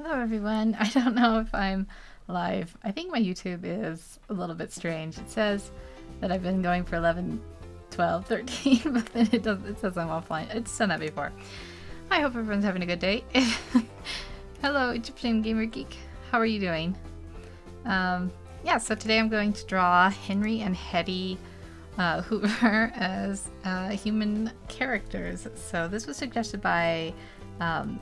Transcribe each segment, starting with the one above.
Hello everyone. I don't know if I'm live. I think my YouTube is a little bit strange. It says that I've been going for 11, 12, 13, but then it says I'm offline. It's done that before. I hope everyone's having a good day. Hello Egyptian Gamer Geek. How are you doing? Yeah, so today I'm going to draw Henry and Hetty Hoover as human characters. So this was suggested by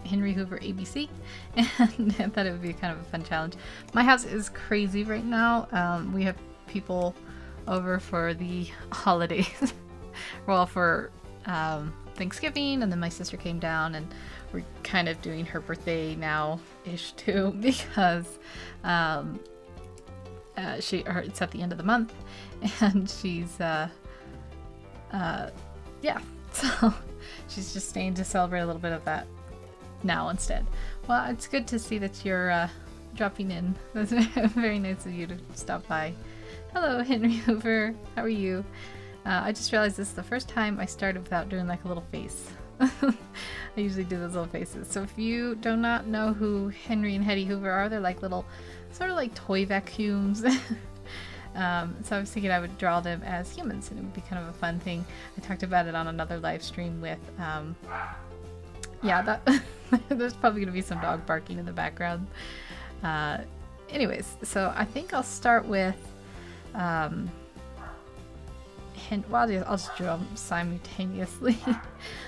Henry Hoover ABC, and I thought it would be kind of a fun challenge. My house is crazy right now. We have people over for the holidays. Well, for Thanksgiving, and then my sister came down, and we're kind of doing her birthday now-ish too, because it's at the end of the month, and she's yeah, so she's just staying to celebrate a little bit of that now instead. Well, it's good to see that you're dropping in. That's very nice of you to stop by. Hello, Henry Hoover. How are you? I just realized this is the first time I started without doing like a little face. I usually do those little faces. So if you do not know who Henry and Hetty Hoover are, they're like little, sort of like toy vacuums. So I was thinking I would draw them as humans, and it would be kind of a fun thing. I talked about it on another live stream with, yeah, that there's probably going to be some dog barking in the background. Anyways, so I think I'll start with, well, I'll just draw them simultaneously.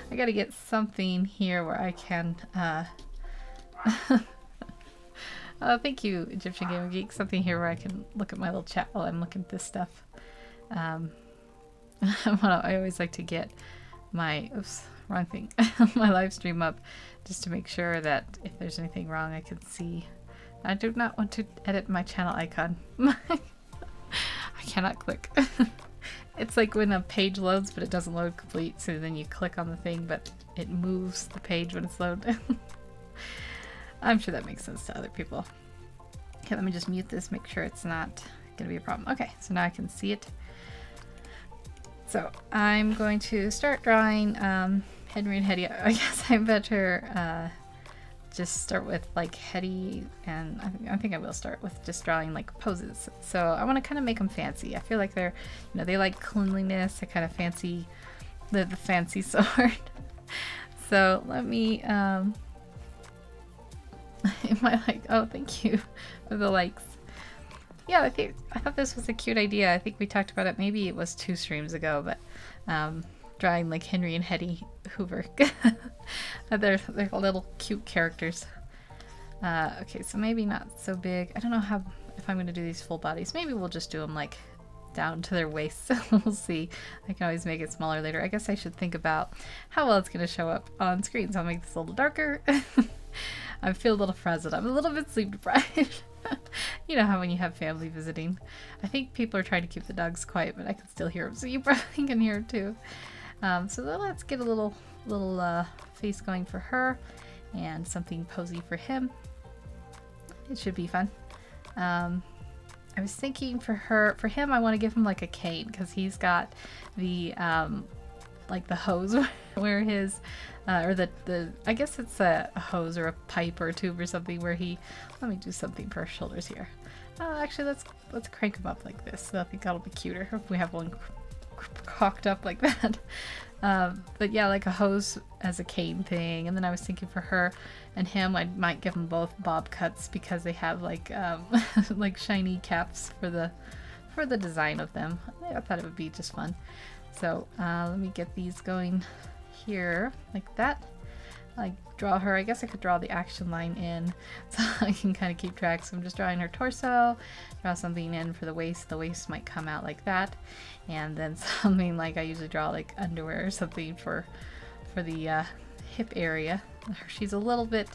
I gotta get something here where I can, thank you, Egyptian Gamer Geek. Something here where I can look at my little chat while I'm looking at this stuff. I always like to get my, oops, wrong thing, my live stream up just to make sure that if there's anything wrong I can see. I do not want to edit my channel icon. I cannot click. It's like when a page loads but it doesn't load complete, so then you click on the thing but it moves the page when it's loaded. I'm sure that makes sense to other people. Okay, let me just mute this, make sure it's not gonna be a problem. Okay, so now I can see it. So I'm going to start drawing Henry and Hetty. I guess I better just start with like Hetty, and I think I will start with just drawing like poses. So I want to kind of make them fancy. I feel like they're, you know, they like cleanliness. I kind of fancy the fancy sort. So let me, am I like, oh, thank you for the likes. Yeah, I thought this was a cute idea. I think we talked about it, maybe it was 2 streams ago, but drawing like Henry and Hetty Hoover. They're little cute characters. Okay, so maybe not so big. I don't know if I'm going to do these full bodies. Maybe we'll just do them like down to their waists. We'll see. I can always make it smaller later. I guess I should think about how well it's going to show up on screen. So I'll make this a little darker. I feel a little frazzled. I'm a little bit sleep deprived. You know how when you have family visiting. I think people are trying to keep the dogs quiet, but I can still hear them, so you probably can hear them too. So let's get a little face going for her, and something posy for him. It should be fun. I was thinking for him, I want to give him like a cane, because he's got the like the hose where his or the I guess it's a hose or a pipe or a tube or something where he, let me do something for our shoulders here. Actually, let's crank him up like this. So I think that'll be cuter if we have one cocked up like that. But yeah, like a hose as a cane thing. And then I was thinking for her and him, I might give them both bob cuts, because they have like like shiny caps for the design of them. I thought it would be just fun. So let me get these going here like that. Like draw her. I guess I could draw the action line in so I can kind of keep track. So I'm just drawing her torso, draw something in for the waist. The waist might come out like that, and then something like I usually draw like underwear or something for the hip area. She's a little bit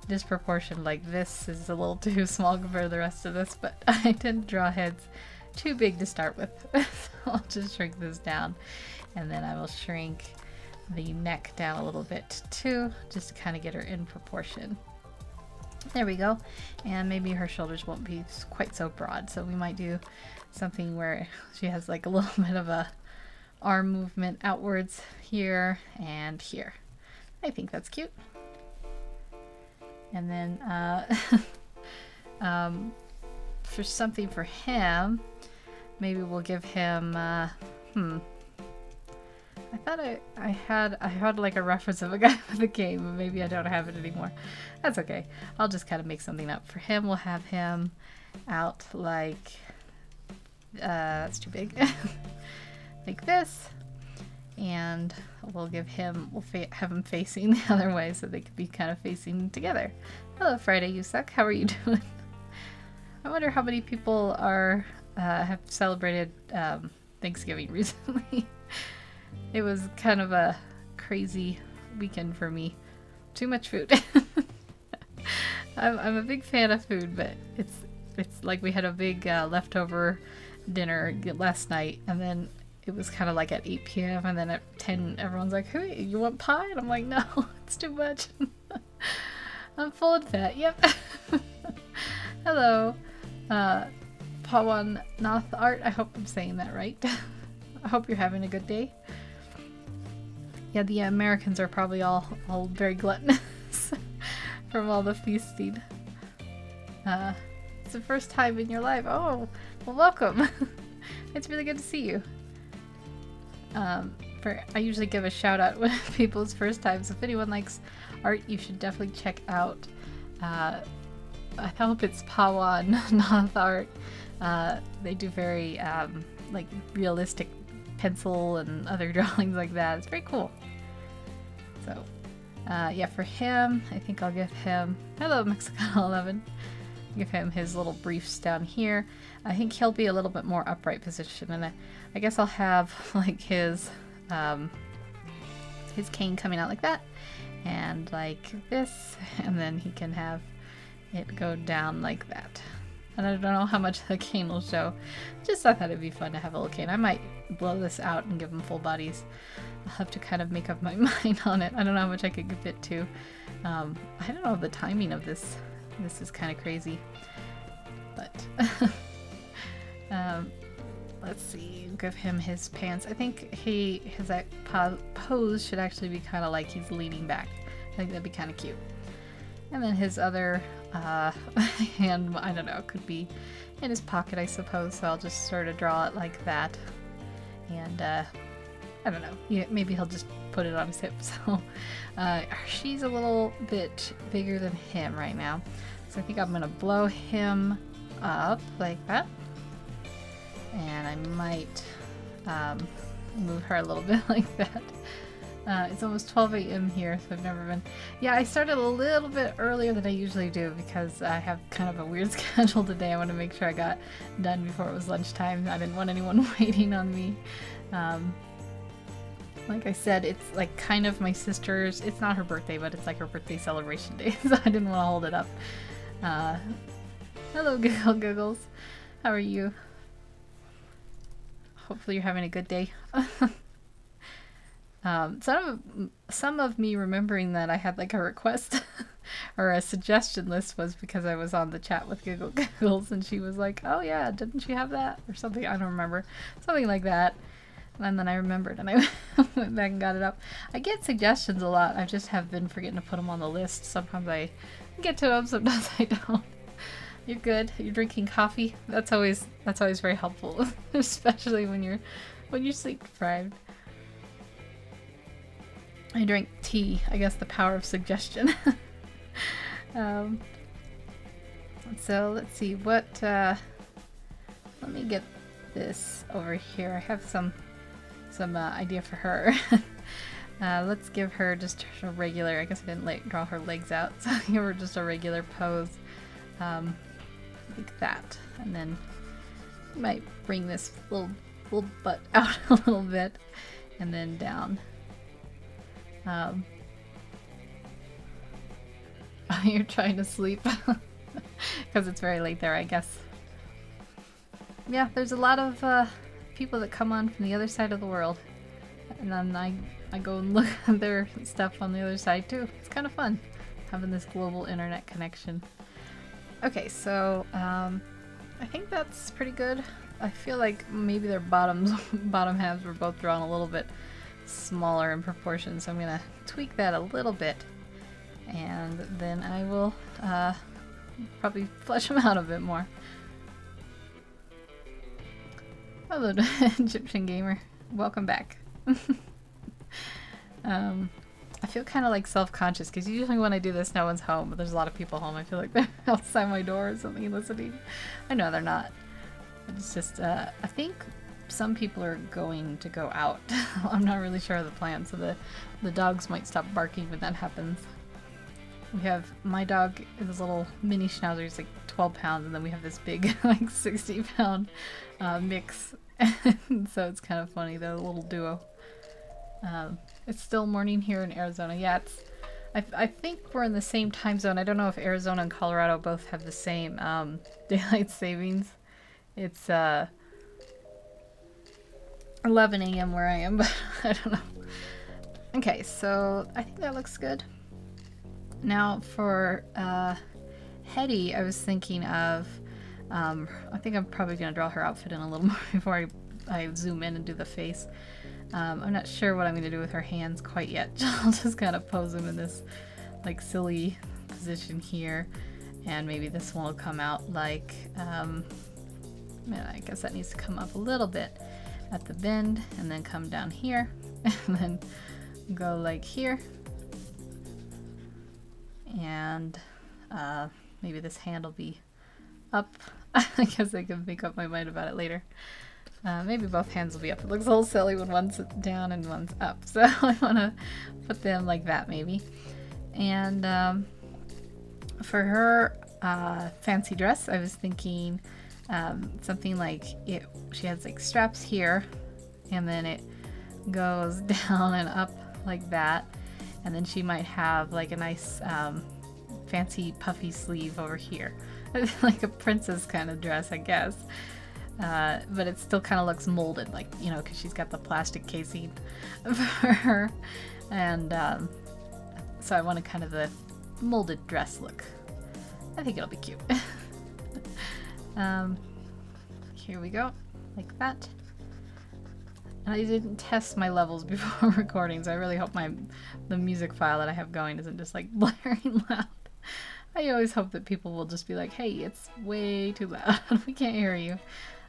disproportionate, like this is a little too small compared to the rest of this, but I tend to draw heads too big to start with. So I'll just shrink this down, and then I will shrink the neck down a little bit too, just to kind of get her in proportion. There we go. And maybe her shoulders won't be quite so broad, so we might do something where she has like a little bit of a arm movement outwards here and here. I think that's cute. And then for something for him, maybe we'll give him, I thought I had like a reference of a guy with a cane, but maybe I don't have it anymore. That's okay. I'll just kind of make something up. For him, we'll have him out like, that's too big, like this. And we'll give him, have him facing the other way so they could be kind of facing together. Hello, Friday, you suck. How are you doing? I wonder how many people have celebrated Thanksgiving recently. It was kind of a crazy weekend for me. Too much food. I'm a big fan of food, but it's like we had a big leftover dinner last night, and then it was kind of like at 8 p.m. and then at 10 everyone's like, hey, you want pie? And I'm like, no, it's too much. I'm full and fat. Yep. Hello, Pawan Nath Art. I hope I'm saying that right. I hope you're having a good day. Yeah, the Americans are probably all very gluttonous from all the feasting. It's the first time in your life. Oh, well, welcome. It's really good to see you. I usually give a shout out when people's first times. If anyone likes art, you should definitely check out. I hope it's Pawan Nath Art. They do very like realistic pencil and other drawings like that. It's very cool. So yeah, for him, I think I'll give him, hello Mexican 11, give him his little briefs down here. I think he'll be a little bit more upright position, and I guess I'll have like his cane coming out like that, and like this, and then he can have it go down like that. And I don't know how much the cane will show. Just thought that it'd be fun to have a little cane. I might blow this out and give them full bodies. I'll have to kind of make up my mind on it. I don't know how much I could fit to. I don't know the timing of this. This is kind of crazy. But let's see. Give him his pants. I think his pose should actually be kind of like he's leaning back. I think that'd be kind of cute. And then his other hand, I don't know, it could be in his pocket, I suppose, so I'll just sort of draw it like that. And I don't know, yeah, maybe he'll just put it on his hip. So she's a little bit bigger than him right now, so I think I'm gonna blow him up like that, and I might move her a little bit like that. It's almost 12 a.m. here, so I've never been... Yeah, I started a little bit earlier than I usually do because I have kind of a weird schedule today. I want to make sure I got done before it was lunchtime. I didn't want anyone waiting on me. Like I said, it's like kind of my sister's... It's not her birthday, but it's like her birthday celebration day, so I didn't want to hold it up. Hello, Giggles. How are you? Hopefully you're having a good day. Some of me remembering that I had like a request or a suggestion list was because I was on the chat with Giggles, and she was like, oh yeah, didn't you have that? Or something, I don't remember. Something like that. And then I remembered and I went back and got it up. I get suggestions a lot. I just have been forgetting to put them on the list. Sometimes I get to them, sometimes I don't. You're good. You're drinking coffee. That's always very helpful, especially when you're sleep deprived. I drink tea. I guess the power of suggestion. So let's see what. Let me get this over here. I have some idea for her. Let's give her just a regular. I guess I didn't draw her legs out, so I'll give her just a regular pose, like that, and then might bring this little butt out a little bit, and then down. You're trying to sleep because it's very late there, I guess. Yeah, there's a lot of people that come on from the other side of the world, and then I go and look at their stuff on the other side too. It's kind of fun having this global internet connection. Okay, so I think that's pretty good. I feel like maybe their bottom halves were both drawn a little bit smaller in proportion, so I'm gonna tweak that a little bit, And then I will probably flesh them out a bit more. Hello, Egyptian gamer. Welcome back. I feel kind of like self-conscious because usually when I do this, no one's home, but there's a lot of people home. I feel like they're outside my door or something listening. I know they're not. It's just, I think some people are going to go out. I'm not really sure of the plan, so the dogs might stop barking when that happens. We have my dog, this little mini schnauzer, he's like 12 pounds, and then we have this big, like 60-pound mix. So it's kind of funny, the little duo. It's still morning here in Arizona. Yeah, it's. I think we're in the same time zone. I don't know if Arizona and Colorado both have the same daylight savings. It's 11 a.m. where I am, but I don't know. Okay, so I think that looks good. Now for Hetty, I was thinking of. I think I'm probably gonna draw her outfit in a little more before I zoom in and do the face. I'm not sure what I'm going to do with her hands quite yet. I'll just kind of pose them in this like silly position here, and maybe this one will come out like, I guess that needs to come up a little bit at the bend and then come down here and then go like here, and maybe this hand will be up. I guess I can make up my mind about it later. Maybe both hands will be up. It looks a little silly when one's down and one's up, so I want to put them like that maybe. And for her fancy dress, I was thinking something like she has like straps here, and then it goes down and up like that, and then she might have like a nice fancy puffy sleeve over here. Like a princess kind of dress, I guess. But it still kind of looks molded, like, you know, because she's got the plastic casing for her. And so I wanted kind of the molded dress look. I think it'll be cute. Here we go, like that. And I didn't test my levels before recording, so I really hope the music file that I have going isn't just like blaring loud. I always hope that people will just be like, hey, it's way too loud. We can't hear you.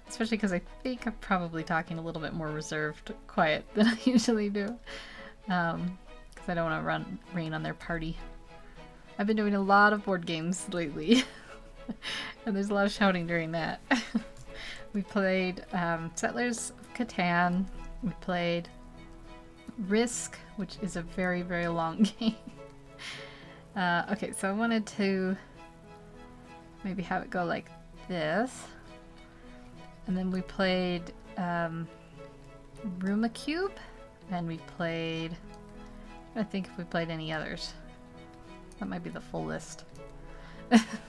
Especially because I think I'm probably talking a little bit more reserved, quiet than I usually do. Because I don't want to rain on their party. I've been doing a lot of board games lately. And there's a lot of shouting during that. We played Settlers of Catan. We played Risk, which is a very, very long game. Okay, so I wanted to maybe have it go like this. And then we played Rooma Cube, and we played, I think if we played any others. That might be the full list.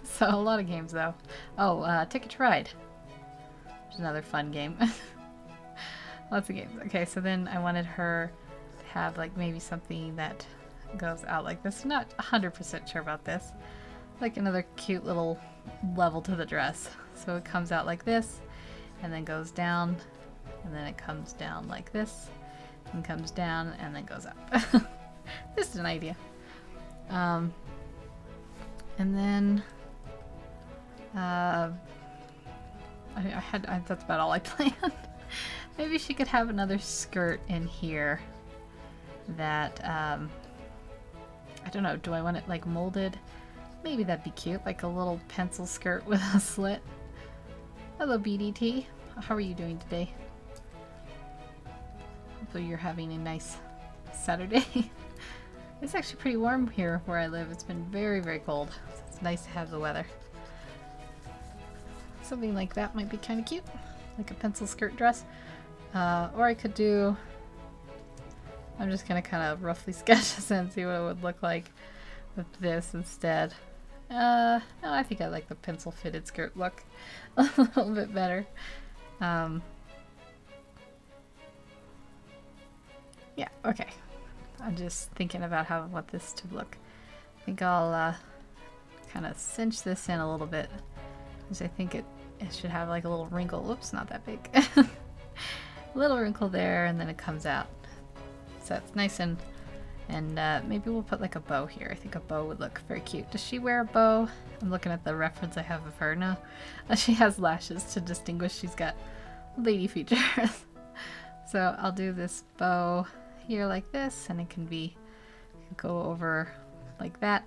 So a lot of games though. Oh, Ticket to Ride, which is another fun game. Lots of games. Okay, so then I wanted her to have like maybe something that goes out like this. I'm not 100% sure about this. Like another cute little level to the dress. So it comes out like this, and then goes down, and then it comes down like this, and comes down, and then goes up. Just an idea. And then that's about all I planned. Maybe she could have another skirt in here that I don't know, do I want it like molded? Maybe that'd be cute, like a little pencil skirt with a slit. Hello BDT, how are you doing today? Hopefully you're having a nice Saturday. It's actually pretty warm here where I live. It's been very, very cold. So it's nice to have the weather. Something like that might be kind of cute, like a pencil skirt dress. Or I could do, I'm just gonna kind of roughly sketch this and see what it would look like with this instead. No, I think I like the pencil fitted skirt look a little bit better. Yeah, okay. I'm just thinking about how I want this to look. I think I'll kind of cinch this in a little bit, because I think it should have like a little wrinkle. Whoops, not that big. A little wrinkle there, and then it comes out. So it's nice and And maybe we'll put like a bow here. I think a bow would look very cute. Does she wear a bow? I'm looking at the reference I have of her now. She has lashes to distinguish she's got lady features. So I'll do this bow here like this, and it can be go over like that,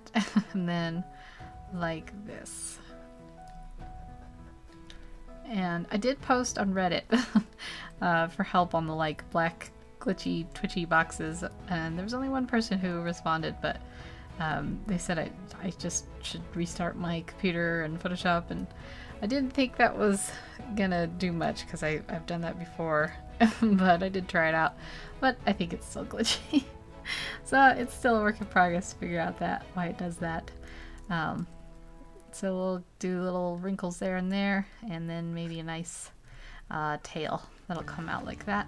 and then like this. And I did post on Reddit for help on the like black glitchy twitchy boxes, and there was only one person who responded, but they said I just should restart my computer and Photoshop, and I didn't think that was gonna do much because I've done that before. But I did try it out, but I think it's still glitchy. So it's still a work in progress to figure out why it does that. So we'll do little wrinkles there and there, and then maybe a nice tail that'll come out like that.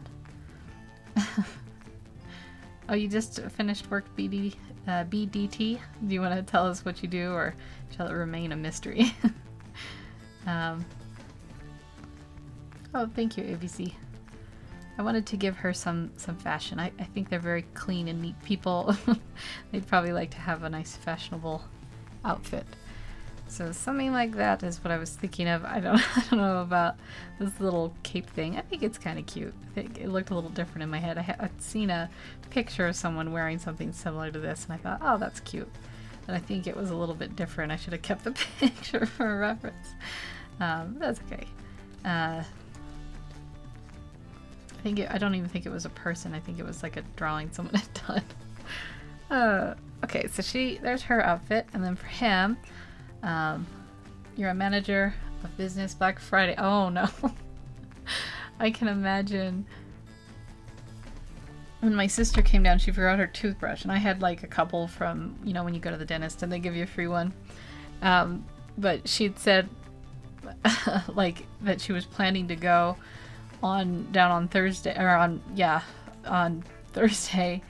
Oh, you just finished work, BDT? Do you want to tell us what you do, or shall it remain a mystery? Oh, thank you, ABC. I wanted to give her some fashion. I think they're very clean and neat people. They'd probably like to have a nice fashionable outfit. So something like that is what I was thinking of. I don't know about this little cape thing. I think it's kind of cute. I think it looked a little different in my head. I'd seen a picture of someone wearing something similar to this, and I thought, oh, that's cute. But I think it was a little bit different. I should have kept the picture for a reference. That's okay. I don't even think it was a person. I think it was like a drawing someone had done. Okay, so there's her outfit, and then for him, you're a manager of business, Black Friday. Oh no. I can imagine when my sister came down, she forgot her toothbrush, and I had like a couple from, you know, when you go to the dentist and they give you a free one. But she'd said like that she was planning to go down on Thursday, or on Thursday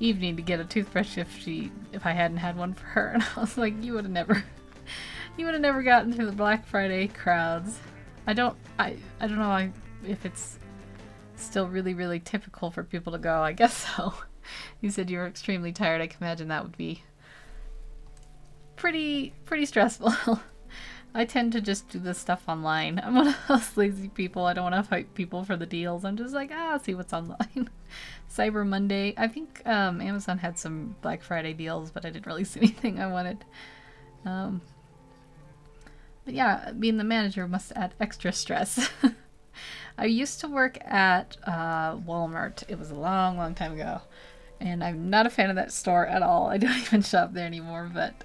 evening to get a toothbrush if I hadn't had one for her. And I was like, you would have never gotten through the Black Friday crowds. I don't know if it's still really, really typical for people to go. I guess so. You said you were extremely tired. I can imagine that would be pretty stressful. I tend to just do this stuff online. I'm one of those lazy people. I don't want to fight people for the deals. I'm just like, I'll see what's online. Cyber Monday. I think Amazon had some Black Friday deals, but I didn't really see anything I wanted. But yeah, being the manager must add extra stress. I used to work at Walmart. It was a long, long time ago. And I'm not a fan of that store at all. I don't even shop there anymore, but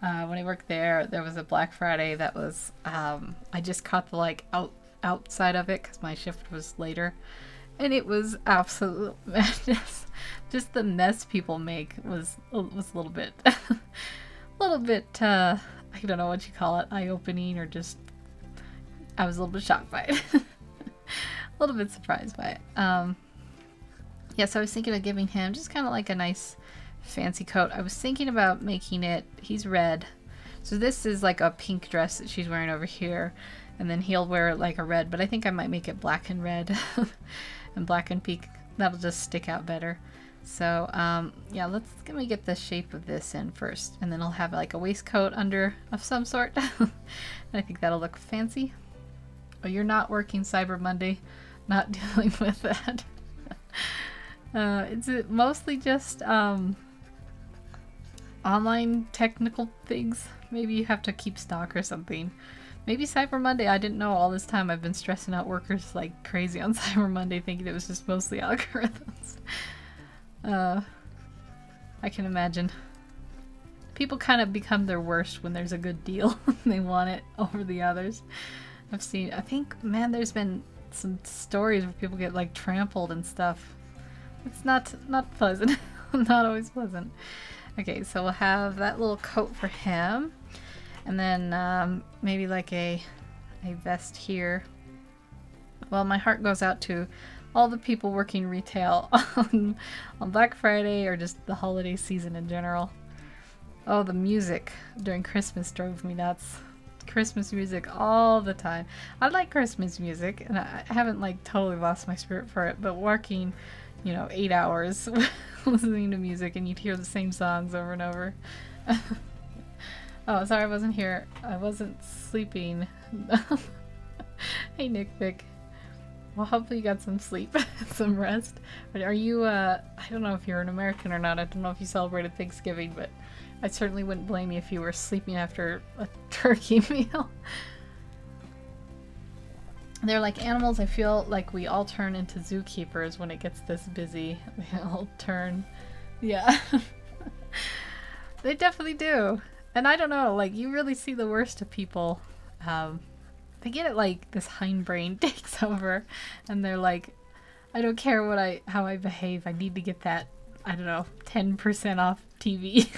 when I worked there was a Black Friday that was, I just caught the outside of it because my shift was later, and it was absolute madness. Just the mess people make was a little bit, I don't know what you call it, eye-opening, or just, I was a little bit shocked by it. A little bit surprised by it. Yeah, so I was thinking of giving him just kind of like a nice fancy coat. I was thinking about making it, he's red, so this is like a pink dress that she's wearing over here, and then he'll wear like a red, but I think I might make it black and red and black and pink. That'll just stick out better. So yeah, let me get the shape of this in first, and then I'll have like a waistcoat under of some sort. And I think that'll look fancy. Oh, you're not working Cyber Monday, not dealing with that. It's mostly just online technical things. Maybe you have to keep stock or something. Maybe Cyber Monday. I didn't know all this time. I've been stressing out workers like crazy on Cyber Monday, thinking it was just mostly algorithms. I can imagine. People kind of become their worst when there's a good deal. They want it over the others. I think, man, there's been some stories where people get like trampled and stuff. It's not pleasant. Not always pleasant. Okay, so we'll have that little coat for him, and then maybe like a vest here. Well, my heart goes out to all the people working retail on Black Friday, or just the holiday season in general. Oh, the music during Christmas drove me nuts. Christmas music all the time. I like Christmas music, and I haven't like totally lost my spirit for it, but working, you know, 8 hours listening to music and you'd hear the same songs over and over. Oh, sorry I wasn't here. I wasn't sleeping. Hey, Nick Vic. Well, hopefully you got some sleep, some rest. But are you, I don't know if you're an American or not. I don't know if you celebrated Thanksgiving, but I certainly wouldn't blame you if you were sleeping after a turkey meal. They're like animals. I feel like we all turn into zookeepers when it gets this busy. We all turn. Yeah. They definitely do. And I don't know, like, you really see the worst of people. They get it, like, this hindbrain takes over. And they're like, I don't care how I behave. I need to get that, I don't know, 10% off TV.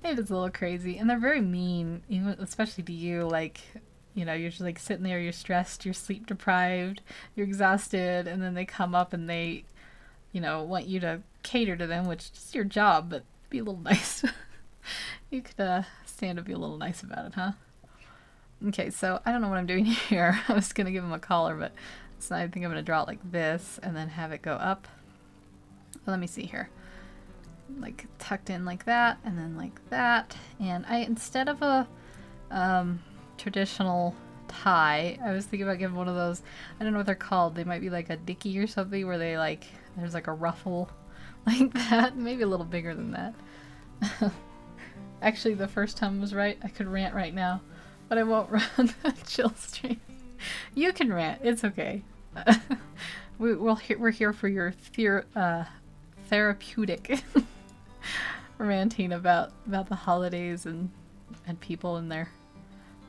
It is a little crazy. And they're very mean, even, especially to you, like... You know, you're just like sitting there, you're stressed, you're sleep deprived, you're exhausted, and then they come up and they, you know, want you to cater to them, which is your job, but be a little nice. You could stand to be a little nice about it, huh? Okay, so I don't know what I'm doing here. I was going to give him a collar, but so I think I'm going to draw it like this and then have it go up. Let me see here. Like tucked in like that and then like that. And instead of a... traditional tie, I was thinking about giving one of those, I don't know what they're called, they might be like a dicky or something where they like, there's like a ruffle like that, maybe a little bigger than that. Actually, the first time was right. I could rant right now, but I won't run the chill stream. You can rant, it's okay. We're here for your therapeutic ranting about the holidays and people and their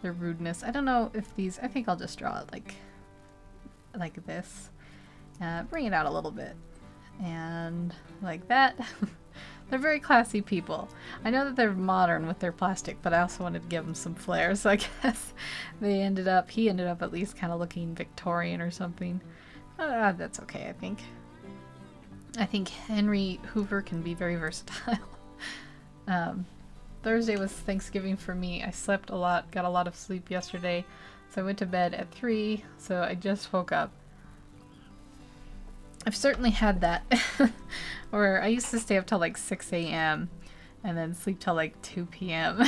rudeness. I don't know if these... I think I'll just draw it like this. Bring it out a little bit. And like that. They're very classy people. I know that they're modern with their plastic, but I also wanted to give them some flair, so I guess he ended up at least kind of looking Victorian or something. That's okay, I think. I think Henry Hoover can be very versatile. Thursday was Thanksgiving for me. I slept a lot, got a lot of sleep yesterday, so I went to bed at 3, so I just woke up. I've certainly had that, where I used to stay up till like 6 a.m. and then sleep till like 2 p.m.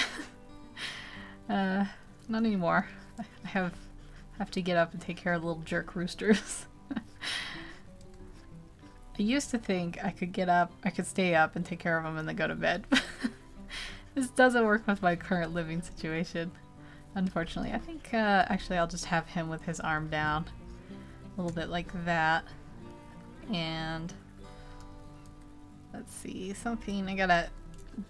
Not anymore. I have to get up and take care of the little jerk roosters. I used to think I could stay up and take care of them and then go to bed. This doesn't work with my current living situation, unfortunately. I think, actually I'll just have him with his arm down. A little bit like that. And, let's see, something, I got a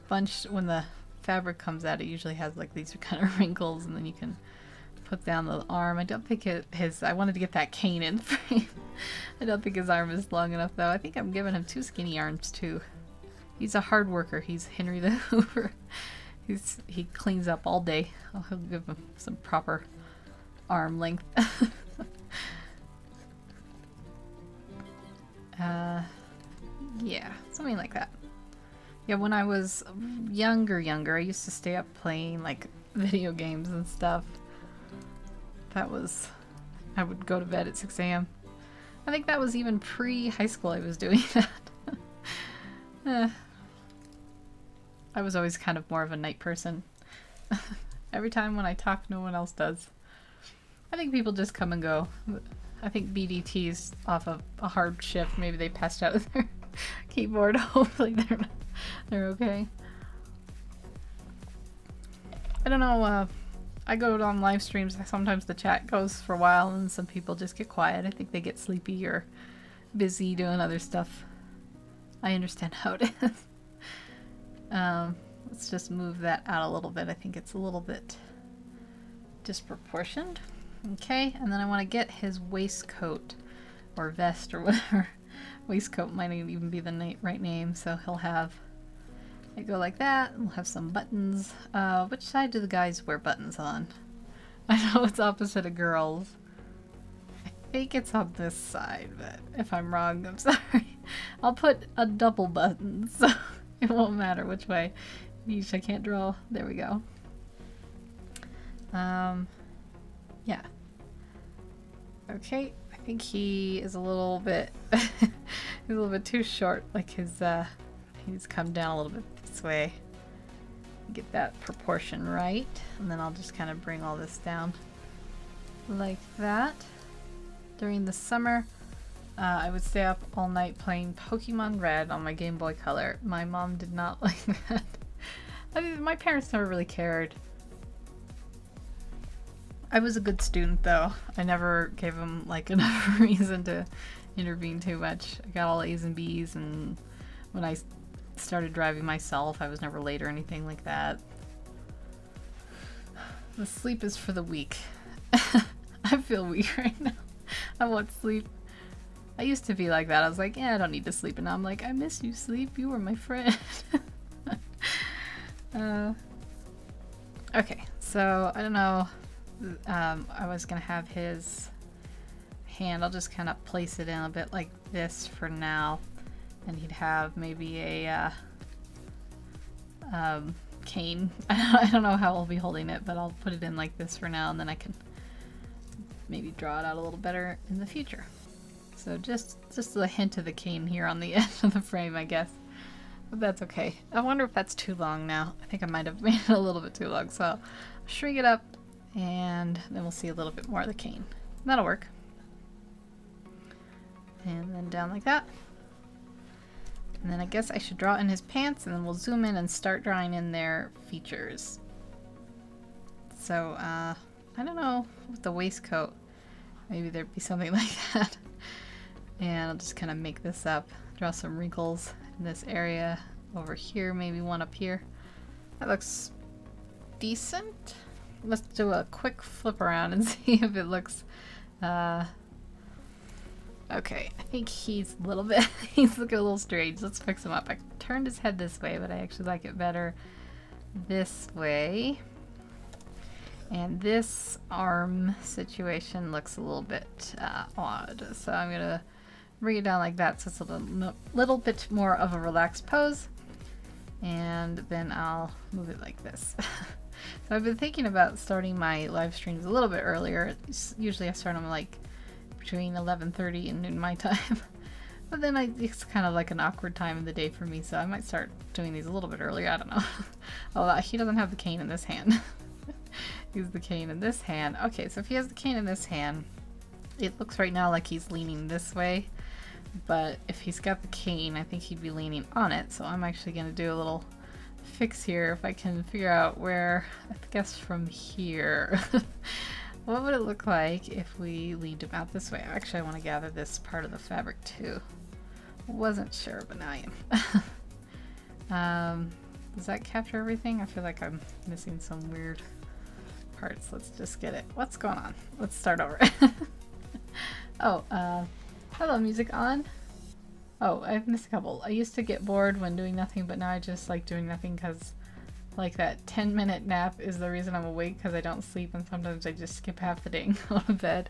bunch, when the fabric comes out, it usually has like these kind of wrinkles, and then you can put down the arm. I don't think I wanted to get that cane in frame. I don't think his arm is long enough, though. I think I'm giving him too skinny arms, too. He's a hard worker. He's Henry the Hoover. He cleans up all day. I'll give him some proper arm length. Yeah, something like that. Yeah, when I was younger, I used to stay up playing like video games and stuff. I would go to bed at 6 a.m. I think that was even pre-high school I was doing that. I was always kind of more of a night person. Every time when I talk, no one else does. I think people just come and go. I think BDT's off of a hard shift. Maybe they passed out with their keyboard. Hopefully they're okay. I don't know. I go on live streams. Sometimes the chat goes for a while and some people just get quiet. I think they get sleepy or busy doing other stuff. I understand how it is. Let's just move that out a little bit. I think it's a little bit disproportioned. Okay, and then I want to get his waistcoat or vest or whatever. Waistcoat might even be the right name, so he'll have it go like that. We'll have some buttons. Which side do the guys wear buttons on? I know it's opposite of girls. I think it's on this side, but if I'm wrong, I'm sorry. I'll put a double button, so it won't matter which way. Yeesh, I can't draw. There we go. Yeah. Okay, I think he is a little bit he's a little bit too short. Like his he's come down a little bit this way. Get that proportion right, and then I'll just kind of bring all this down like that. During the summer, I would stay up all night playing Pokemon Red on my Game Boy Color. My mom did not like that. I mean, my parents never really cared. I was a good student though. I never gave them like enough reason to intervene too much. I got all A's and B's, and when I started driving myself, I was never late or anything like that. The sleep is for the weak. I feel weak right now. I want sleep. I used to be like that. I was like, yeah, I don't need to sleep. And now I'm like, I miss you, sleep. You were my friend. Okay, so I don't know. I was gonna have his hand. I'll just kind of place it in a bit like this for now. And he'd have maybe a cane. I don't know how I'll be holding it, but I'll put it in like this for now, and then I can maybe draw it out a little better in the future. So just a hint of the cane here on the edge of the frame, I guess. But that's okay. I wonder if that's too long now. I think I might have made it a little bit too long, so I'll shrink it up, and then we'll see a little bit more of the cane. That'll work. And then down like that. And then I guess I should draw in his pants, and then we'll zoom in and start drawing in their features. So, I don't know, with the waistcoat, maybe there'd be something like that. And I'll just kind of make this up, draw some wrinkles in this area, over here, maybe one up here. That looks decent. Let's do a quick flip around and see if it looks, okay, I think he's a little bit, he's looking a little strange. Let's fix him up. I turned his head this way, but I actually like it better this way. And this arm situation looks a little bit odd. So I'm going to bring it down like that so it's a little bit more of a relaxed pose. And then I'll move it like this. So I've been thinking about starting my live streams a little bit earlier. Usually I start them like between 11:30 and noon my time. But then it's kind of like an awkward time of the day for me, so I might start doing these a little bit earlier. I don't know. Oh, he doesn't have the cane in this hand. He's the cane in this hand. Okay, so if he has the cane in this hand, it looks right now like he's leaning this way. But if he's got the cane, I think he'd be leaning on it. So I'm actually going to do a little fix here if I can figure out where, I guess from here. What would it look like if we leaned him out this way? Actually, I want to gather this part of the fabric too. Wasn't sure, but now I am. Does that capture everything? I feel like I'm missing some weird parts. Let's just get it. What's going on? Let's start over. Oh, hello, music on. Oh, I've missed a couple. I used to get bored when doing nothing, but now I just like doing nothing because like that 10-minute nap is the reason I'm awake, because I don't sleep, and sometimes I just skip half the day and go to bed.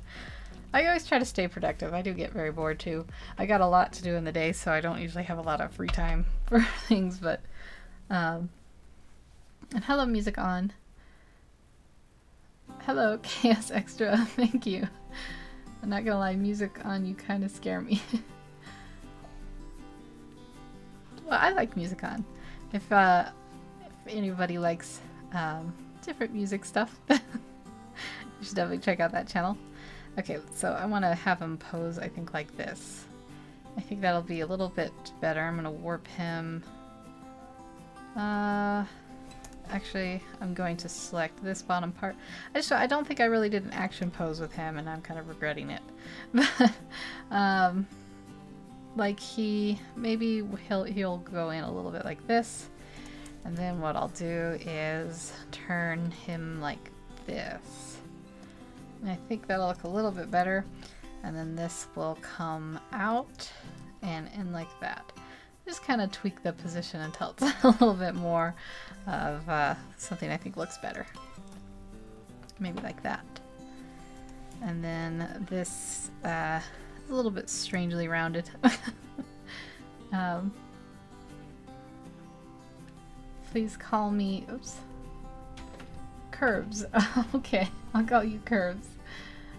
I always try to stay productive. I do get very bored too. I got a lot to do in the day, so I don't usually have a lot of free time for things, but and hello, music on. Hello, Chaos Extra. Thank you. I'm not gonna lie, music on, you kind of scare me. Well, I like music on. If anybody likes different music stuff, you should definitely check out that channel. Okay, so I want to have him pose, I think, like this. I think that'll be a little bit better. I'm going to warp him. Actually, I'm going to select this bottom part. I don't think I really did an action pose with him, and I'm kind of regretting it. But like maybe he'll go in a little bit like this. And then what I'll do is turn him like this. And I think that'll look a little bit better. And then this will come out and in like that. Just kind of tweak the position until it's a little bit more of something I think looks better. Maybe like that. And then this is a little bit strangely rounded. Please call me, oops, Curbs. Okay, I'll call you Curbs.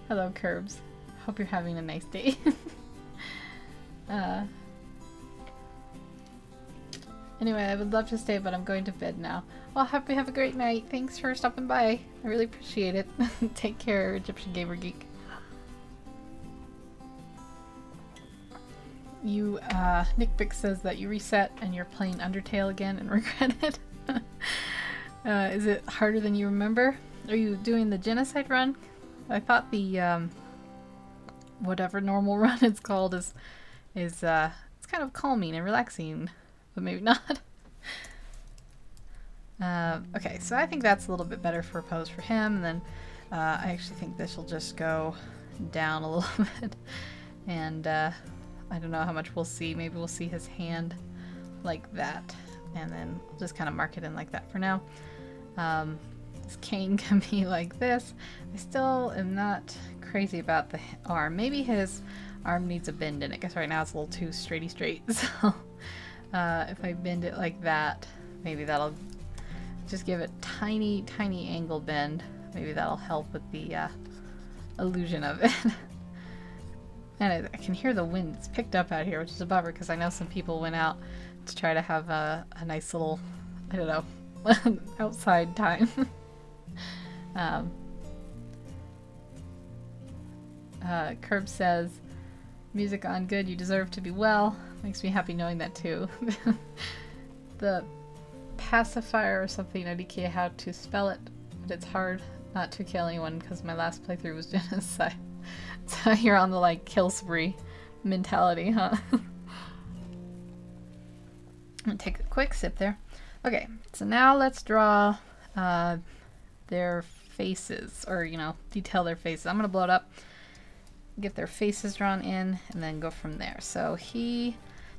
Hello, Curbs. Hope you're having a nice day. Anyway, I would love to stay, but I'm going to bed now. Well, hope you have a great night. Thanks for stopping by. I really appreciate it. Take care, Egyptian Gamer Geek. You, Nick Bick says that you reset and you're playing Undertale again and regret it. Is it harder than you remember? Are you doing the genocide run? I thought the, whatever normal run it's called is it's kind of calming and relaxing. But maybe not. Okay, so I think that's a little bit better for a pose for him, and then I actually think this will just go down a little bit, and I don't know how much we'll see. Maybe we'll see his hand like that, and then we'll just kind of mark it in like that for now. His cane can be like this. I still am not crazy about the arm. Maybe his arm needs a bend in it, because right now it's a little too straighty straight, so if I bend it like that, maybe that'll just give it tiny angle bend. Maybe that'll help with the illusion of it. And I can hear the wind. It's picked up out here, which is a bummer because I know some people went out to try to have a nice little, I don't know, outside time. Curb says, music on good, you deserve to be well. Makes me happy knowing that too. The pacifier or something, IDK how to spell it, but it's hard not to kill anyone because my last playthrough was genocide. So you're on the like kill spree mentality, huh? I'm gonna take a quick sip there. Okay, so now let's draw their faces, or you know, detail their faces. I'm gonna blow it up, get their faces drawn in, and then go from there. So he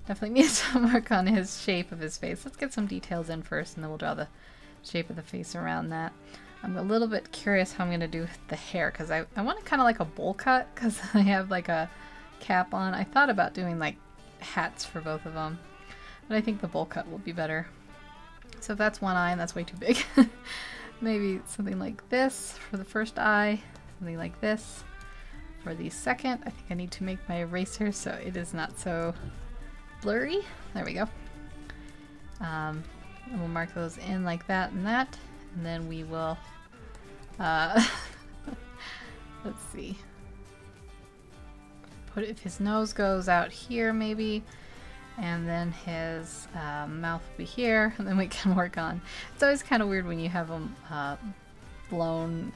definitely needs some work on his shape of his face. Let's get some details in first, and then we'll draw the shape of the face around that. I'm a little bit curious how I'm going to do the hair, because I want it kind of like a bowl cut, because I have like a cap on. I thought about doing like hats for both of them, but I think the bowl cut will be better. So if that's one eye, and that's way too big, maybe something like this for the first eye, something like this for the second. I think I need to make my eraser so it is not so blurry. There we go. And we'll mark those in like that and that, and then we will let's see, put it, if his nose goes out here maybe, and then his mouth will be here, and then we can work on, it's always kind of weird when you have them blown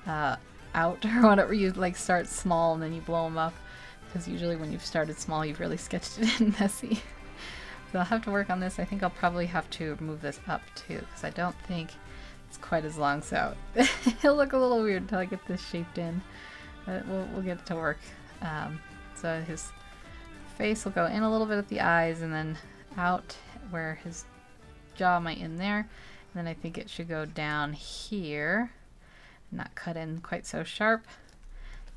out or whatever. You like start small and then you blow them up, because usually when you've started small you've really sketched it in messy. So I'll have to work on this. I think I'll probably have to move this up too, because I don't think it's quite as long, so it'll look a little weird until I get this shaped in, but we'll get it to work. So his face will go in a little bit at the eyes, and then out where his jaw might end there, and then I think it should go down here, not cut in quite so sharp.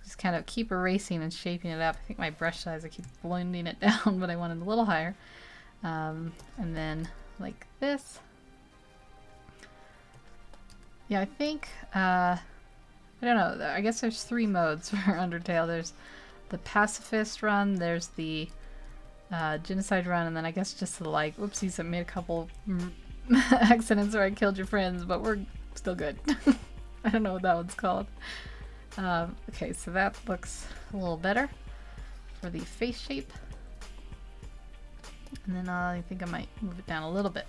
Just kind of keep erasing and shaping it up. I think my brush size, I keep blending it down, but I want it a little higher. And then like this. Yeah, I think, I don't know, I guess there's 3 modes for Undertale. There's the pacifist run, there's the genocide run, and then I guess just the like, whoopsies, I made a couple accidents where I killed your friends, but we're still good. I don't know what that one's called. Okay, so that looks a little better for the face shape. And then I think I might move it down a little bit.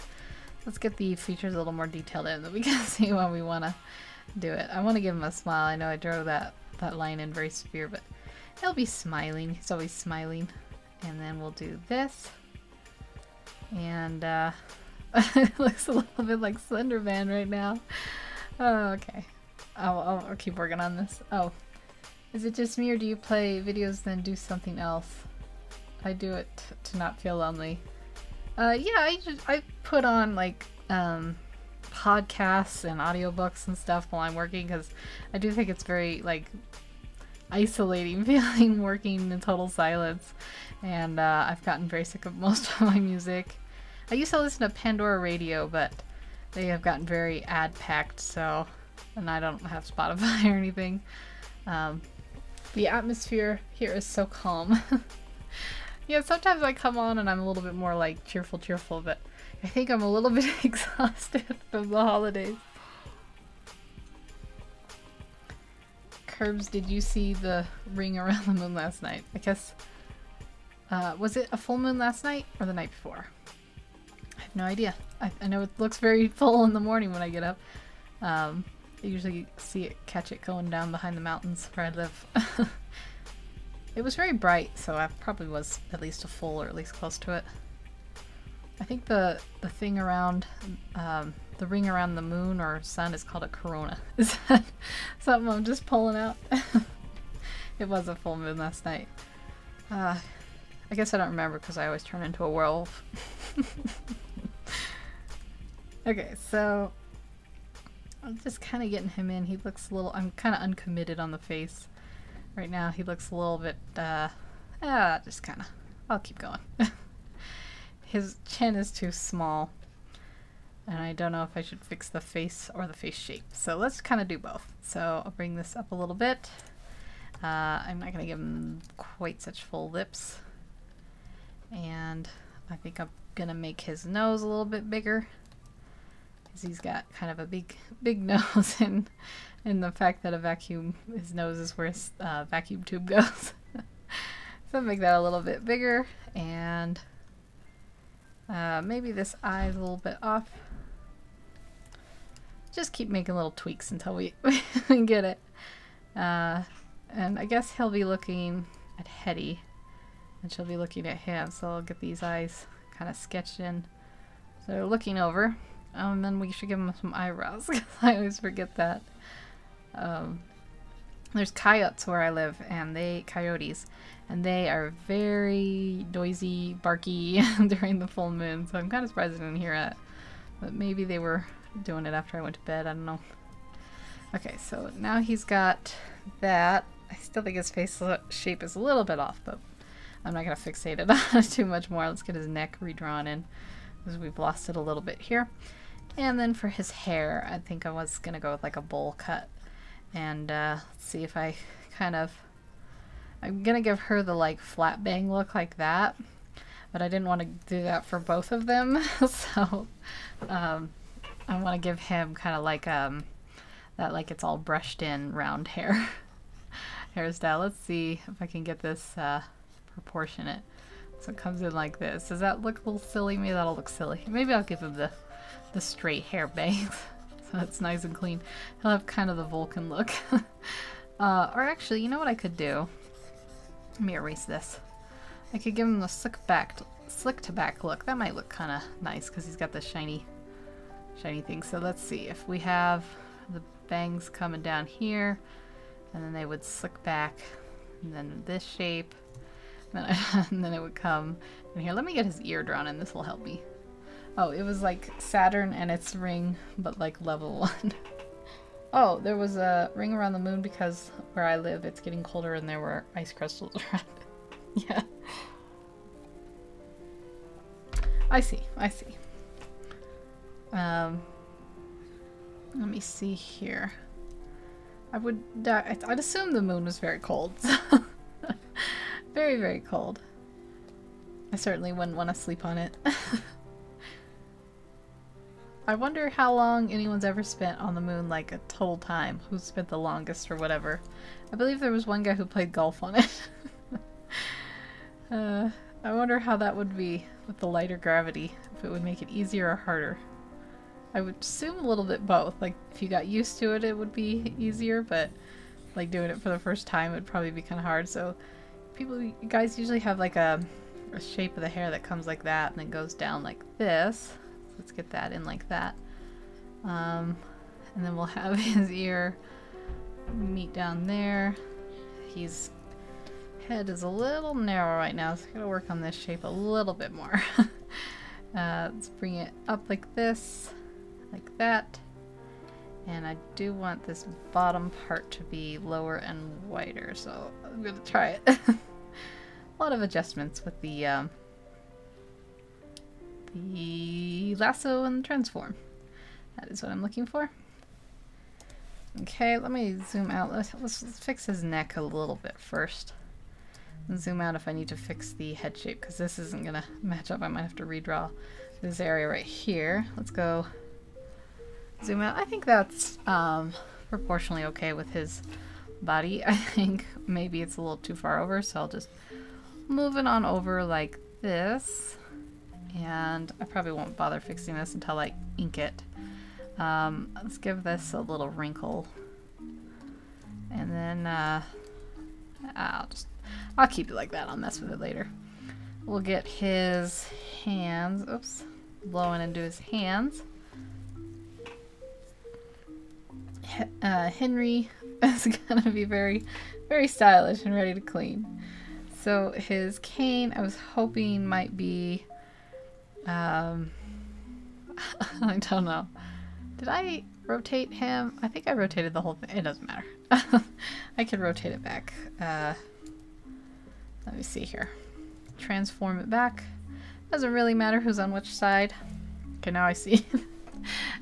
Let's get the features a little more detailed in, that we can see when we want to do it. I want to give him a smile. I know I drew that line in very severe, but he'll be smiling. He's always smiling. And then we'll do this. And it looks a little bit like Slender Man right now. Oh, okay. I'll keep working on this. Oh, is it just me, or do you play videos then do something else? I do it to not feel lonely. Yeah, I put on like podcasts and audiobooks and stuff while I'm working, because I do think it's very like isolating feeling working in total silence, and I've gotten very sick of most of my music. I used to listen to Pandora Radio, but they have gotten very ad packed, so, and I don't have Spotify or anything. The atmosphere here is so calm. Yeah, sometimes I come on and I'm a little bit more like cheerful, but I think I'm a little bit exhausted from the holidays. Curbs, did you see the ring around the moon last night? I guess, was it a full moon last night or the night before? I have no idea. I know it looks very full in the morning when I get up. I usually catch it going down behind the mountains where I live. It was very bright, so I probably was at least a full or at least close to it. I think the thing around, the ring around the moon or sun is called a corona. Is that something I'm just pulling out? It was a full moon last night. I guess I don't remember because I always turn into a werewolf. Okay, so I'm just kind of getting him in. He looks a little, I'm kind of uncommitted on the face. Right now he looks a little bit, just kind of, I'll keep going. His chin is too small, and I don't know if I should fix the face or the face shape. So let's kind of do both. So I'll bring this up a little bit. I'm not going to give him quite such full lips. And I think I'm going to make his nose a little bit bigger, because he's got kind of a big nose, and the fact that his nose is where his vacuum tube goes. So make that a little bit bigger, and maybe this eye is a little bit off. Just keep making little tweaks until we get it. And I guess he'll be looking at Hetty, and she'll be looking at him, so I'll get these eyes kind of sketched in. So they're looking over. And then we should give him some eyebrows, because I always forget that. There's coyotes where I live, and coyotes, and they are very noisy, barky during the full moon, so I'm kind of surprised I didn't hear it. But maybe they were doing it after I went to bed, I don't know. Okay, so now he's got that. I still think his face shape is a little bit off, but I'm not going to fixate it on it too much more. Let's get his neck redrawn in, because we've lost it a little bit here. And then for his hair, I think I was going to go with like a bowl cut. And let's see if I kind of... I'm going to give her the like flat bang look like that. But I didn't want to do that for both of them. So I want to give him kind of like that, like it's all brushed in round hairstyle. Let's see if I can get this proportionate. So it comes in like this. Does that look a little silly? Maybe that'll look silly. Maybe I'll give him the straight hair bangs. So it's nice and clean. He'll have kind of the Vulcan look. Or actually, you know what I could do? Let me erase this. I could give him the slick to back look. That might look kind of nice because he's got the shiny thing. So let's see if we have the bangs coming down here, and then they would slick back, and then this shape, and then it would come in here. Let me get his ear drawn in. This will help me. Oh, it was like Saturn and its ring, but like level 1. Oh, there was a ring around the moon because where I live it's getting colder and there were ice crystals around. Yeah. I see. Let me see here. I'd assume the moon was very cold. Very, very cold. I certainly wouldn't want to sleep on it. I wonder how long anyone's ever spent on the moon, like a total time. Who spent the longest or whatever. I believe there was one guy who played golf on it. I wonder how that would be with the lighter gravity. If it would make it easier or harder. I would assume a little bit both. Like, if you got used to it, it would be easier, but like doing it for the first time would probably be kind of hard. So guys usually have like a shape of the hair that comes like that and then goes down like this. Let's get that in like that. And then we'll have his ear meet down there. His head is a little narrow right now, so I gotta work on this shape a little bit more. Let's bring it up like this, like that. And I do want this bottom part to be lower and wider, so I'm gonna try it. A lot of adjustments with the lasso and transform. That is what I'm looking for. Okay, let me zoom out. Let's fix his neck a little bit first. And zoom out if I need to fix the head shape, because this isn't gonna match up. I might have to redraw this area right here. Let's go zoom out. I think that's proportionally okay with his body. I think maybe it's a little too far over, so I'll just move it on over like this. And I probably won't bother fixing this until I ink it. Let's give this a little wrinkle. And then I'll keep it like that. I'll mess with it later. We'll get his hands. Oops. Blowing into his hands. Henry is gonna be very, very stylish and ready to clean. So his cane, I was hoping might be, I don't know. Did I rotate him? I think I rotated the whole thing. It doesn't matter. I could rotate it back. Let me see here. Transform it back. Doesn't really matter who's on which side. Okay, now I see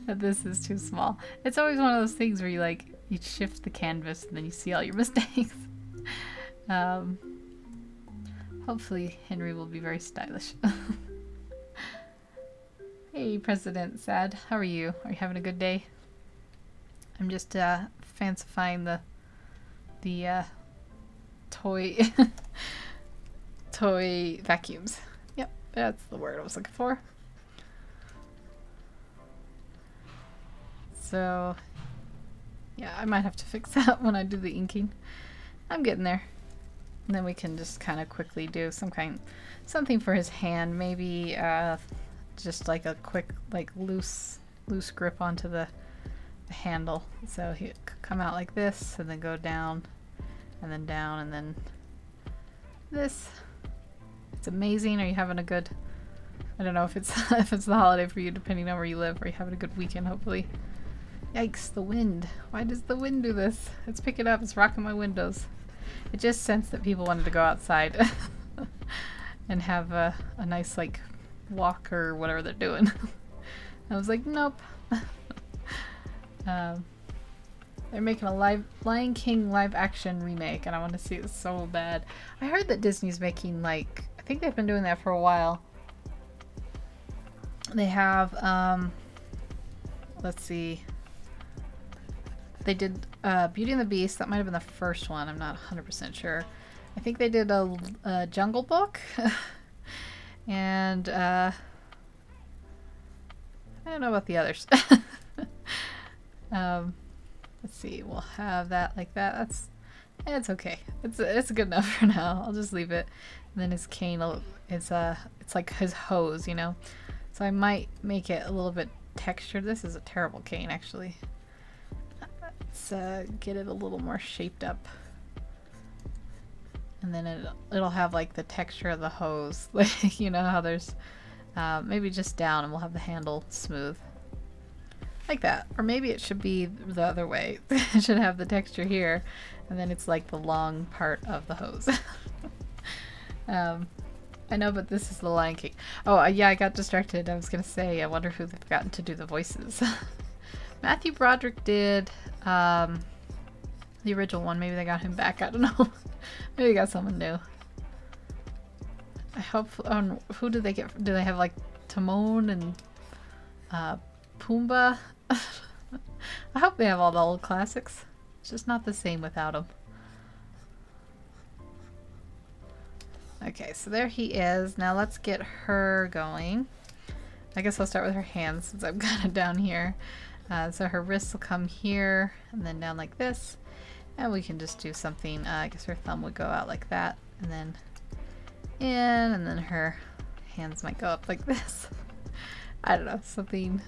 that this is too small. It's always one of those things where you shift the canvas and then you see all your mistakes. Hopefully Henry will be very stylish. Hey, President Sad. How are you? Are you having a good day? I'm just fancifying the toy toy vacuums. Yep, that's the word I was looking for. So yeah, I might have to fix that when I do the inking. I'm getting there. And then we can just kind of quickly do something for his hand. Maybe just like a quick, loose grip onto the handle. So he could come out like this, and then go down, and then down, and then this. It's amazing. Are you having a good? I don't know if it's if it's the holiday for you, depending on where you live. Are you having a good weekend? Hopefully. Yikes! The wind. Why does the wind do this? It's picking up. It's rocking my windows. It just sensed that people wanted to go outside and have a nice walk or whatever they're doing. I was like, nope. They're making a Lion King live action remake, and I want to see it so bad. I heard that Disney's making I think they've been doing that for a while. They have let's see. They did Beauty and the Beast. That might have been the first one. I'm not 100% sure. I think they did a Jungle Book. And I don't know about the others. Let's see. We'll have that like that. It's okay. It's good enough for now. I'll just leave it. And then his cane it's like his hose, you know. So I might make it a little bit textured. This is a terrible cane, actually. Let's get it a little more shaped up. And then it'll have the texture of the hose. You know how there's maybe just down and we'll have the handle smooth. Like that. Or maybe it should be the other way. It should have the texture here and then it's the long part of the hose. I know, but this is the Lion King. Oh, yeah, I got distracted. I was going to say, I wonder who they've gotten to do the voices. Matthew Broderick did the original one. Maybe they got him back. I don't know. Maybe they got someone new. I hope. Who did they get? Do they have Timon and Pumbaa? I hope they have all the old classics. It's just not the same without them. Okay, so there he is. Now let's get her going. I guess I'll start with her hands since I'm kind of down here. So her wrists will come here and then down like this. And we can just do something, I guess her thumb would go out like that. And then in, and then her hands might go up like this. I don't know, something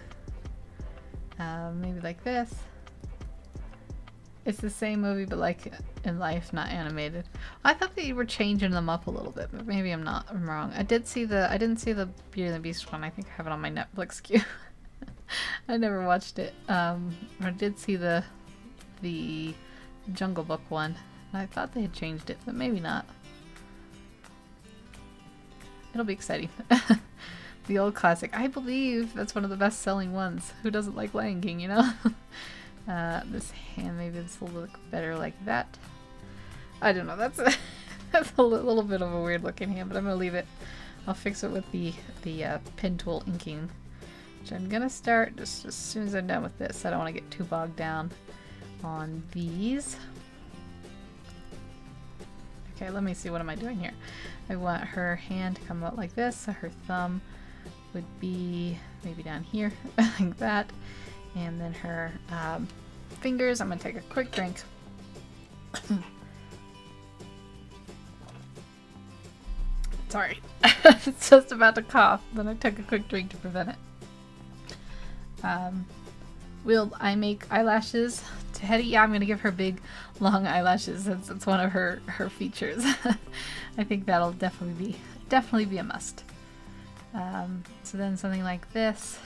maybe like this. It's the same movie, but in life, not animated. I thought that you were changing them up a little bit, but maybe I'm wrong. I didn't see the Beauty and the Beast one. I think I have it on my Netflix queue. I never watched it. I did see the Jungle Book one. And I thought they had changed it, but maybe not. It'll be exciting. The old classic. I believe that's one of the best-selling ones. Who doesn't like Lion King, you know? This hand, maybe this will look better like that. I don't know, that's that's a little bit of a weird looking hand, but I'm gonna leave it. I'll fix it with the pen tool inking, which I'm gonna start just as soon as I'm done with this. I don't want to get too bogged down on these. Okay, let me see, what am I doing here? I want her hand to come out like this, so her thumb would be maybe down here, like that. And then her fingers, I'm gonna take a quick drink. Sorry, it's just about to cough, then I took a quick drink to prevent it. Will I make eyelashes to Hetty? Yeah, I'm gonna give her big, long eyelashes since it's one of her features. I think that'll definitely be a must. So then something like this,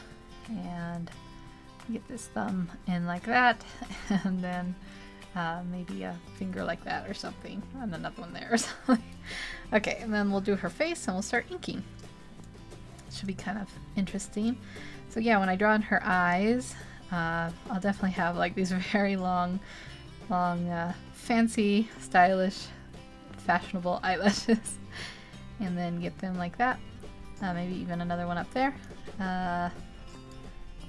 and get this thumb in like that, and then maybe a finger like that or something, and another one there or something. Okay, and then we'll do her face and we'll start inking. Should be kind of interesting. So yeah, when I draw in her eyes, I'll definitely have like these very long, fancy, stylish, fashionable eyelashes, and then get them like that. Maybe even another one up there. And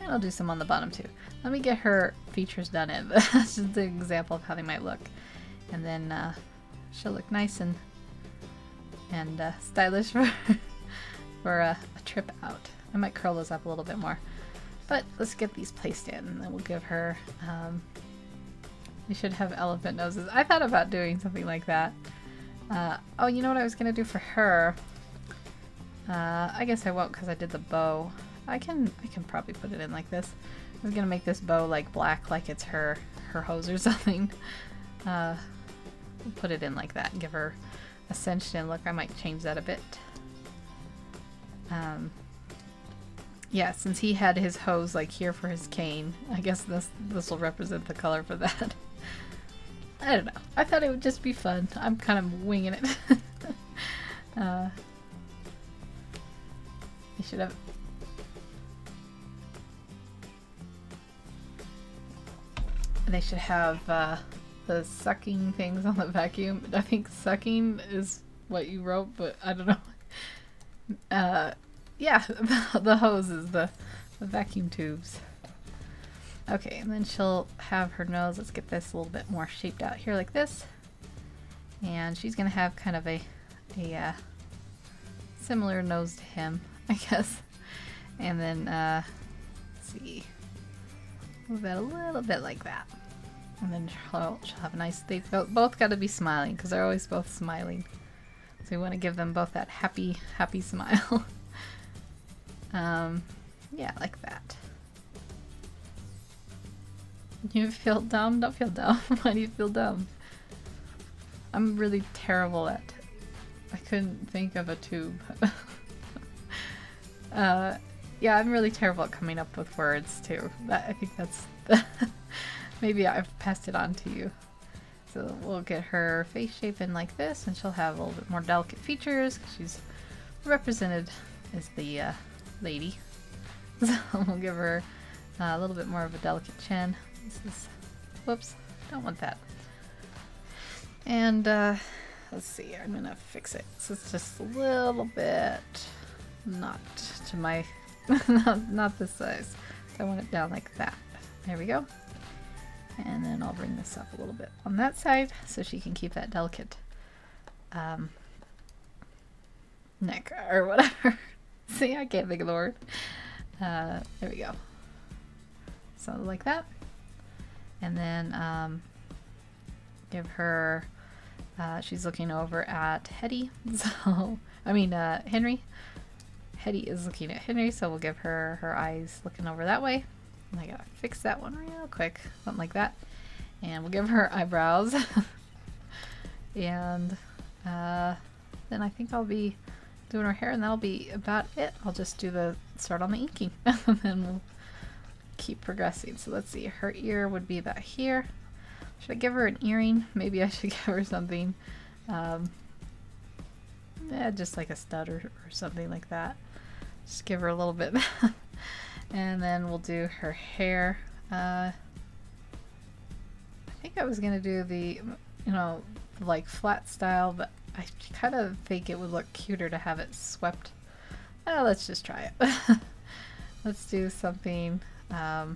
I'll do some on the bottom too. Let me get her features done in. That's just an example of how they might look. And then she'll look nice and stylish for a trip out. I might curl those up a little bit more. But let's get these placed in, and then we'll give her, we should have elephant noses. I thought about doing something like that. Oh, you know what I was going to do for her? I guess I won't because I did the bow. I can probably put it in like this. I was gonna make this bow like black, like it's her hose or something. Put it in like that and give her a cinched in look. I might change that a bit. Yeah, since he had his hose like here for his cane, I guess this will represent the color for that. I don't know. I thought it would just be fun. I'm kind of winging it. You should have. They should have the sucking things on the vacuum. I think sucking is what you wrote, but I don't know. Yeah, the hose is the vacuum tubes. Okay, and then she'll have her nose. Let's get this a little bit more shaped out here like this. And she's gonna have kind of a similar nose to him, I guess. And then, let's see, move that a little bit like that. And then she'll have a nice, they've both got to be smiling because they're always both smiling. So we want to give them both that happy smile. Yeah, like that. You feel dumb? Don't feel dumb. Why do you feel dumb? I'm really terrible at, I couldn't think of a tube. Yeah, I'm really terrible at coming up with words too. I think that's maybe I've passed it on to you. So we'll get her face shape in like this, and she'll have a little bit more delicate features because she's represented as the lady. So we'll give her a little bit more of a delicate chin. This is, whoops, don't want that. And let's see, I'm gonna fix it. So it's just a little bit, not to my, not this size. So I want it down like that. There we go. And then I'll bring this up a little bit on that side so she can keep that delicate neck or whatever. See, I can't think of the word. There we go. So like that. And then give her, she's looking over at Hetty. So, I mean, Henry. Hetty is looking at Henry, so we'll give her her eyes looking over that way. And I gotta fix that one real quick, something like that. And we'll give her eyebrows. And then I think I'll be doing her hair, and that'll be about it. I'll just do the start on the inking, and then we'll keep progressing. So let's see, her ear would be about here. Should I give her an earring? Maybe I should give her something, yeah, just like a stud or something like that. Just give her a little bit. And then we'll do her hair. think I was gonna do the, you know, like flat style, but I kind of think it would look cuter to have it swept. Oh, let's just try it. Let's do something. I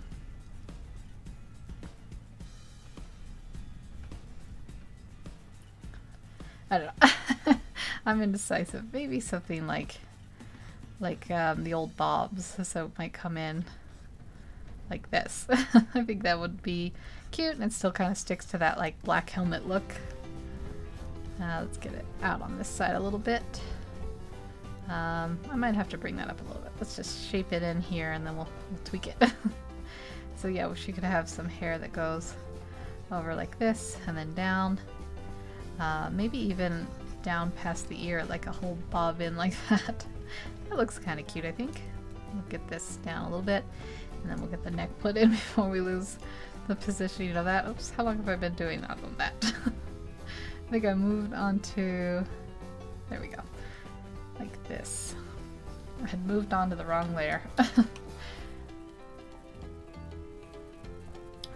don't know. I'm indecisive. Maybe something like the old bobs, so it might come in like this. I think that would be cute, and it still kind of sticks to that like black helmet look. Let's get it out on this side a little bit. I might have to bring that up a little bit. Let's just shape it in here, and then we'll tweak it. So yeah, she could have some hair that goes over like this, and then down. Maybe even down past the ear, like a whole bob in like that. That looks kind of cute, I think. We'll get this down a little bit, and then we'll get the neck put in before we lose the positioning of that. Oops, how long have I been doing that on that? I think I moved on to, there we go, like this. I had moved on to the wrong layer.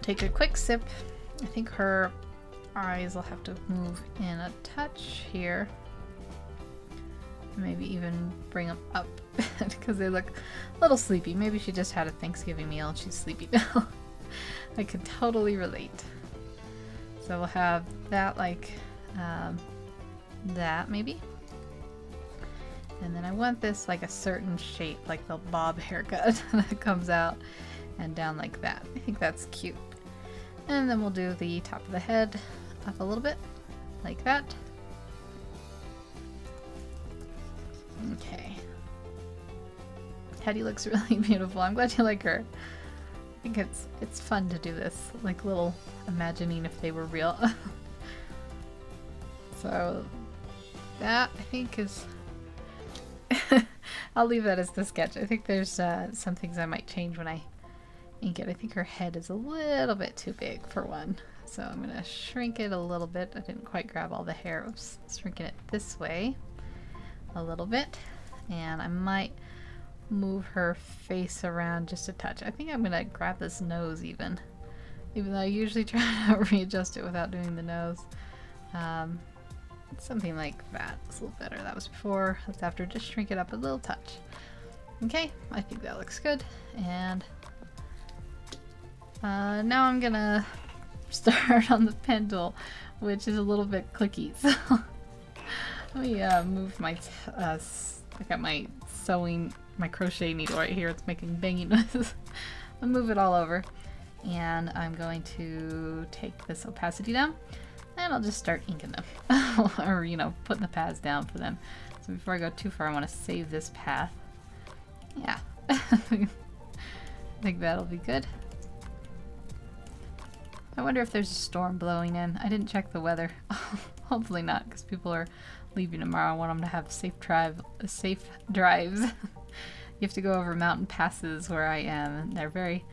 Take a quick sip. I think her eyes will have to move in a touch here. Maybe even bring them up because they look a little sleepy. Maybe she just had a Thanksgiving meal and she's sleepy now. I could totally relate. So we'll have that like that maybe. And then I want this like a certain shape, like the bob haircut that comes out and down like that. I think that's cute. And then we'll do the top of the head up a little bit like that. Okay. Hetty looks really beautiful. I'm glad you like her. I think it's fun to do this, like little imagining if they were real. So that I think is I'll leave that as the sketch. I think there's some things I might change when I ink it. I think her head is a little bit too big for one. So I'm gonna shrink it a little bit. I didn't quite grab all the hair. Oops, shrinking it this way a little bit. And I might move her face around just a touch. I think I'm gonna grab this nose even though I usually try to readjust it without doing the nose. Something like that. It's a little better. That was before. That's after. Just shrink it up a little touch. Okay, I think that looks good. And now I'm gonna start on the pen tool, which is a little bit clicky. So let me move my I got my sewing, my crochet needle right here. It's making banging noises. I'll move it all over, and I'm going to take this opacity down, and I'll just start inking them, or you know, putting the paths down for them. So before I go too far, I want to save this path. Yeah, I think that'll be good. I wonder if there's a storm blowing in. I didn't check the weather. Hopefully not, because people are leaving tomorrow. I want them to have safe drives. You have to go over mountain passes where I am, and they're very,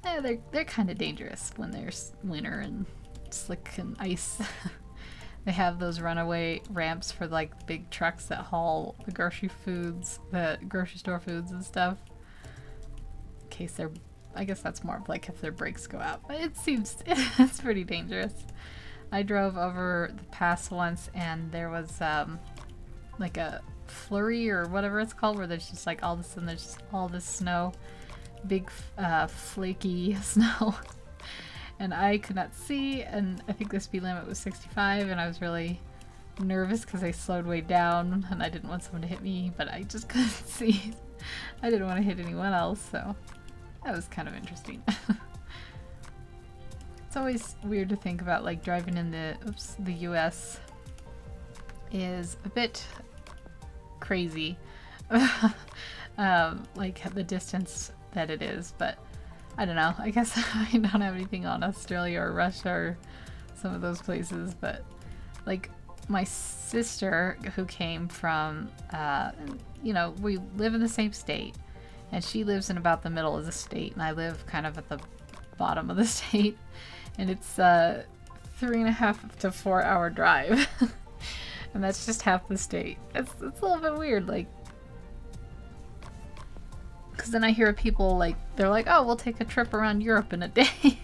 they're kind of dangerous when there's winter and slick and ice. They have those runaway ramps for like big trucks that haul the grocery store foods and stuff. In case they're, I guess that's more of like if their brakes go out, but it seems it's pretty dangerous. I drove over the pass once, and there was like a flurry or whatever it's called, where there's just like all of a sudden there's just all this snow, big flaky snow, and I could not see, and I think the speed limit was 65, and I was really nervous because I slowed way down and I didn't want someone to hit me, but I just couldn't see. I didn't want to hit anyone else, so that was kind of interesting. It's always weird to think about, like, driving in the US is a bit crazy, like the distance that it is, but I don't know. I guess I don't have anything on Australia or Russia or some of those places, but like my sister who came from, you know, we live in the same state, and she lives in about the middle of the state, and I live kind of at the bottom of the state, and it's a 3.5 to 4 hour drive. And that's just half the state. It's a little bit weird, like, because then I hear people like, they're like, oh, we'll take a trip around Europe in a day.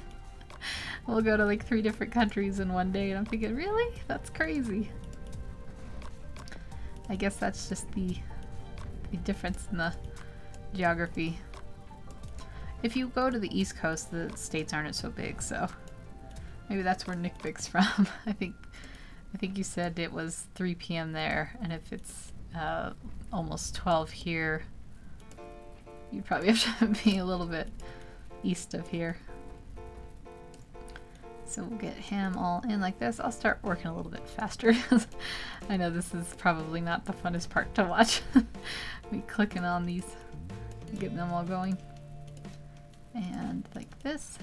We'll go to like 3 different countries in one day, and I'm thinking, really? That's crazy. I guess that's just the difference in the geography. If you go to the East Coast, the states aren't so big, so maybe that's where Nick Vic's from. I think you said it was 3 p.m. there, and if it's almost 12 here, you'd probably have to be a little bit east of here. So we'll get him all in like this. I'll start working a little bit faster. I know this is probably not the funnest part to watch. Me clicking on these, getting them all going. And like this.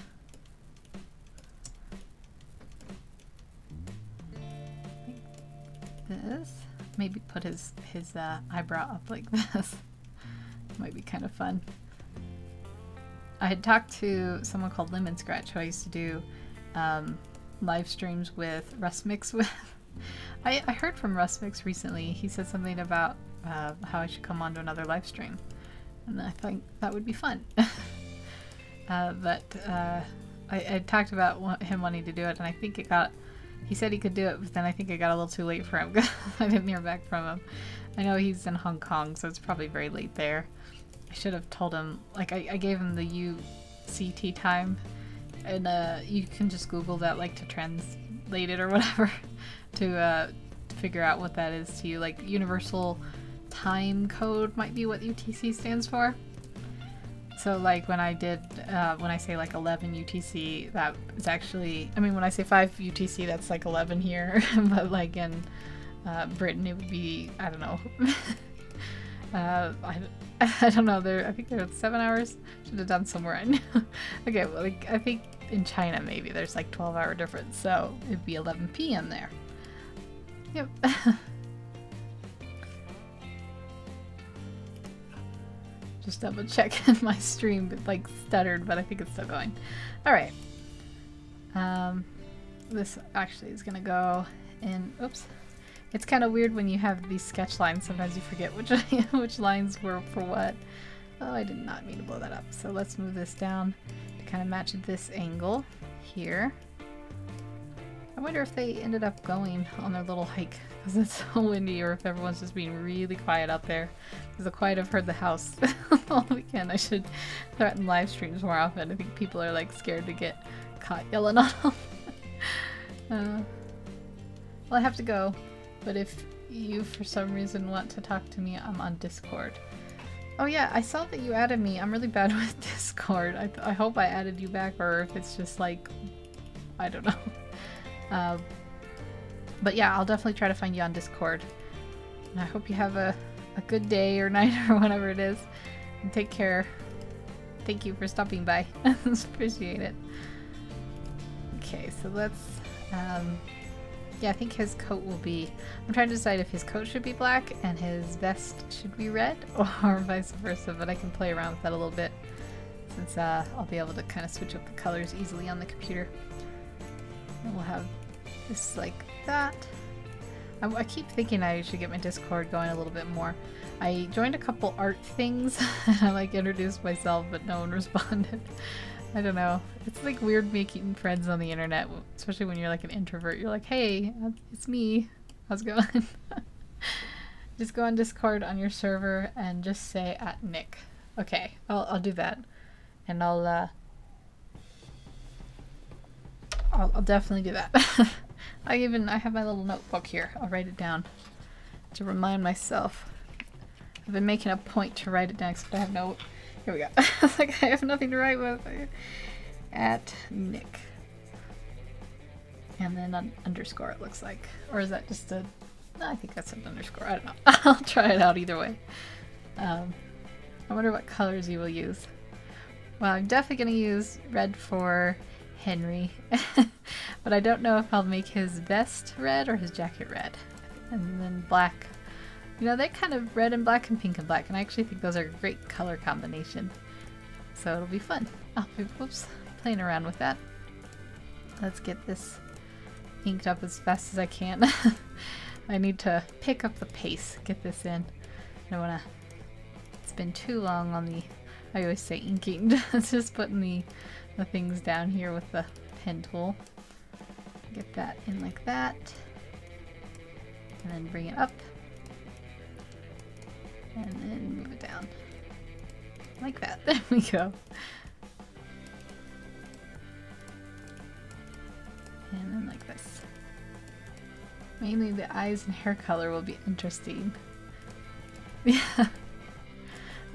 Like this. Maybe put his eyebrow up like this. Might be kind of fun. I had talked to someone called Lemon Scratch who I used to do live streams with Rustmix with. I heard from Rustmix recently. He said something about how I should come on to another live stream, and I think that would be fun. But I talked about him wanting to do it, and I think he said he could do it, but then I think it got a little too late for him. I didn't hear back from him. I know he's in Hong Kong, so it's probably very late there. I should have told him, like I gave him the UCT time, and you can just Google that, like, to translate it or whatever to figure out what that is to you. Like, Universal Time Code might be what UTC stands for. So like when I did, when I say like 11 UTC, that is actually, I mean when I say 5 UTC, that's like 11 here, but like in Britain it would be, I don't know. I don't know, I think they're 7 hours. Should have done somewhere I knew. Okay, well, like, I think in China maybe there's like 12-hour difference, so it'd be 11 p.m. there. Yep. Just double checking my stream, it like stuttered, but I think it's still going. Alright. This actually is gonna go in, oops. It's kind of weird when you have these sketch lines, sometimes you forget which lines were for what. Oh, I did not mean to blow that up. So let's move this down to kind of match this angle here. I wonder if they ended up going on their little hike because it's so windy, or if everyone's just being really quiet out there. Because the quiet I've heard the house all weekend. I should threaten live streams more often. I think people are like scared to get caught yelling on them. Well, I have to go. But if you for some reason want to talk to me, I'm on Discord. Oh yeah, I saw that you added me. I'm really bad with Discord. I hope I added you back, or if it's just like, I don't know. But yeah, I'll definitely try to find you on Discord. And I hope you have a good day or night or whatever it is. And take care. Thank you for stopping by. Appreciate it. Okay, so let's... yeah, I think his coat will be... I'm trying to decide if his coat should be black and his vest should be red, or vice versa, but I can play around with that a little bit since I'll be able to kind of switch up the colors easily on the computer. And we'll have this like that. I keep thinking I should get my Discord going a little bit more. I joined a couple art things and I like introduced myself, but no one responded. I don't know. It's like weird making friends on the internet, especially when you're like an introvert. You're like, hey, it's me. How's it going? Just go on Discord on your server and just say @Nick. Okay, I'll do that. And I'll definitely do that. I have my little notebook here. I'll write it down to remind myself. I've been making a point to write it down, except I have no... Here we go. It's like I have nothing to write with. @Nick. And then an underscore, it looks like. Or is that just a... No, I think that's an underscore. I don't know. I'll try it out either way. I wonder what colors you will use. Well, I'm definitely going to use red for Henry. But I don't know if I'll make his vest red or his jacket red. And then black. You know, they're kind of red and black and pink and black, and I actually think those are a great color combination. So it'll be fun. I'll be, whoops, playing around with that. Let's get this inked up as fast as I can. I need to pick up the pace, get this in. I don't want to spend too long on the, I always say inking, it's just putting the things down here with the pen tool. Get that in like that. And then bring it up. And then move it down. Like that. There we go. And then like this. Mainly the eyes and hair color will be interesting. Yeah.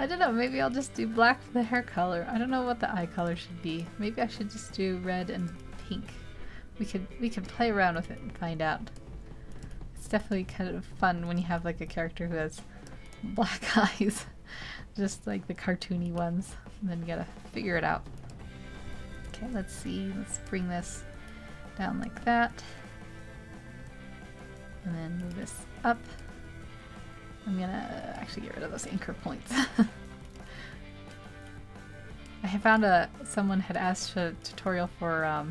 I don't know, maybe I'll just do black for the hair color. I don't know what the eye color should be. Maybe I should just do red and pink. We could play around with it and find out. It's definitely kind of fun when you have like a character who has black eyes. Just like the cartoony ones. And then you gotta figure it out. Okay, let's see. Let's bring this down like that. And then move this up. I'm gonna actually get rid of those anchor points. I have found someone had asked for a tutorial for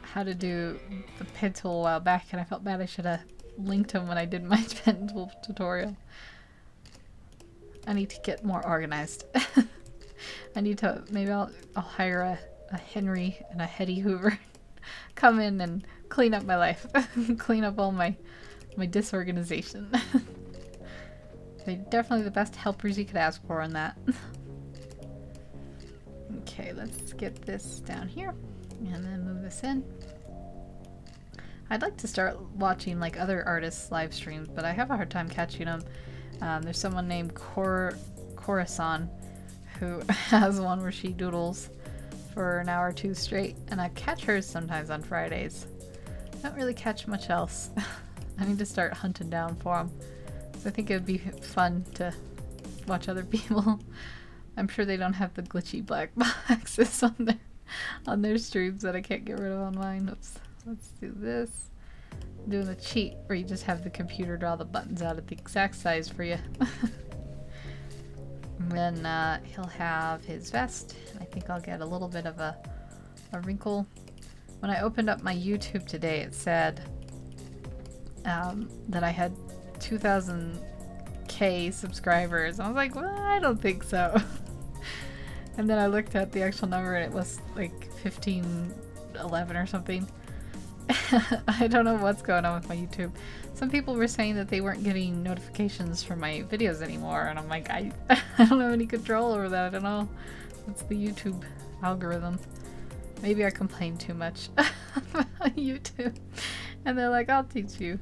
how to do the pen tool a while back, and I felt bad I should have linked him when I did my pen tool tutorial. I need to get more organized. I need to, maybe I'll hire a Henry and a Hetty Hoover come in and clean up my life. Clean up all my disorganization. They're definitely the best helpers you could ask for on that. Okay, let's get this down here and then move this in. I'd like to start watching like other artists' live streams, but I have a hard time catching them. There's someone named Corazon who has one where she doodles for an hour or two straight, and I catch hers sometimes on Fridays. I don't really catch much else. I need to start hunting down for them. So I think it would be fun to watch other people. I'm sure they don't have the glitchy black boxes on their streams that I can't get rid of on mine. Oops. Let's do this. I'm doing the cheat where you just have the computer draw the buttons out at the exact size for you. And then he'll have his vest. I think I'll get a little bit of a wrinkle. When I opened up my YouTube today, it said that I had 2,000k subscribers. I was like, well, I don't think so. And then I looked at the actual number and it was like 1511 or something. I don't know what's going on with my YouTube. Some people were saying that they weren't getting notifications for my videos anymore, and I'm like, I don't have any control over that. I don't know. It's the YouTube algorithm. Maybe I complain too much about YouTube. And they're like, I'll teach you.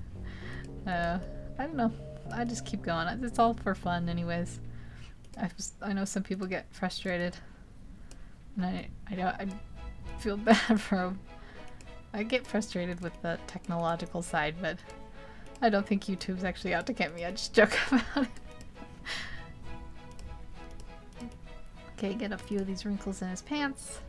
I don't know. I just keep going. It's all for fun anyways. I know some people get frustrated. And I feel bad for them. I get frustrated with the technological side, but I don't think YouTube's actually out to get me. I just joke about it. Okay, get a few of these wrinkles in his pants.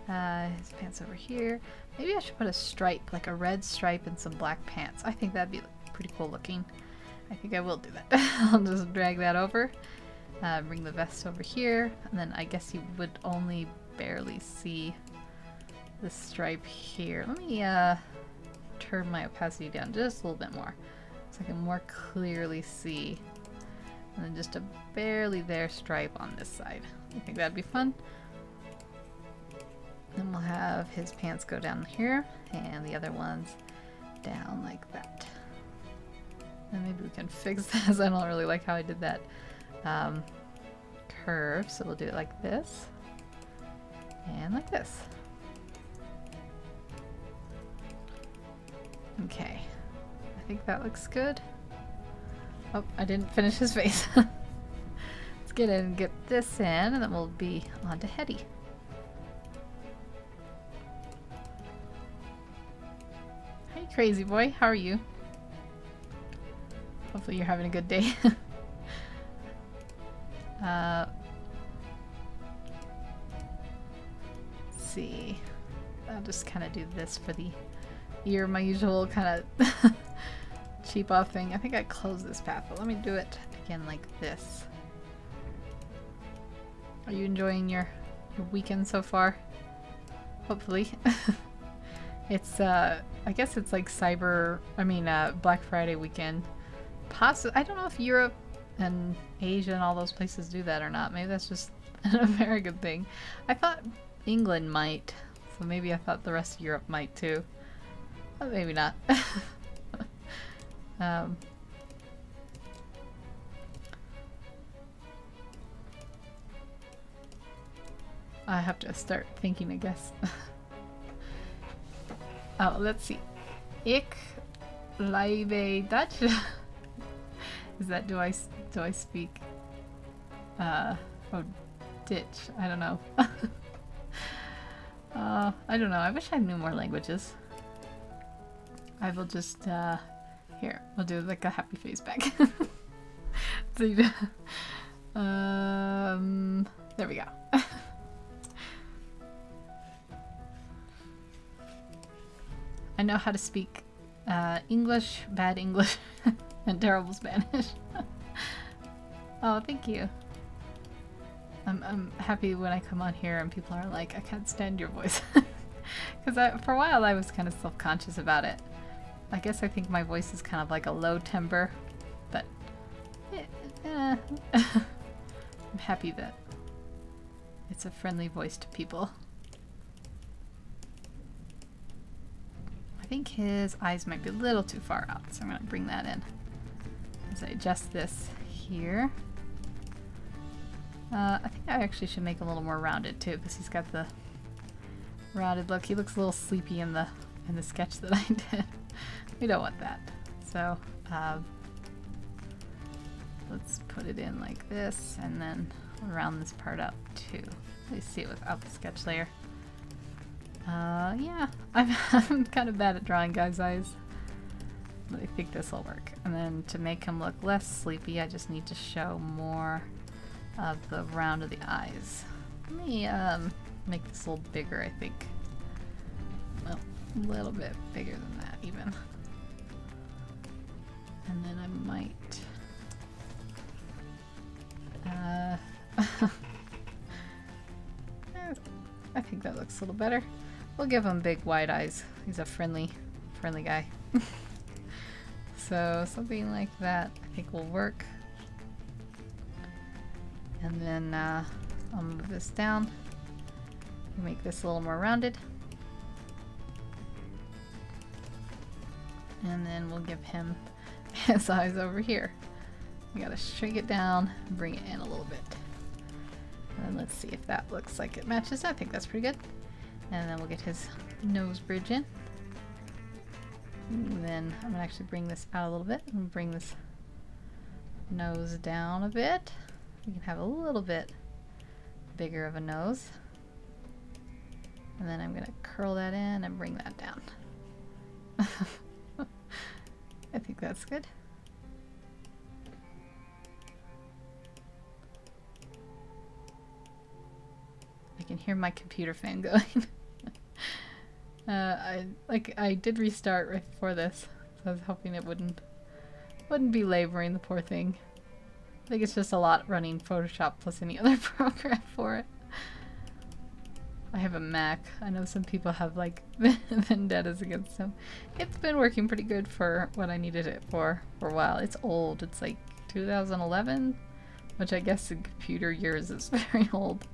His pants over here. Maybe I should put a stripe, like a red stripe and some black pants. I think that'd be pretty cool looking. I think I will do that. I'll just drag that over. Bring the vest over here. And then I guess you would only barely see the stripe here. Let me turn my opacity down just a little bit more so I can more clearly see. And then just a barely there stripe on this side. I think that'd be fun. Then we'll have his pants go down here and the other ones down like that. And maybe we can fix this. I don't really like how I did that curve, so we'll do it like this and like this. Okay, I think that looks good. Oh, I didn't finish his face. Let's get in and get this in, and then we'll be on to Hetty. Hey, crazy boy, how are you? Hopefully you're having a good day. Let's see. I'll just kind of do this for the ear, my usual kind of cheap off thing. I think I closed this path, but let me do it again like this. Are you enjoying your weekend so far? Hopefully. It's I guess it's like Black Friday weekend. I don't know if Europe and Asia and all those places do that or not. Maybe that's just an American thing. I thought England might. so maybe I thought the rest of Europe might too. But maybe not. I have to start thinking, I guess. Oh, let's see. Ik lebe Dutch. Is that do I speak? Oh, ditch. I don't know. I don't know. I wish I knew more languages. I will just here. I'll do like a happy face back. So you there we go. I know how to speak English, bad English, and terrible Spanish. Oh, thank you. I'm happy when I come on here and people are like, I can't stand your voice. Because for a while I was kind of self-conscious about it. I guess I think my voice is kind of like a low timbre, but I'm happy that it's a friendly voice to people. I think his eyes might be a little too far out, so I'm going to bring that in as I adjust this here. I think I actually should make a little more rounded too, because he's got the rounded look. He looks a little sleepy in the sketch that I did. We don't want that. So let's put it in like this, and then round this part up too. Let's see it without the sketch layer. Yeah, I'm kind of bad at drawing guys' eyes, but I think this will work. And then to make him look less sleepy, I just need to show more of the round of the eyes. Let me make this a little bigger, I think. Well, a little bit bigger than that even. And then I might I think that looks a little better. We'll give him big wide eyes. He's a friendly guy. So something like that I think will work. And then I'll move this down, make this a little more rounded. And then we'll give him his eyes over here. We gotta shrink it down and bring it in a little bit. And let's see if that looks like it matches. I think that's pretty good. And then we'll get his nose bridge in. And then I'm gonna actually bring this out a little bit and bring this nose down a bit. We can have a little bit bigger of a nose. And then I'm gonna curl that in and bring that down. I think that's good. I can hear my computer fan going. I did restart right before this, so I was hoping it wouldn't be laboring the poor thing. I think it's just a lot running Photoshop plus any other program for it. I have a Mac. I know some people have like vendettas against them. It's been working pretty good for what I needed it for a while. It's old. It's like 2011, which I guess in computer years is very old.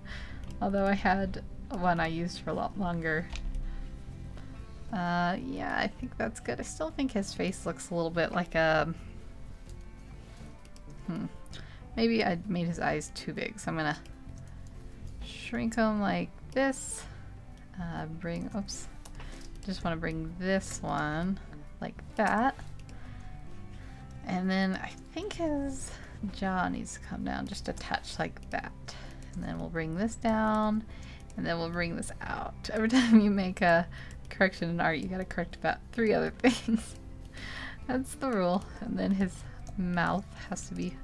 Although I had one I used for a lot longer. Yeah, I think that's good. I still think his face looks a little bit like a... Maybe I made his eyes too big, so I'm gonna shrink them like this. Oops. Just want to bring this one like that. And then I think his jaw needs to come down just a touch like that. And then we'll bring this down, and then we'll bring this out. Every time you make a correction in art, you gotta correct about 3 other things. That's the rule. And then his mouth has to be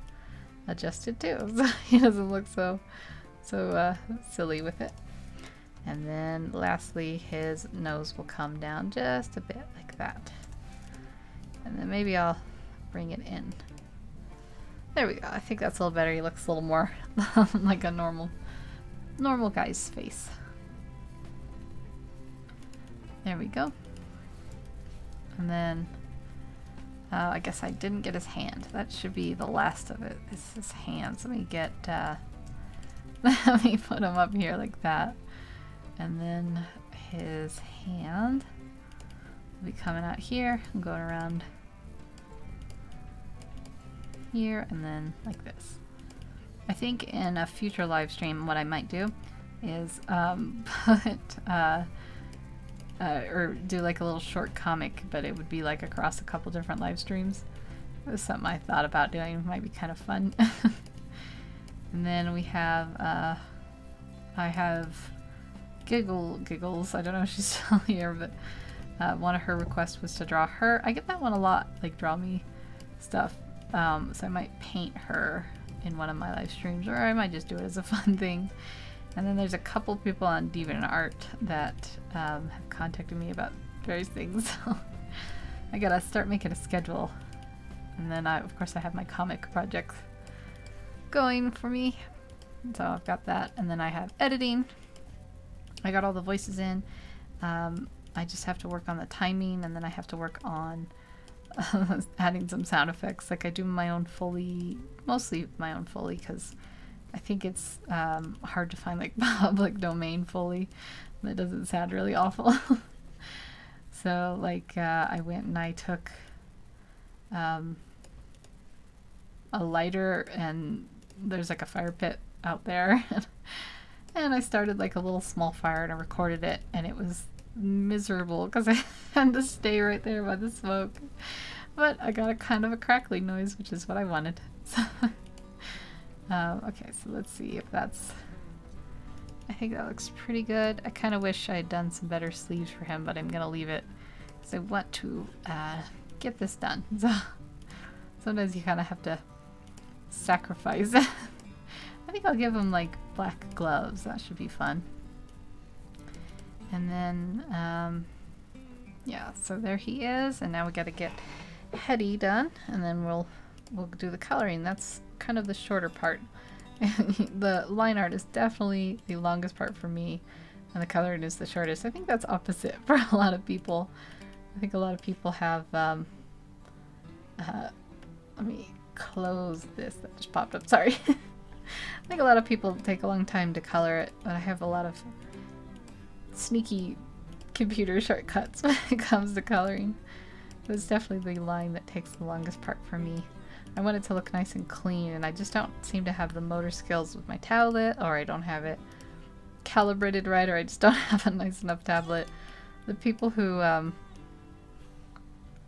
adjusted too, so he doesn't look so silly with it. And then lastly, his nose will come down just a bit like that. And then maybe I'll bring it in. There we go. I think that's a little better. He looks a little more like a normal guy's face. There we go. And then I guess I didn't get his hand. That should be the last of it. It's his hands. Let me get let me put him up here like that. And then his hand will be coming out here and going around here and then like this. I think in a future live stream what I might do is or do like a little short comic, but it would be like across a couple different live streams. It was something I thought about doing. It might be kind of fun. And then we have I have Giggles. I don't know if she's still here, but one of her requests was to draw her. I get that one a lot, like draw me stuff. So I might paint her in one of my live streams, or I might just do it as a fun thing. And then there's a couple people on DeviantArt that have contacted me about various things. So I gotta start making a schedule. And then of course I have my comic projects going for me. So I've got that. And then I have editing. I got all the voices in. I just have to work on the timing, and then I have to work on adding some sound effects. Like I do my own Foley, mostly my own Foley, because I think it's hard to find like public domain Foley that doesn't sound really awful. So like I went and I took a lighter, and there's like a fire pit out there and I started like a little small fire and I recorded it, and it was miserable because I had to stay right there by the smoke, but I got a kind of a crackling noise, which is what I wanted. So okay, so let's see if that's, I think that looks pretty good. I kind of wish I had done some better sleeves for him, but I'm gonna leave it because I want to get this done. So sometimes you kind of have to sacrifice. I think I'll give him like black gloves. That should be fun. And then yeah, so there he is, and now we got to get Hetty done, and then we'll do the coloring. That's kind of the shorter part. The line art is definitely the longest part for me, and the coloring is the shortest. I think that's opposite for a lot of people. I think a lot of people have let me close this that just popped up, sorry. I think a lot of people take a long time to color it, but I have a lot of sneaky computer shortcuts when it comes to coloring. So it's definitely the line that takes the longest part for me. I want it to look nice and clean, and I just don't seem to have the motor skills with my tablet, or I don't have it calibrated right, or I just don't have a nice enough tablet. The people who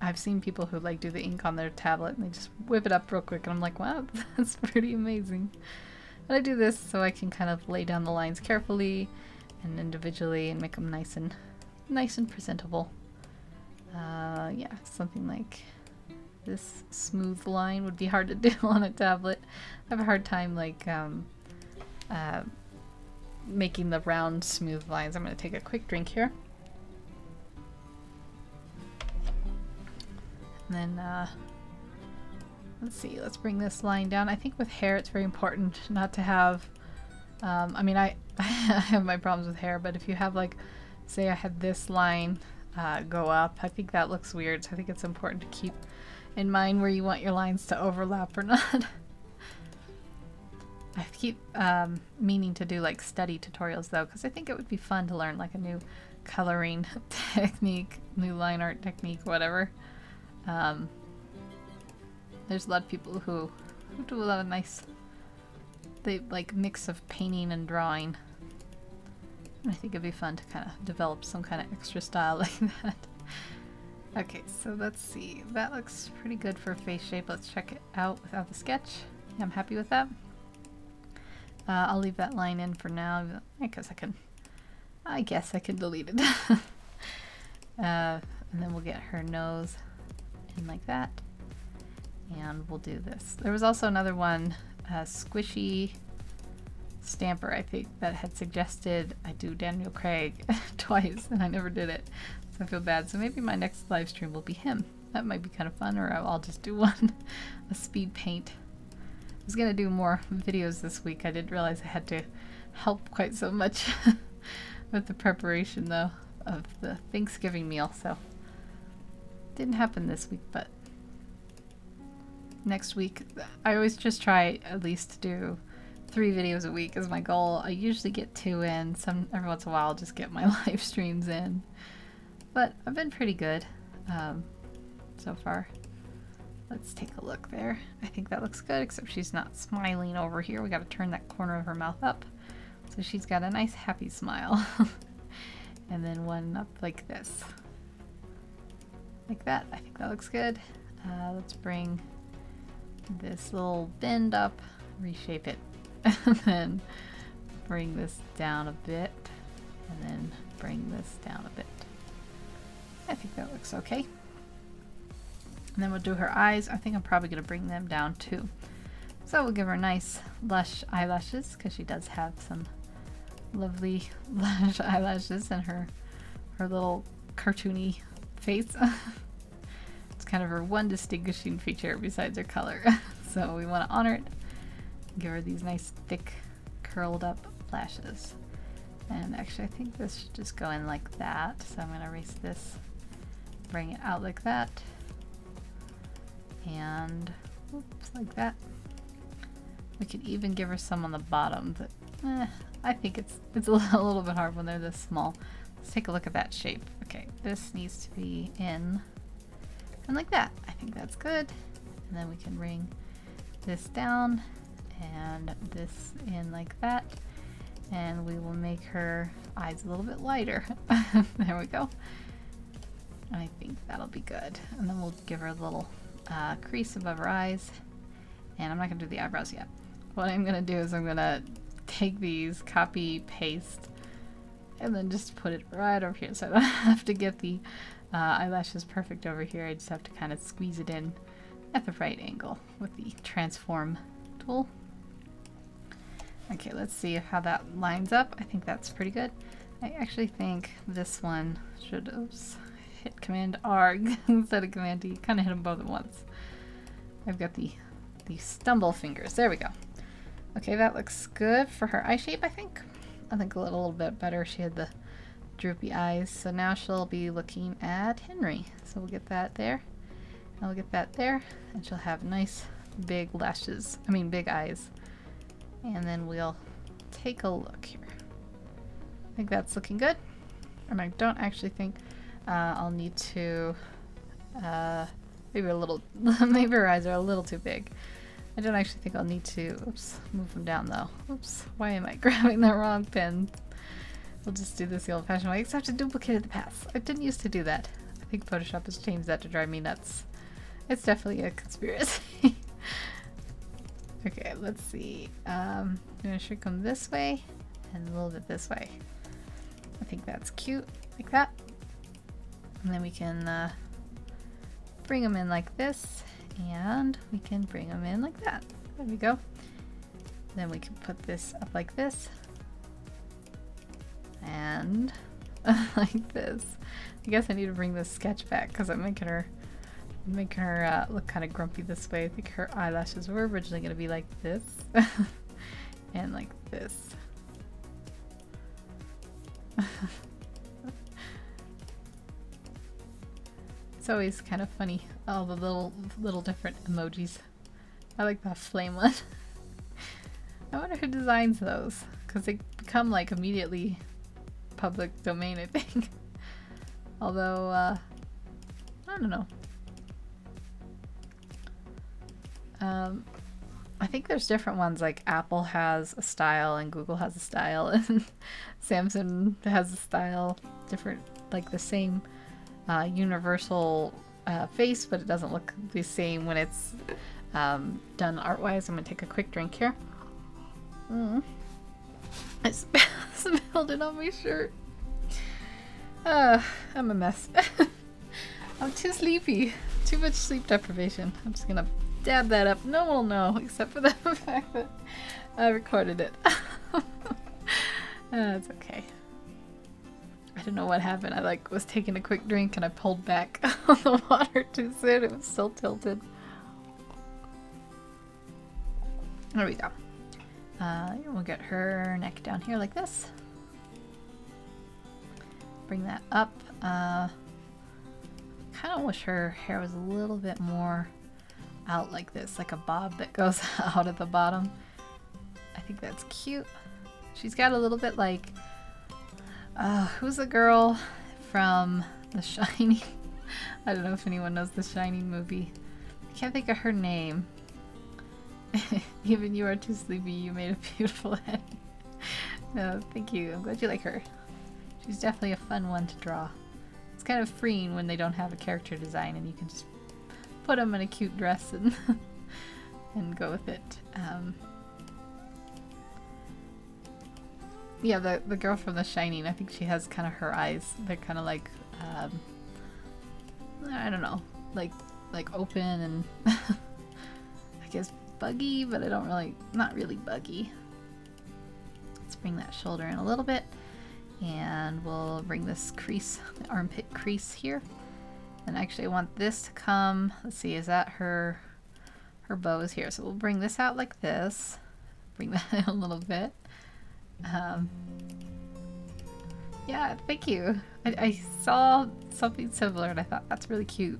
I've seen people who like do the ink on their tablet and they just whip it up real quick, and I'm like, wow, that's pretty amazing. But I do this so I can kind of lay down the lines carefully and individually and make them nice and presentable. Yeah, something like this smooth line would be hard to do on a tablet. I have a hard time like making the round smooth lines. I'm going to take a quick drink here. And then let's see, let's bring this line down. I think with hair it's very important not to have I mean I have my problems with hair, but if you have like, say I had this line go up, I think that looks weird, so I think it's important to keep in mind where you want your lines to overlap or not. I keep meaning to do like study tutorials though, because I think it would be fun to learn like a new coloring technique, new line art technique, whatever. There's a lot of people who do a lot of nice, they like mix of painting and drawing. And I think it'd be fun to kind of develop some kind of extra style like that. Okay, so let's see. That looks pretty good for a face shape. Let's check it out without the sketch. Yeah, I'm happy with that. I'll leave that line in for now. I guess I can delete it. And then we'll get her nose in like that. And we'll do this. There was also another one, Squishy Stamper, I think, that had suggested I do Daniel Craig twice, and I never did it. So I feel bad. So maybe my next live stream will be him. That might be kind of fun, or I'll just do one, a speed paint. I was gonna do more videos this week. I didn't realize I had to help quite so much with the preparation though of the Thanksgiving meal, so didn't happen this week, but next week I always just try at least to do 3 videos a week is my goal. I usually get 2 in. Every once in a while I'll just get my live streams in. But I've been pretty good so far. Let's take a look there. I think that looks good, except she's not smiling over here. We got to turn that corner of her mouth up. So she's got a nice happy smile. And then one up like this. Like that. I think that looks good. Let's bring this little bend up, reshape it, and then bring this down a bit, and then bring this down a bit. I think that looks okay. And then we'll do her eyes. I think I'm probably going to bring them down too. So we'll give her nice lush eyelashes, because she does have some lovely lush eyelashes and her little cartoony face. It's kind of her one distinguishing feature besides her color. So we want to honor it. Give her these nice thick curled up lashes. And actually I think this should just go in like that. So I'm going to erase this, bring it out like that. And oops, like that. We could even give her some on the bottom, but I think it's a little bit hard when they're this small. Let's take a look at that shape. Okay, this needs to be in and like that. I think that's good. And then we can bring this down and this in like that. And we will make her eyes a little bit lighter. There we go. I think that'll be good. And then we'll give her a little crease above her eyes. And I'm not going to do the eyebrows yet. What I'm going to do is I'm going to take these, copy, paste, and then just put it right over here. So I don't have to get the eyelashes perfect over here. I just have to kind of squeeze it in at the right angle with the transform tool. Okay, let's see how that lines up. I think that's pretty good. I actually think this one should, oops, hit Command R instead of Command D. Kind of hit them both at once. I've got the stumble fingers. There we go. Okay, that looks good for her eye shape, I think. I think a little bit better. She had the droopy eyes. So now she'll be looking at Henry. So we'll get that there. And we'll get that there. And she'll have nice big lashes. I mean big eyes. And then we'll take a look here. I think that's looking good. And I don't actually think I'll need to maybe a little maybe her eyes are a little too big. I don't actually think I'll need to, oops, move them down though. Oops, why am I grabbing the wrong pen? We'll just do this the old-fashioned way, except I duplicated the paths. I didn't used to do that. I think Photoshop has changed that to drive me nuts. It's definitely a conspiracy. Okay, let's see. I'm gonna shrink them this way and a little bit this way. I think that's cute, like that. And then we can bring them in like this. And we can bring them in like that. There we go. Then we can put this up like this. And like this. I guess I need to bring this sketch back because I'm making her look kind of grumpy this way. I think her eyelashes were originally going to be like this. And like this. It's always kind of funny, all the little different emojis. I like that flame one. I wonder who designs those, because they become like immediately public domain, I think. Although, I don't know. I think there's different ones, like Apple has a style and Google has a style and Samsung has a style, different, like the same universal face, but it doesn't look the same when it's done art-wise. I'm gonna take a quick drink here. I spilled it on my shirt. I'm a mess. I'm too sleepy. Too much sleep deprivation. I'm just gonna dab that up. No one will know, except for the fact that I recorded it. It's okay. I don't know what happened. I was taking a quick drink and I pulled back on the water too soon. It was still tilted. There we go. We'll get her neck down here like this. Bring that up. Kind of wish her hair was a little bit more out like this, like a bob that goes out at the bottom. I think that's cute. She's got a little bit like, who's the girl from The Shining? I don't know if anyone knows The Shining movie. I can't think of her name. Even you are too sleepy, you made a beautiful head. No, thank you. I'm glad you like her. She's definitely a fun one to draw. It's kind of freeing when they don't have a character design and you can just put them in a cute dress and and go with it. Yeah, the girl from The Shining, I think she has kind of her eyes. They're kind of like, I don't know, like open and I guess buggy, but I don't really, not really buggy. Let's bring that shoulder in a little bit, and we'll bring this crease, the armpit crease here. And actually I want this to come, let's see, is that her bow is here. So we'll bring this out like this, bring that in a little bit. Yeah, thank you. I saw something similar and I thought that's really cute.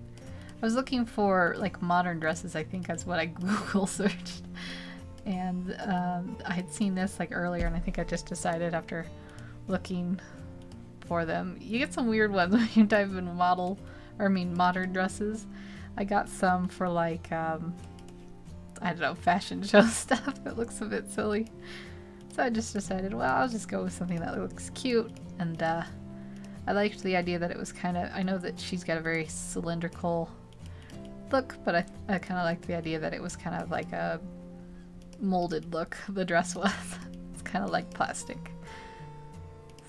I was looking for like modern dresses, I think that's what I Google searched. And I had seen this like earlier and I think I just decided after looking for them. You get some weird ones when you type in modern dresses. I got some for like, I don't know, fashion show stuff that looks a bit silly. So I just decided, well, I'll just go with something that looks cute. And I liked the idea that it was kind of, I know that she's got a very cylindrical look, but I kind of liked the idea that it was kind of like a molded look, the dress was. It's kind of like plastic.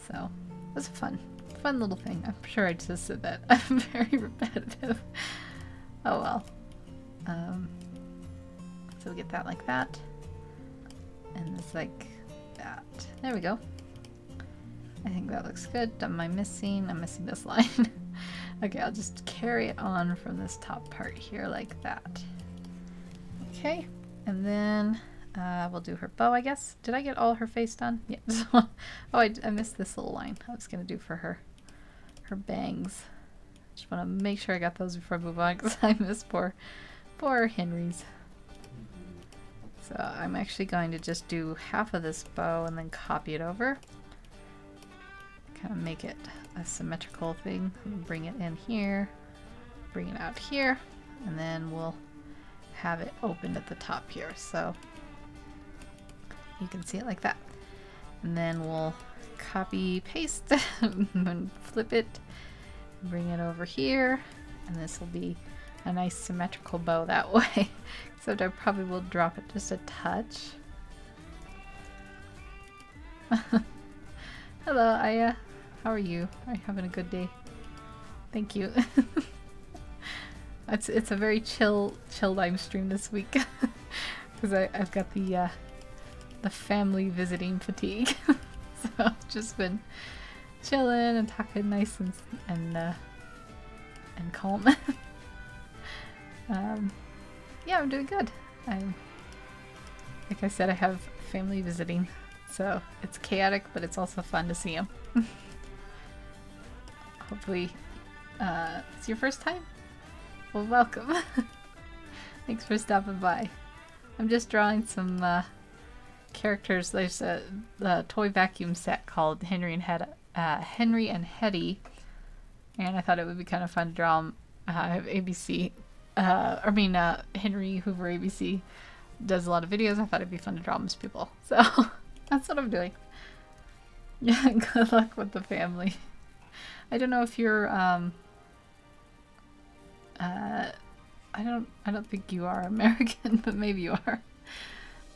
So it was a fun little thing. I'm sure I just said that. I'm very repetitive. Oh well. So we get that like that. And it's like that. There we go. I think that looks good. Am I missing? I'm missing this line. Okay, I'll just carry it on from this top part here like that. Okay, and then we'll do her bow, I guess. Did I get all her face done? Yeah. Oh, I missed this little line I was going to do for her bangs. Just want to make sure I got those before I move on because I missed poor Henry's. So I'm actually going to just do half of this bow and then copy it over. Kind of make it a symmetrical thing. Bring it in here, bring it out here, and then we'll have it opened at the top here. So you can see it like that. And then we'll copy, paste, and flip it, bring it over here, and this will be a nice symmetrical bow that way. Except I probably will drop it just a touch. Hello, Aya. How are you? Are you having a good day? Thank you. It's a very chill live stream this week because I've got the family visiting fatigue. So I've just been chilling and talking nice and calm. Yeah, I'm doing good. Like I said, I have family visiting, so it's chaotic, but it's also fun to see them. Hopefully, it's your first time? Well, welcome. Thanks for stopping by. I'm just drawing some characters. There's a toy vacuum set called Henry and Hetty, and I thought it would be kind of fun to draw them. ABC. Henry Hoover ABC does a lot of videos. I thought it'd be fun to draw them as people. So that's what I'm doing. Yeah, good luck with the family. I don't know if you're I don't think you are American, but maybe you are.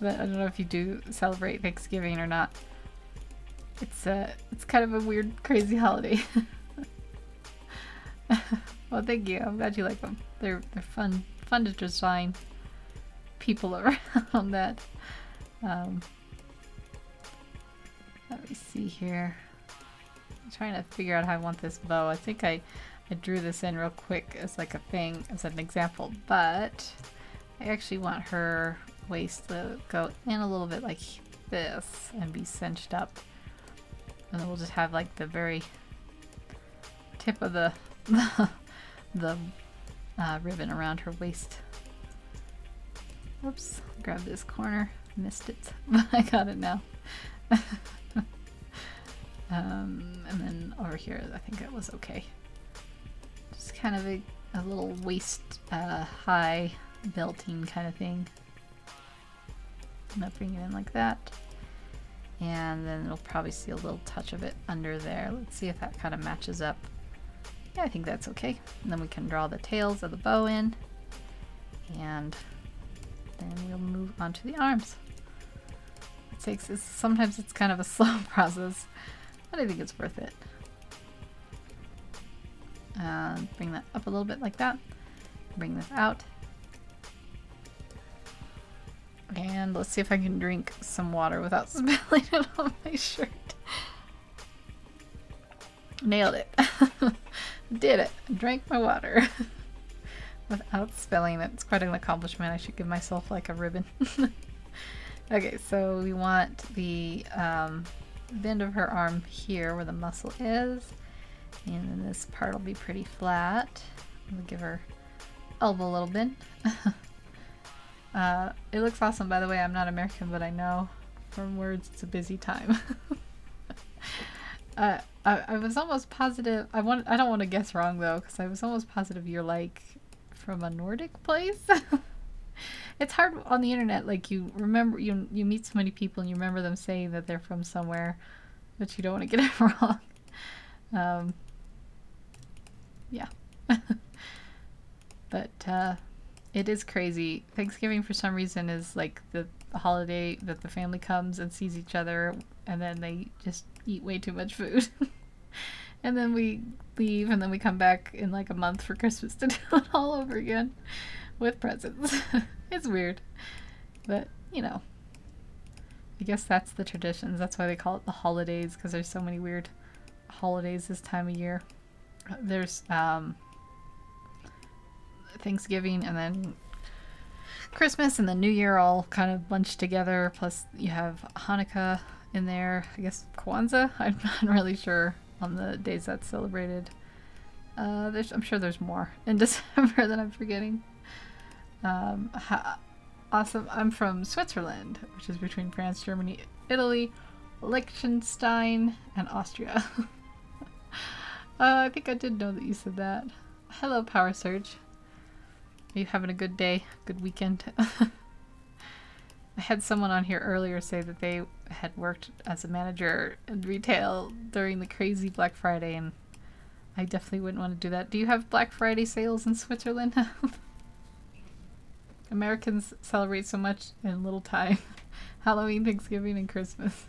But I don't know if you do celebrate Thanksgiving or not. It's kind of a weird, crazy holiday. Well, thank you. I'm glad you like them. They're fun to design people around that. Let me see here. I'm trying to figure out how I want this bow. I think I drew this in real quick as like a thing, as an example, but I actually want her waist to go in a little bit like this and be cinched up. And then we'll just have like the very tip of the ribbon around her waist. Oops, grab this corner. Missed it, but I got it now. And then over here, I think it was okay. Just kind of a little waist high belting kind of thing. I'm gonna bring it in like that. And then we'll probably see a little touch of it under there. Let's see if that kind of matches up. Yeah, I think that's okay. And then we can draw the tails of the bow in. And then we'll move on to the arms. Sometimes it's kind of a slow process, but I think it's worth it. Bring that up a little bit like that. Bring this out. And let's see if I can drink some water without spilling it on my shirt. Nailed it. Did it. Drank my water without spilling it. It's quite an accomplishment. I should give myself like a ribbon. Okay, so we want the end of her arm here where the muscle is. And then this part will be pretty flat. We'll give her elbow a little bit. It looks awesome, by the way. I'm not American, but I know from words it's a busy time. I was almost positive. I don't want to guess wrong though, because I was almost positive you're like from a Nordic place. It's hard on the internet. Like you remember, you meet so many people and you remember them saying that they're from somewhere, but you don't want to get it wrong. Yeah. But it is crazy. Thanksgiving for some reason is like the holiday that the family comes and sees each other, and then they just eat way too much food. And then we leave, and then we come back in like a month for Christmas to do it all over again with presents. It's weird, but you know, I guess that's the traditions. That's why they call it the holidays, because there's so many weird holidays this time of year. There's Thanksgiving and then Christmas and the New Year all kind of bunched together, plus you have Hanukkah in there. I guess Kwanzaa, I'm not really sure on the days that's celebrated. I'm sure there's more in December that I'm forgetting. Awesome. I'm from Switzerland, which is between France, Germany, Italy, Liechtenstein, and Austria. I think I did know that you said that. Hello, Power Surge. Are you having a good day? Good weekend? I had someone on here earlier say that they had worked as a manager in retail during the crazy Black Friday, and I definitely wouldn't want to do that. Do you have Black Friday sales in Switzerland? Americans celebrate so much in little time. Halloween, Thanksgiving, and Christmas.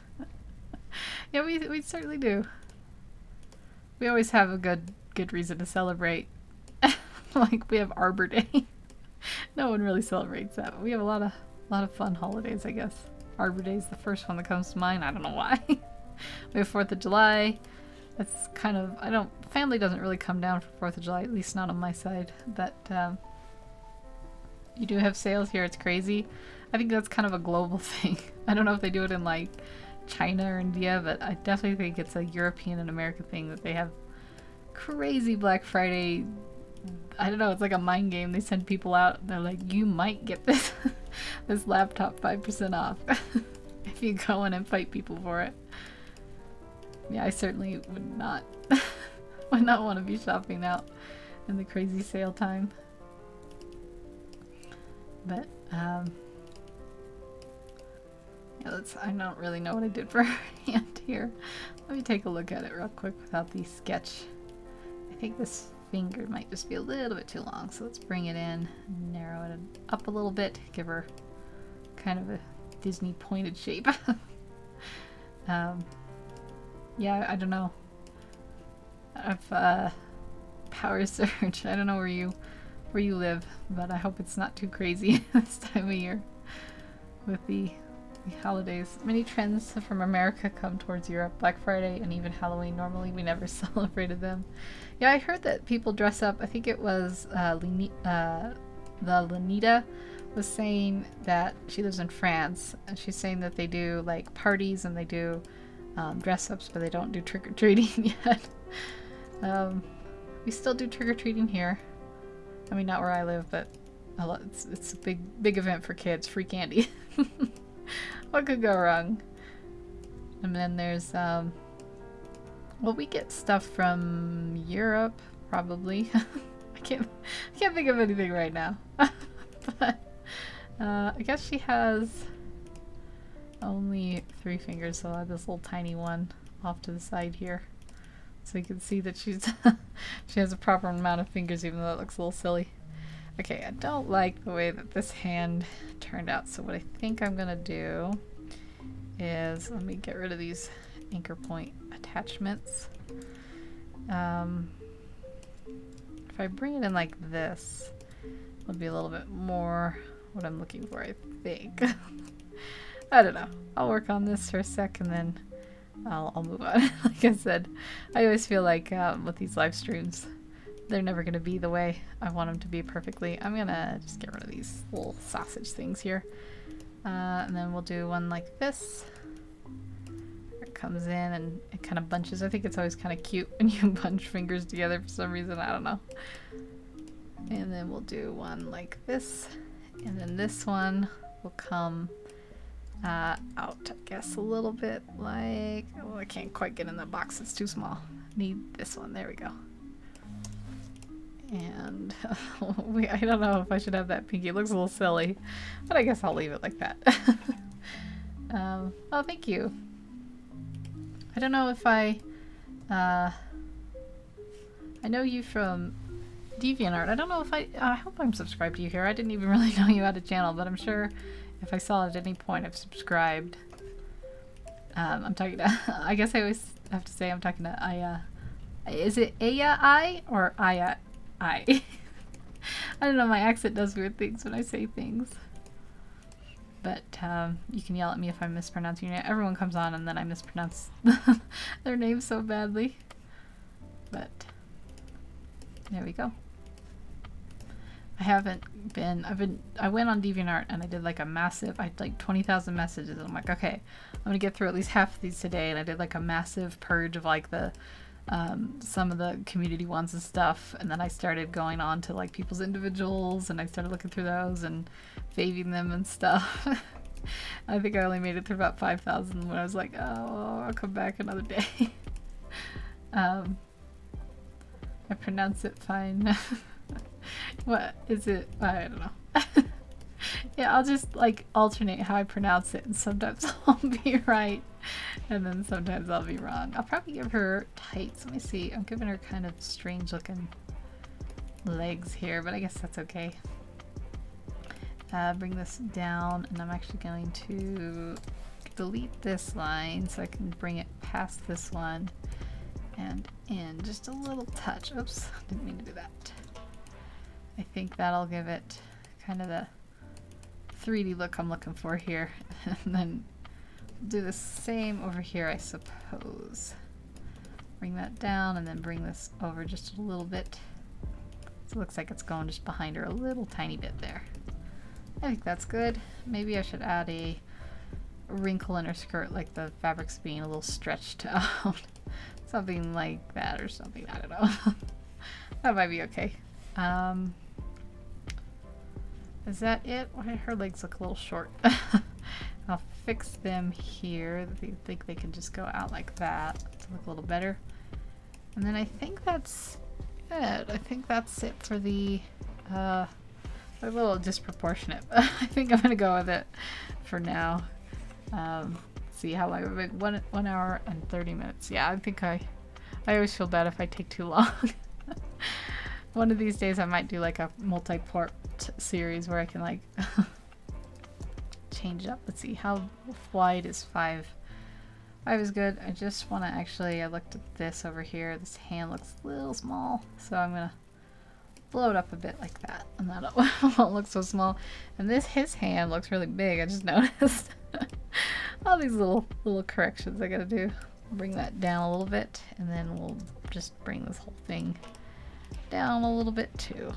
Yeah, we certainly do. We always have a good reason to celebrate. Like we have Arbor Day. No one really celebrates that, but we have a lot of fun holidays, I guess. Arbor Day is the first one that comes to mind. I don't know why. We have 4th of July. That's kind of, family doesn't really come down for 4th of July, at least not on my side. But you do have sales here. It's crazy. I think that's kind of a global thing. I don't know if they do it in like China or India, but I definitely think it's a European and American thing that they have crazy Black Friday. I don't know, it's like a mind game. They send people out, they're like, you might get this this laptop 5% off if you go in and fight people for it. Yeah, I certainly would not want to be shopping out in the crazy sale time. But yeah, I don't really know what I did for her hand here. Let me take a look at it real quick without the sketch. I think this finger might just be a little bit too long, so let's bring it in, narrow it up a little bit, give her kind of a Disney pointed shape. Yeah, I don't know. I've Power Surge. I don't know where you live, but I hope it's not too crazy this time of year with the holidays. Many trends from America come towards Europe. Black Friday and even Halloween, normally we never celebrated them. Yeah, I heard that people dress up. I think it was the Lenita was saying that she lives in France, and she's saying that they do like parties and they do dress ups, but they don't do trick-or-treating yet. We still do trick-or-treating here. I mean, not where I live, but it's a big event for kids. Free candy. What could go wrong? And then there's, well, we get stuff from Europe, probably. I can't think of anything right now. But, I guess she has only 3 fingers, so I'll add this little tiny one off to the side here. So you can see that she's she has a proper amount of fingers, even though it looks a little silly. Okay, I don't like the way that this hand turned out, so what I think I'm gonna do is, let me get rid of these anchor point attachments. If I bring it in like this, it'll be a little bit more what I'm looking for, I think. I don't know. I'll work on this for a sec and then I'll move on. Like I said, I always feel like with these live streams, they're never going to be the way I want them to be perfectly. I'm going to just get rid of these little sausage things here. And then we'll do one like this. It comes in and it kind of bunches. I think it's always kind of cute when you bunch fingers together for some reason. I don't know. And then we'll do one like this. And then this one will come out, I guess, a little bit like... Oh, I can't quite get in the box. It's too small. Need this one. There we go. And I don't know if I should have that pinky. It looks a little silly, but I guess I'll leave it like that. Oh, thank you. I don't know if I know you from DeviantArt. I don't know if I hope I'm subscribed to you here. I didn't even really know you had a channel, but I'm sure if I saw it at any point, I've subscribed. I'm talking to, I guess I always have to say I'm talking to Aya. Is it Aya I or Aya I? I don't know, my accent does weird things when I say things. But you can yell at me if I'm mispronouncing your name. Everyone comes on and then I mispronounce their name so badly. But there we go. I went on DeviantArt and I did like a massive, I had like 20,000 messages and I'm like, okay, I'm gonna get through at least half of these today, and I did like a massive purge of like the some of the community ones and stuff, and then I started going on to like people's individuals and I started looking through those and faving them and stuff. I think I only made it through about 5,000 when I was like, oh, I'll come back another day. I pronounce it fine. What is it? I don't know. Yeah, I'll just like alternate how I pronounce it, and sometimes I'll be right and then sometimes I'll be wrong. I'll probably give her tights. Let me see. I'm giving her kind of strange looking legs here, but I guess that's okay. Bring this down, and I'm actually going to delete this line so I can bring it past this one and in just a little touch. Oops, didn't mean to do that. I think that'll give it kind of the 3D look I'm looking for here. And then do the same over here, I suppose. Bring that down and then bring this over just a little bit. So it looks like it's going just behind her a little tiny bit there. I think that's good. Maybe I should add a wrinkle in her skirt, like the fabric's being a little stretched out. Something like that or something, I don't know. That might be okay. Is that it? Her legs look a little short. I'll fix them here. I think they can just go out like that to look a little better. And then I think that's it. I think that's it for the a little disproportionate. I think I'm gonna go with it for now. See how long. 1 hour and 30 minutes. Yeah, I think I always feel bad if I take too long. One of these days I might do like a multi-part series where I can like change it up. Let's see, how wide is 5? 5 is good. I just want to actually, I looked at this over here. This hand looks a little small, so I'm gonna blow it up a bit like that, and that won't look so small. And his hand looks really big. I just noticed. All these little corrections I gotta do. Bring that down a little bit, and then we'll just bring this whole thing down a little bit too.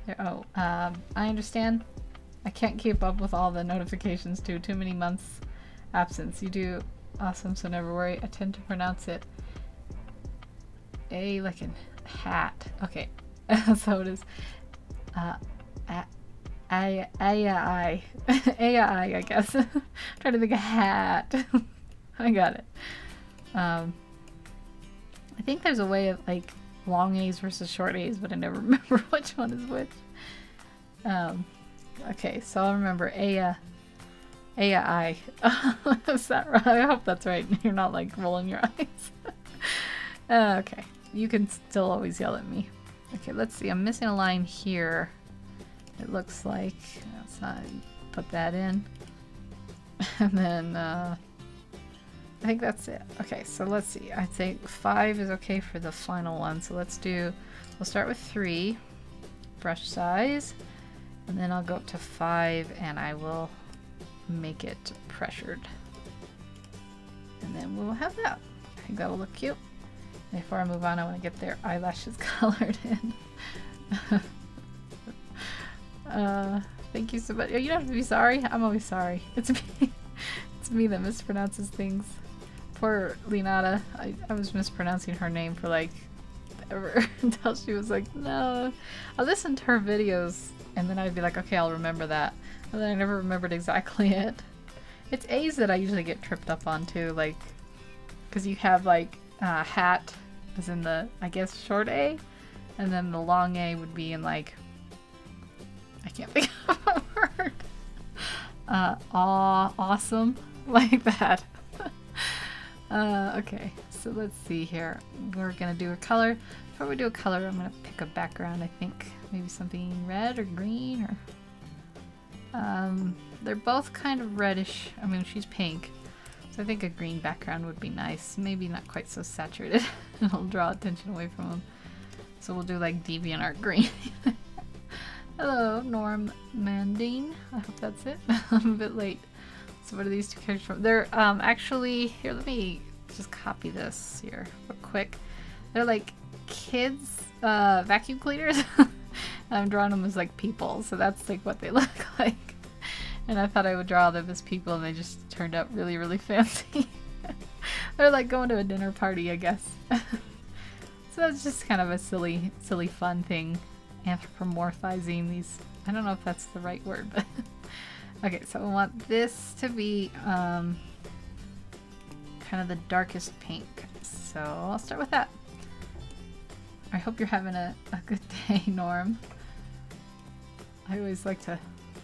There. Oh, I understand. I can't keep up with all the notifications too. Too many months absence. You do awesome, so never worry. I tend to pronounce it a like a hat. Okay, so it is I guess. Trying to think of hat. I got it. I think there's a way of like long A's versus short A's, but I never remember which one is which. Okay, so I'll remember I. Is that right? I hope that's right. You're not like rolling your eyes. Okay, you can still always yell at me. Okay, let's see. I'm missing a line here. It looks like let's not put that in. And then I think that's it. Okay, so let's see. I'd say 5 is okay for the final one. So we'll start with 3 brush size, and then I'll go up to 5 and I will make it pressured. And then we'll have that. I think that will look cute. Before I move on, I want to get their eyelashes colored in. Thank you so much. You don't have to be sorry. I'm always sorry. It's me. It's me that mispronounces things. Poor Lenata. I was mispronouncing her name for like ever until she was like, no. I listened to her videos and then I'd be like, okay, I'll remember that. And then I never remembered exactly it. It's A's that I usually get tripped up on too, like, because you have like hat as in the, I guess, short A, and then the long A would be in like, I can't think of a word. Awesome, like that. Okay, so let's see here. We're gonna do a color. Before we do a color, I'm gonna pick a background. I think maybe something red or green, or they're both kind of reddish. I mean, she's pink, so I think a green background would be nice. Maybe not quite so saturated. It'll draw attention away from them. So we'll do like DeviantArt green. Hello, Norm Mandine. I hope that's it. I'm a bit late. So what are these two characters from? They're actually, here, let me just copy this here real quick. They're like kids vacuum cleaners. I'm drawing them as like people, so that's like what they look like. And I thought I would draw them as people, and they just turned out really, really fancy. They're like going to a dinner party, I guess. So that's just kind of a silly, fun thing. Anthropomorphizing these. I don't know if that's the right word, but okay. So I want this to be kind of the darkest pink. So I'll start with that. I hope you're having a good day, Norm. I always like to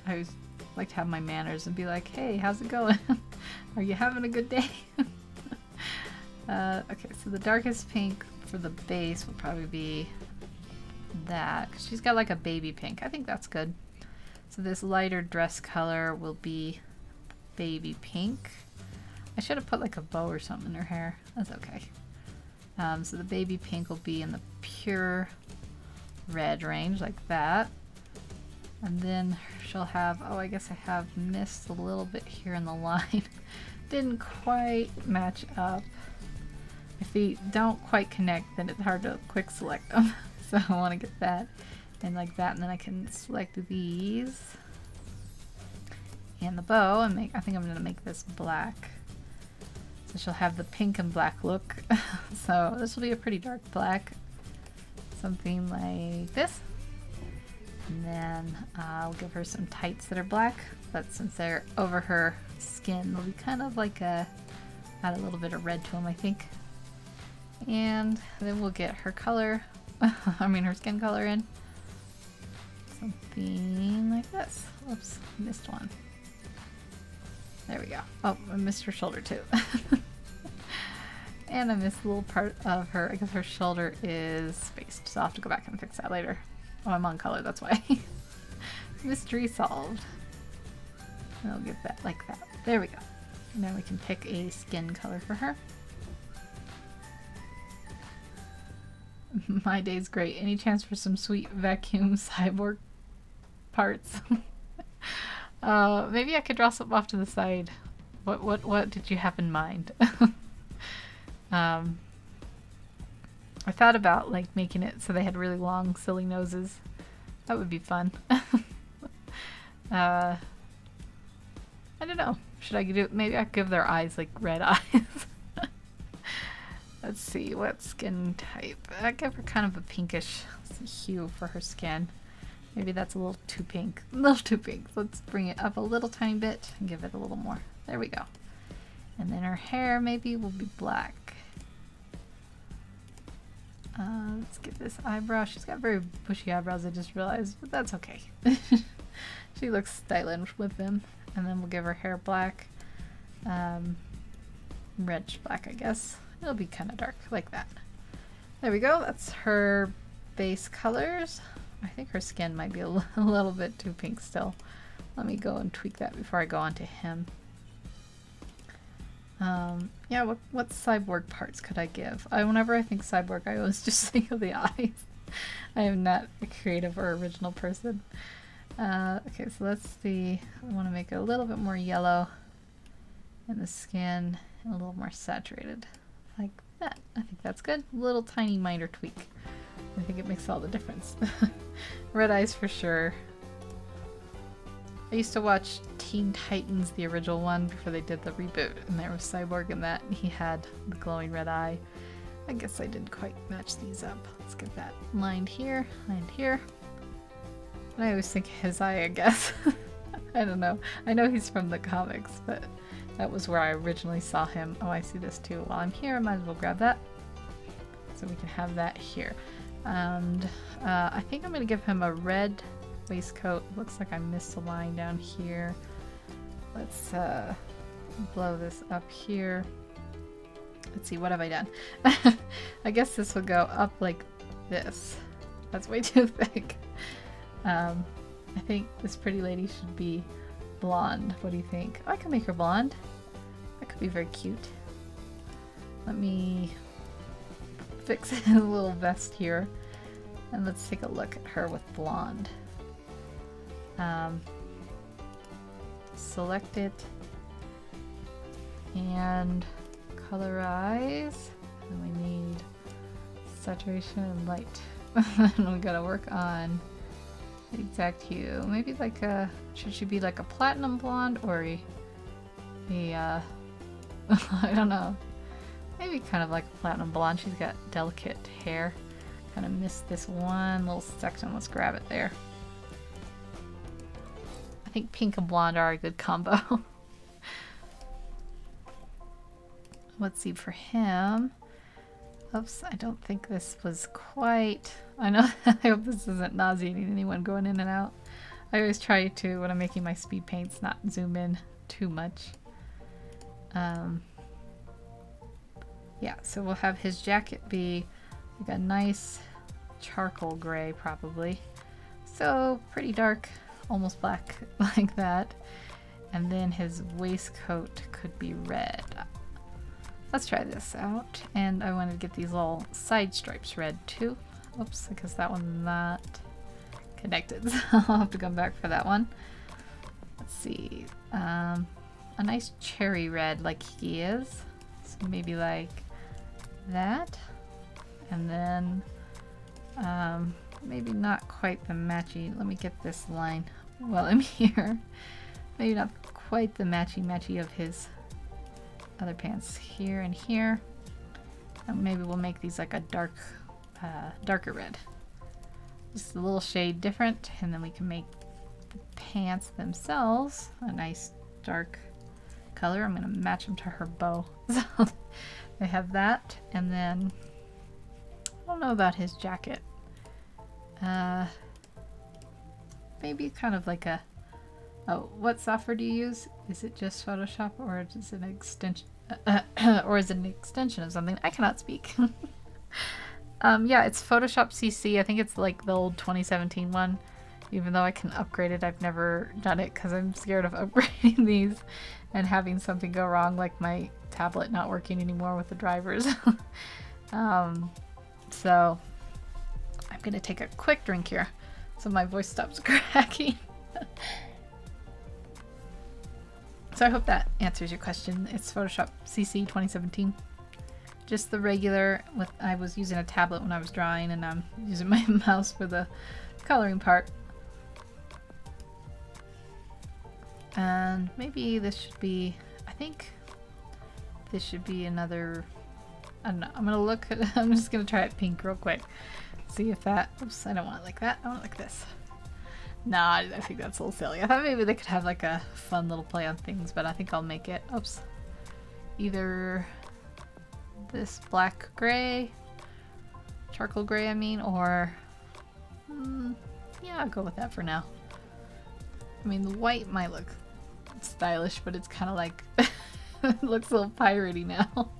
have my manners and be like, hey, how's it going? Are you having a good day? Okay, so the darkest pink for the base will probably be that, because she's got like a baby pink. I think that's good. So this lighter dress color will be baby pink. I should have put like a bow or something in her hair. That's okay. So the baby pink will be in the pure red range like that. And then she'll have, oh, I guess I have missed a little bit here in the line. Didn't quite match up. If they don't quite connect, then it's hard to quick select them. So I want to get that and like that, and then I can select these and the bow and make, I think I'm going to make this black. So she'll have the pink and black look. So this will be a pretty dark black. Something like this. And then I'll give her some tights that are black, but since they're over her skin, they'll be kind of like add a little bit of red to them, I think. And then we'll get her color, her skin color in. Something like this. Oops, missed one. There we go. Oh, I missed her shoulder too. And I missed a little part of her, I guess her shoulder is spaced, so I'll have to go back and fix that later. Oh, I'm on color, that's why. Mystery solved. And I'll get that like that. There we go. Now we can pick a skin color for her. My day's great. Any chance for some sweet vacuum cyborg parts? Maybe I could draw something off to the side. What did you have in mind? I thought about like making it so they had really long, silly noses. That would be fun. I don't know. Should I do? Maybe I could give their eyes like red eyes. Let's see, what skin type? I give her kind of a pinkish hue for her skin. Maybe that's a little too pink. A little too pink. Let's bring it up a little tiny bit and give it a little more. There we go. And then her hair maybe will be black. Let's get this eyebrow. She's got very bushy eyebrows, I just realized, but that's okay. She looks stylish with them. And then we'll give her hair black. Reddish black, I guess. It'll be kind of dark, like that. There we go. That's her base colors. I think her skin might be a little bit too pink still. Let me go and tweak that before I go on to him. Yeah, what cyborg parts could I give? Whenever I think cyborg, I always just think of the eyes. I am not a creative or original person. Okay, so let's see. I want to make it a little bit more yellow in the skin and a little more saturated. Like that. I think that's good. Little tiny minor tweak. I think it makes all the difference. Red eyes for sure. I used to watch Teen Titans, the original one, before they did the reboot, and there was Cyborg in that, and he had the glowing red eye. I guess I didn't quite match these up. Let's get that lined here, lined here. And I always think his eye, I guess. I don't know. I know he's from the comics, but that was where I originally saw him. Oh, I see this too. While I'm here, I might as well grab that. So we can have that here. And I think I'm going to give him a red waistcoat. Looks like I missed a line down here. Let's blow this up here. Let's see, what have I done? I guess this will go up like this. That's way too thick. I think this pretty lady should be blonde. What do you think? I can make her blonde. That could be very cute. Let me fix a little vest here. And let's take a look at her with blonde. Select it and colorize, and we need saturation and light. And we gotta work on the exact hue. Maybe like a, should she be like a platinum blonde or a I don't know, maybe kind of like a platinum blonde. She's got delicate hair. Kind of missed this one little section. Let's grab it there. I think pink and blonde are a good combo. Let's see for him. Oops, I don't think this was quite... I know, I hope this isn't nauseating anyone going in and out. I always try to, when I'm making my speed paints, not zoom in too much. Yeah, so we'll have his jacket be like a nice charcoal gray, probably. So, pretty dark. Almost black like that. And then his waistcoat could be red. Let's try this out. And I want to get these little side stripes red too. Oops, because that one's not connected. So I'll have to come back for that one. Let's see. A nice cherry red like he is. So maybe like that. And then maybe not quite the matchy. Let me get this line while I'm here. Maybe not quite the matchy of his other pants here and here. And maybe we'll make these like a darker red. Just a little shade different, and then we can make the pants themselves a nice dark color. I'm gonna match them to her bow. So they have that, and then I don't know about his jacket. Maybe kind of like a... Oh, what software do you use? Is it just Photoshop, or is it an extension? Or is it an extension of something? I cannot speak. Yeah, it's Photoshop CC. I think it's like the old 2017 one. Even though I can upgrade it, I've never done it because I'm scared of upgrading these and having something go wrong, like my tablet not working anymore with the drivers. So I'm gonna take a quick drink here so my voice stops cracking. So I hope that answers your question. It's Photoshop CC 2017. Just the regular, I was using a tablet when I was drawing, and I'm using my mouse for the coloring part. And maybe this should be, I think this should be another, I don't know, I'm gonna look at, I'm just gonna try it pink real quick. See if that, oops, I don't want it like that, I want it like this. Nah, I think that's a little silly. I thought maybe they could have like a fun little play on things, but I think I'll make it, oops, either this black gray, charcoal gray I mean, or yeah, I'll go with that for now. I mean, the white might look stylish, but it's kind of like it looks a little piratey now.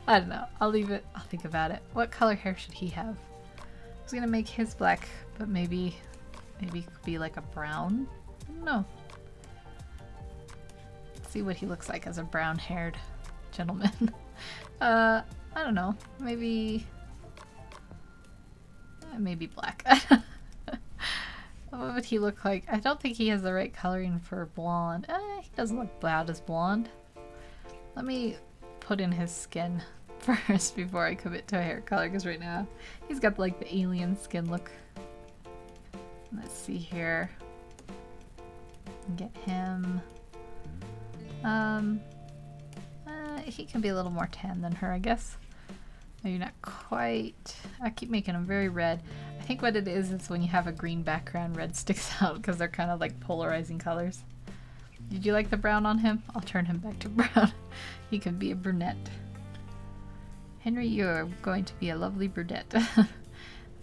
I don't know. I'll leave it. I'll think about it. What color hair should he have? I was gonna make his black, but maybe it could be like a brown. I don't know. Let's see what he looks like as a brown-haired gentleman. I don't know. Maybe black. What would he look like? I don't think he has the right coloring for blonde. He doesn't look bad as blonde. Let me put in his skin first before I commit to a hair color, because right now he's got like the alien skin look. Let's see here. Get him. He can be a little more tan than her, I guess. Maybe not quite. I keep making him very red. I think what it is when you have a green background, red sticks out because they're kind of like polarizing colors. Did you like the brown on him? I'll turn him back to brown. He can be a brunette. Henry, you're going to be a lovely brunette. So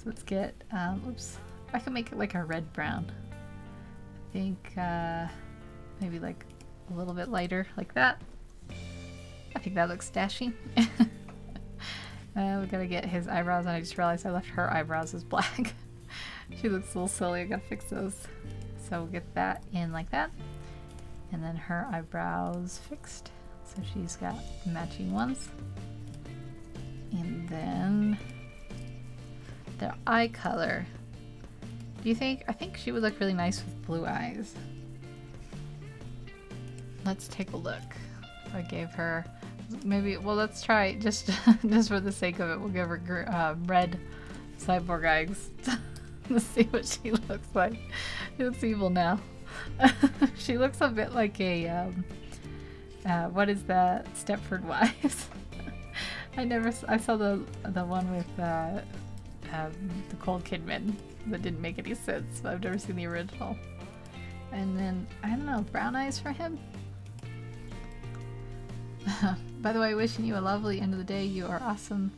let's get, oops. I can make it like a red brown. I think maybe like a little bit lighter like that. I think that looks dashy. We gotta get his eyebrows, and I just realized I left her eyebrows as black. She looks a little silly. I gotta fix those. So we'll get that in like that. And then her eyebrows fixed. So she's got matching ones. And then their eye color. Do you think? I think she would look really nice with blue eyes. Let's take a look. If I gave her maybe, well, let's try just for the sake of it, we'll give her red cyborg eyes. Let's see what she looks like. She looks evil now. She looks a bit like a what is that, Stepford Wives. I saw the one with Nicole Kidman that didn't make any sense, but I've never seen the original. And then I don't know, brown eyes for him. By the way, wishing you a lovely end of the day. You are awesome.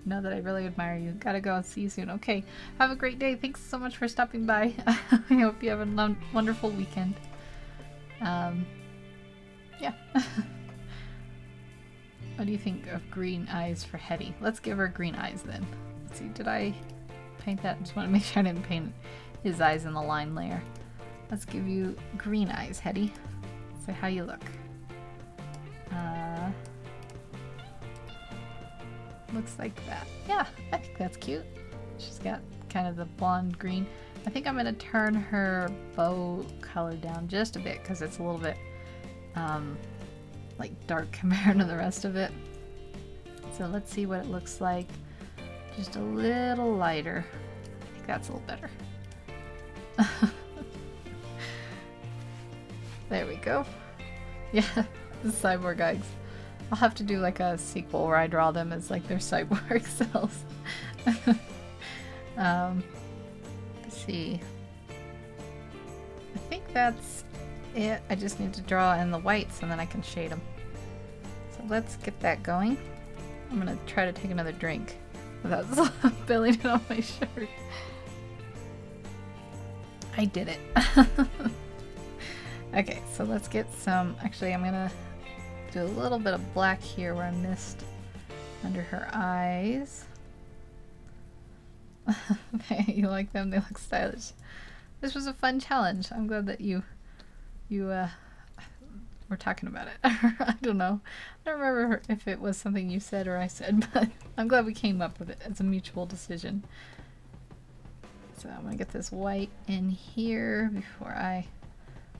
Know that I really admire you. Gotta go and see you soon. Okay, have a great day. Thanks so much for stopping by. I hope you have a wonderful weekend. Yeah. What do you think of green eyes for Hetty? Let's give her green eyes then. Let's see, did I paint that? Just want to make sure I didn't paint his eyes in the line layer. Let's give you green eyes, Hetty. Say how you look. Looks like that. Yeah, I think that's cute. She's got kind of the blonde green. I think I'm gonna turn her bow color down just a bit because it's a little bit like dark compared to the rest of it. So let's see what it looks like. Just a little lighter. I think that's a little better. There we go. Yeah, the cyborg eyes. I'll have to do like a sequel where I draw them as like their cyborg cells. Let's see. I think that's it. I just need to draw in the whites and then I can shade them. So let's get that going. I'm gonna try to take another drink without spilling it on my shirt. I did it. Okay, so let's get some, actually I'm gonna do a little bit of black here where I missed under her eyes. Okay, you like them? They look stylish. This was a fun challenge. I'm glad that you were talking about it. I don't know. I don't remember if it was something you said or I said, but I'm glad we came up with it as a mutual decision. So I'm gonna get this white in here before I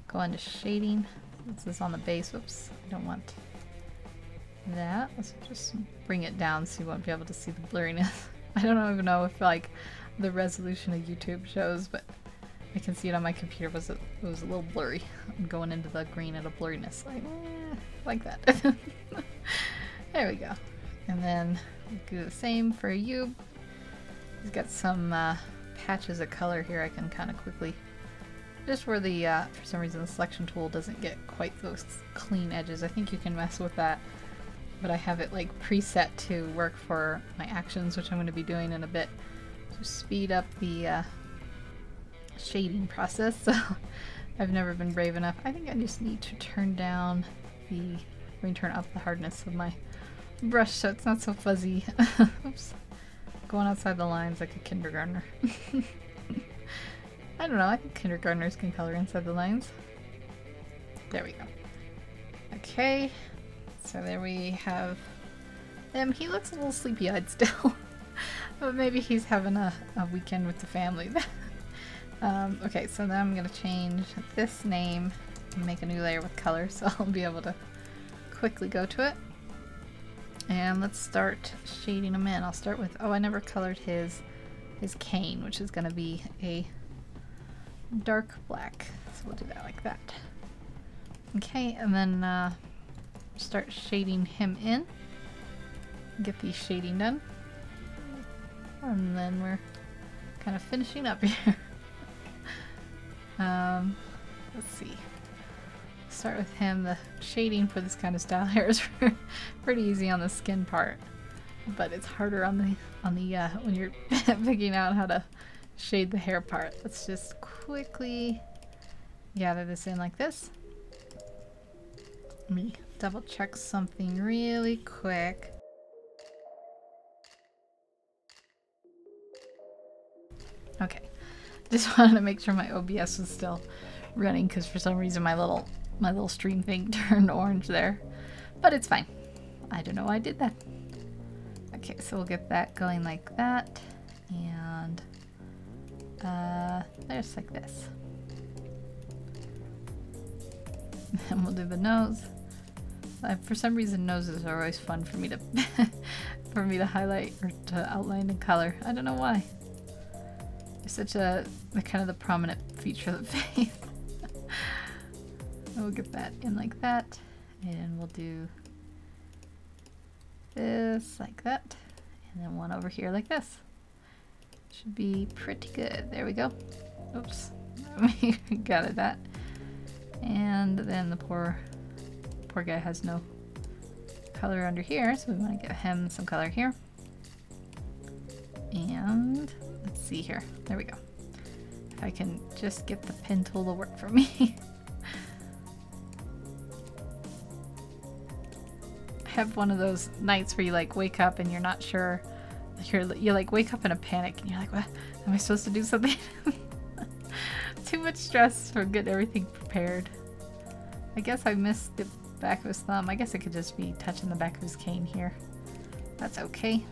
go on to shading. This is on the base. Whoops, I don't want that. Let's just bring it down so you won't be able to see the blurriness. I don't even know if like the resolution of YouTube shows, but I can see it on my computer. It was a little blurry. I'm going into the green at a blurriness, like that. There we go. And then do the same for you. He's got some patches of color here I can kind of quickly Just where the, for some reason the selection tool doesn't get quite those clean edges. I think you can mess with that, but I have it like preset to work for my actions, which I'm going to be doing in a bit to speed up the shading process. So I've never been brave enough. I think I just need to turn down turn up the hardness of my brush so it's not so fuzzy. Oops. Going outside the lines like a kindergartner. I don't know, I think kindergartners can color inside the lines. There we go. Okay, so there we have him. He looks a little sleepy-eyed still, but maybe he's having a weekend with the family. Okay, so then I'm going to change this name and make a new layer with color, so I'll be able to quickly go to it. And let's start shading him in. I'll start with, oh, I never colored his cane, which is going to be a dark black. So we'll do that like that. Okay, and then start shading him in. Get the shading done. And then we're kind of finishing up here. Let's see. Start with him. The shading for this kind of style hair is pretty easy on the skin part, but it's harder on the when you're figuring out how to shade the hair part. Let's just quickly gather this in like this. Let me double check something really quick. Okay, just wanted to make sure my OBS was still running because for some reason my little stream thing turned orange there, but it's fine. I don't know why I did that. Okay, so we'll get that going like that, and just like this. And we'll do the nose. For some reason, noses are always fun for me to for me to highlight or to outline in color. I don't know why. It's such a kind of the prominent feature of the face. We'll get that in like that, and we'll do this like that, and then one over here like this. Should be pretty good. There we go. Oops, we got that. And then the poor guy has no color under here, so we want to get him some color here. And let's see here. There we go. If I can just get the pen tool to work for me. I have one of those nights where you like wake up and you're not sure. You like wake up in a panic and you're like, what? Am I supposed to do something? Too much stress for getting everything prepared. I guess I missed the back of his thumb. I guess it could just be touching the back of his cane here. That's okay.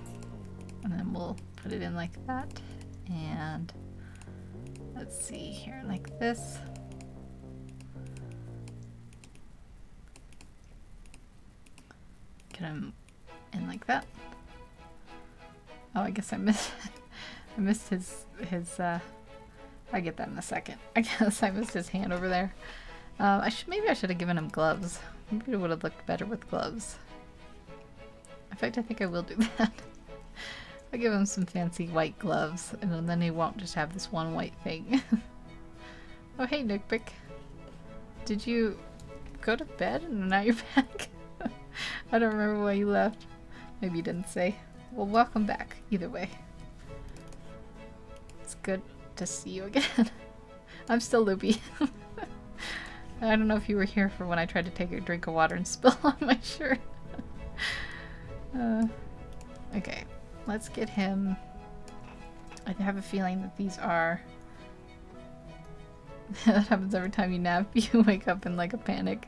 And then we'll put it in like that. And let's see here, like this. Get him in like that. Oh, I guess I missed his I get that in a second. I guess I missed his hand over there. Maybe I should have given him gloves. Maybe it would have looked better with gloves. In fact, I think I will do that. I'll give him some fancy white gloves, and then he won't just have this one white thing. Oh, hey, Nickpick. Did you go to bed and now you're back? I don't remember why you left. Maybe you didn't say. Well, welcome back, either way. It's good to see you again. I'm still loopy. I don't know if you were here for when I tried to take a drink of water and spill on my shirt. Okay, let's get him. I have a feeling that these are... That happens every time you nap. You wake up in like a panic.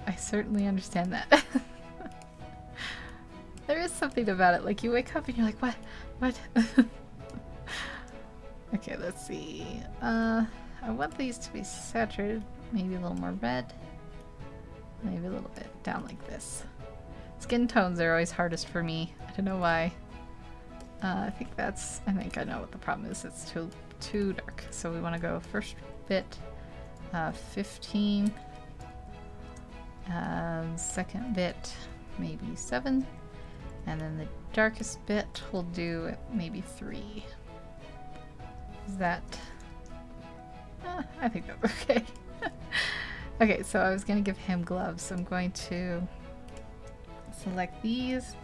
I certainly understand that. There is something about it. Like you wake up and you're like, what? What? Okay, let's see. I want these to be saturated. Maybe a little more red. Maybe a little bit down like this. Skin tones are always hardest for me. I don't know why. I think I know what the problem is. It's too dark. So we want to go first bit 15. Second bit maybe 7. And then the darkest bit we'll do maybe 3. Is that I think that's okay. Okay, so I was going to give him gloves, so I'm going to select these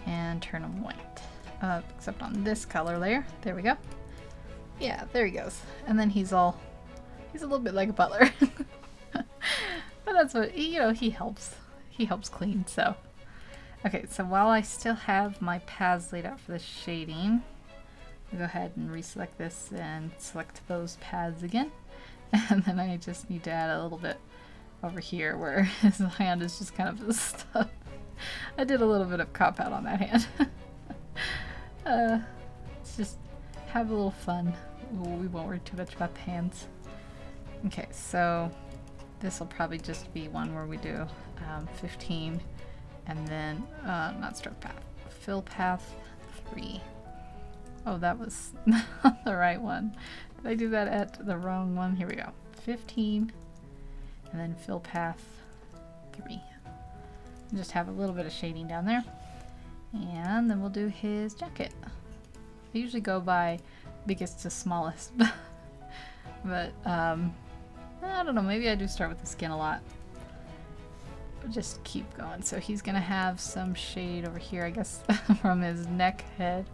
and turn them white. Except on this color layer. There we go. Yeah, there he goes. And then he's a little bit like a butler. But that's what, you know, he helps. He helps clean, so. Okay, so while I still have my paths laid out for the shading, I'll go ahead and reselect this and select those paths again. And then I just need to add a little bit over here where his hand is just kind of stuck. I did a little bit of cop out on that hand. Let's just have a little fun. We won't worry too much about the hands. Okay, so this will probably just be one where we do 15 and then not stroke path, fill path 3. Oh, that was not the right one. Did I do that at the wrong one? Here we go. 15 and then fill path 3. And just have a little bit of shading down there. And then we'll do his jacket. I usually go by biggest to smallest. But I don't know, maybe I do start with the skin a lot. But just keep going. So he's gonna have some shade over here, I guess, from his neck head.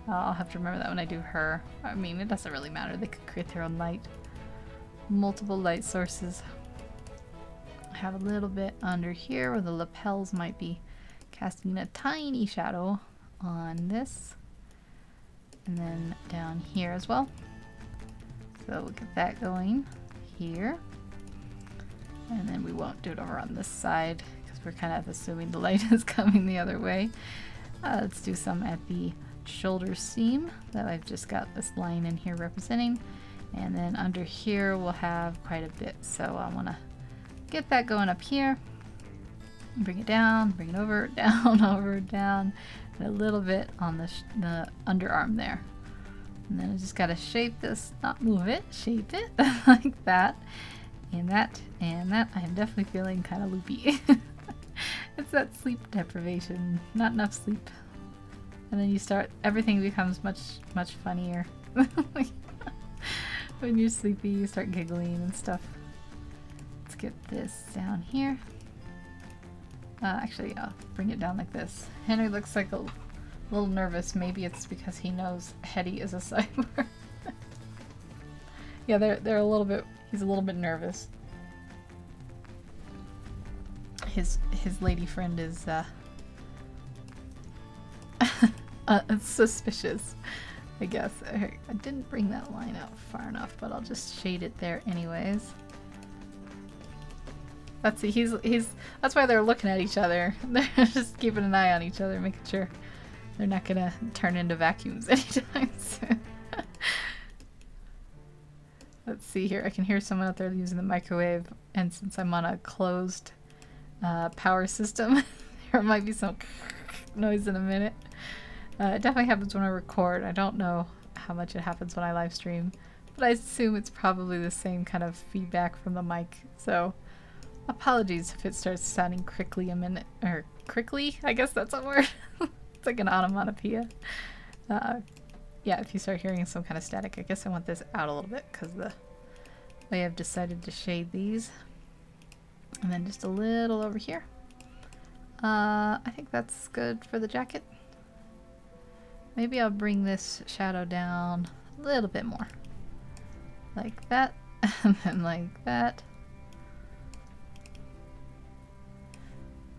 I'll have to remember that when I do her. I mean, it doesn't really matter. They could create their own light. Multiple light sources. I have a little bit under here where the lapels might be casting a tiny shadow on this. And then down here as well. So we'll get that going here. And then we won't do it over on this side because we're kind of assuming the light is coming the other way. Let's do some at the shoulder seam that I've just got this line in here representing. And then under here we'll have quite a bit. So I want to get that going up here. Bring it down, bring it over, down, over, down, and a little bit on the underarm there. And then I just gotta shape this, not move it, shape it like that, and that, and that. I am definitely feeling kind of loopy. It's that sleep deprivation, not enough sleep. And then you start, everything becomes much funnier. When you're sleepy, you start giggling and stuff. Let's get this down here. Actually, I'll bring it down like this. Henry looks like a little nervous. Maybe it's because he knows Hetty is a cyber. Yeah, they're a little bit, he's a little bit nervous. His lady friend is suspicious, I guess. I didn't bring that line out far enough, but I'll just shade it there anyways. Let's see, that's why they're looking at each other. They're just keeping an eye on each other, making sure they're not gonna turn into vacuums anytime soon. Let's see here, I can hear someone out there using the microwave, and since I'm on a closed power system, there might be some noise in a minute. It definitely happens when I record. I don't know how much it happens when I live stream, but I assume it's probably the same kind of feedback from the mic, so apologies if it starts sounding crickly a minute, or crickly, I guess that's a word. It's like an onomatopoeia. Yeah, if you start hearing some kind of static, I guess I want this out a little bit because the way I've decided to shade these. And then just a little over here. I think that's good for the jacket. Maybe I'll bring this shadow down a little bit more. Like that, and then like that.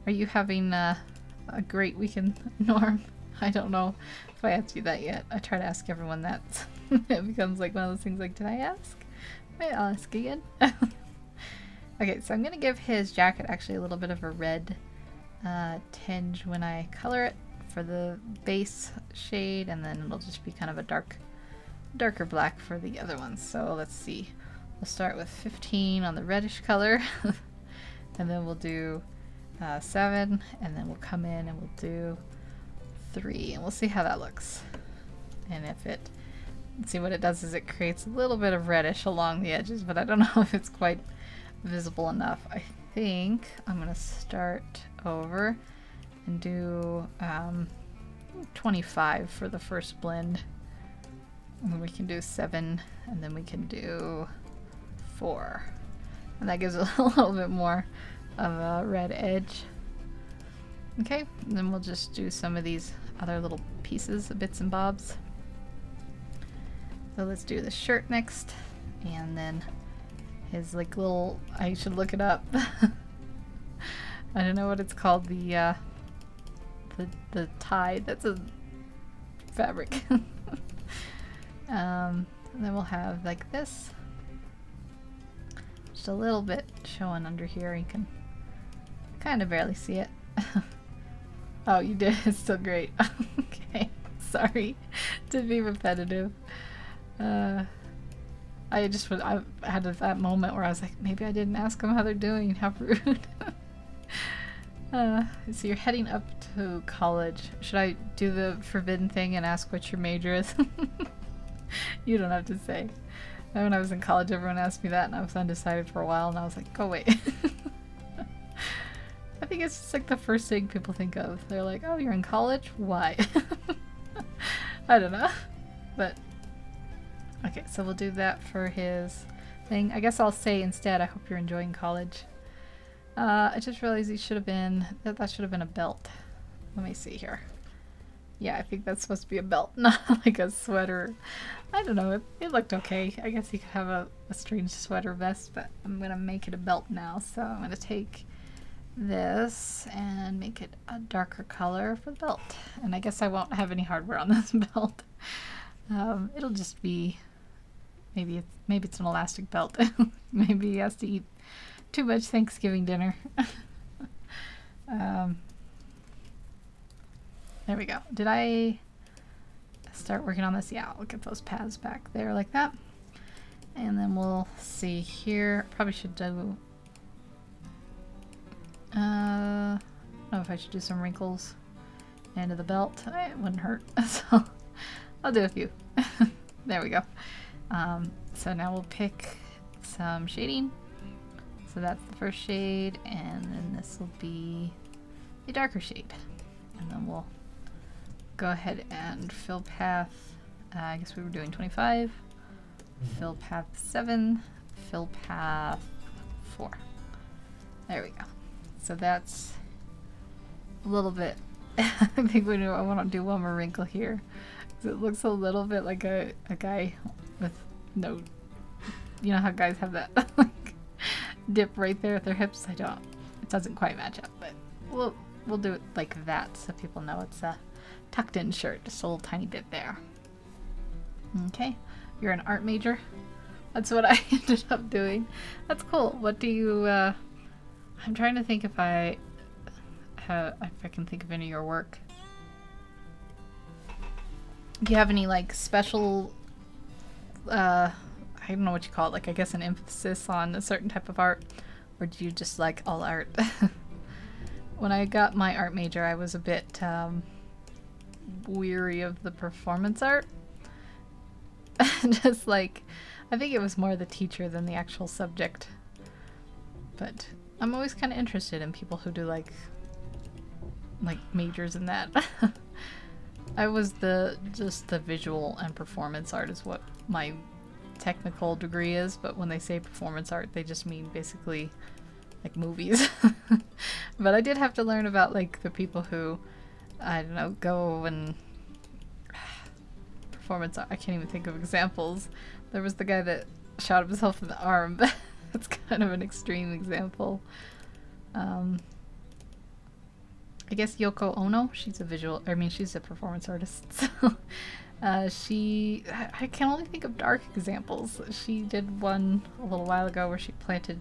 Are you having a great weekend, Norm? I don't know if I asked you that yet. I try to ask everyone that. It becomes like one of those things like, did I ask? Wait, I'll ask again. Okay, so I'm going to give his jacket actually a little bit of a red tinge when I color it for the base shade, and then it'll just be kind of a darker black for the other ones. So let's see. We'll start with 15 on the reddish color, and then we'll do 7, and then we'll come in and we'll do 3, and we'll see how that looks. And if it, let's see, what it does is it creates a little bit of reddish along the edges, but I don't know if it's quite visible enough. I think I'm gonna start over and do 25 for the first blend, and then we can do 7, and then we can do 4. And that gives it a little bit more of a red edge. Okay, and then we'll just do some of these other little pieces, bits and bobs. So let's do the shirt next, and then his like little, I should look it up. I don't know what it's called, the tie, that's a fabric. And then we'll have like this. Just a little bit showing under here, you can kind of barely see it. Oh, you did, it's still great. Okay, sorry to be repetitive. I had that moment where I was like, maybe I didn't ask them how they're doing, how rude. So you're heading up to college. Should I do the forbidden thing and ask what your major is? You don't have to say. When I was in college, everyone asked me that, and I was undecided for a while, and I was like, go wait. I think it's just like the first thing people think of. They're like, oh, you're in college? Why? I don't know. But, okay, so we'll do that for his thing. I guess I'll say instead, I hope you're enjoying college. I just realized he should have been, that should have been a belt. Let me see here. Yeah, I think that's supposed to be a belt, not like a sweater. I don't know, it looked okay. I guess you could have a strange sweater vest, but I'm going to make it a belt now. So I'm going to take this and make it a darker color for the belt. And I guess I won't have any hardware on this belt. It'll just be, maybe it's an elastic belt. Maybe he has to eat too much Thanksgiving dinner. There we go. Did I start working on this? Yeah, I'll get those paths back there like that. And then we'll see here. Probably should do, I don't know if I should do some wrinkles into the belt. It wouldn't hurt. So I'll do a few. There we go. So now we'll pick some shading. So that's the first shade, and then this will be a darker shade. And then we'll go ahead and fill path, I guess we were doing 25, fill path 7, fill path 4. There we go. So that's a little bit, I think I want to do one more wrinkle here. It looks a little bit like a guy with no, you know how guys have that like dip right there at their hips? It doesn't quite match up, but we'll do it like that so people know it's a tucked in shirt, just a little tiny bit there. Okay, you're an art major. That's what I ended up doing. That's cool. What do you, I'm trying to think if I can think of any of your work. Do you have any like special, I don't know what you call it, like I guess an emphasis on a certain type of art, or do you just like all art? When I got my art major, I was a bit weary of the performance art. Just like, I think it was more the teacher than the actual subject. But I'm always kind of interested in people who do like majors in that. I was just the visual and performance art is what my technical degree is, but when they say performance art, they just mean basically like movies. But I did have to learn about like the people who, I don't know, go and performance art. I can't even think of examples. There was the guy that shot himself in the arm, but that's kind of an extreme example. I guess Yoko Ono, she's a performance artist. So I can only think of dark examples. She did one a little while ago where she planted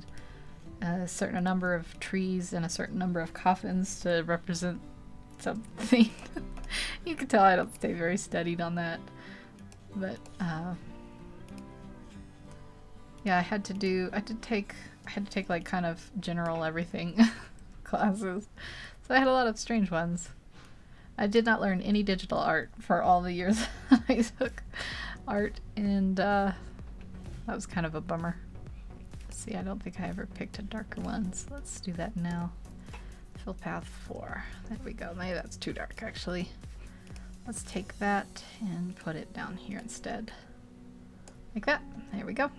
a certain number of trees and a certain number of coffins to represent something. You can tell I don't stay very studied on that. But yeah, I had to take like kind of general everything classes. So I had a lot of strange ones. I did not learn any digital art for all the years I took art, and that was kind of a bummer. Let's see, I don't think I ever picked a darker one, so let's do that now. Fill path 4. There we go. Maybe that's too dark, actually. Let's take that and put it down here instead. Like that. There we go.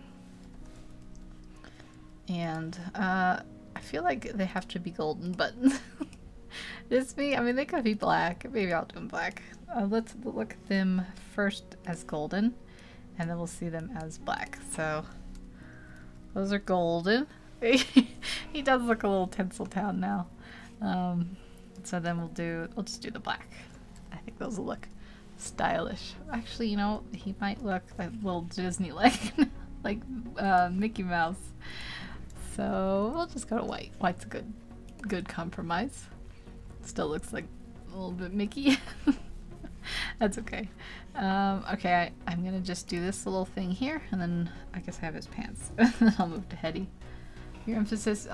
And I feel like they have to be golden, but it's me. I mean, they could be black. Maybe I'll do them black. Let's look at them first as golden, and then we'll see them as black. So those are golden. He does look a little Tinseltown now. So then we'll just do the black. I think those will look stylish. Actually, you know, he might look a little Disney-like, like Mickey Mouse. So we'll just go to white. White's a good compromise. Still looks like a little bit Mickey. That's okay. Okay, I'm gonna just do this little thing here, and then I guess I have his pants. Then I'll move to Hetty. Your emphasis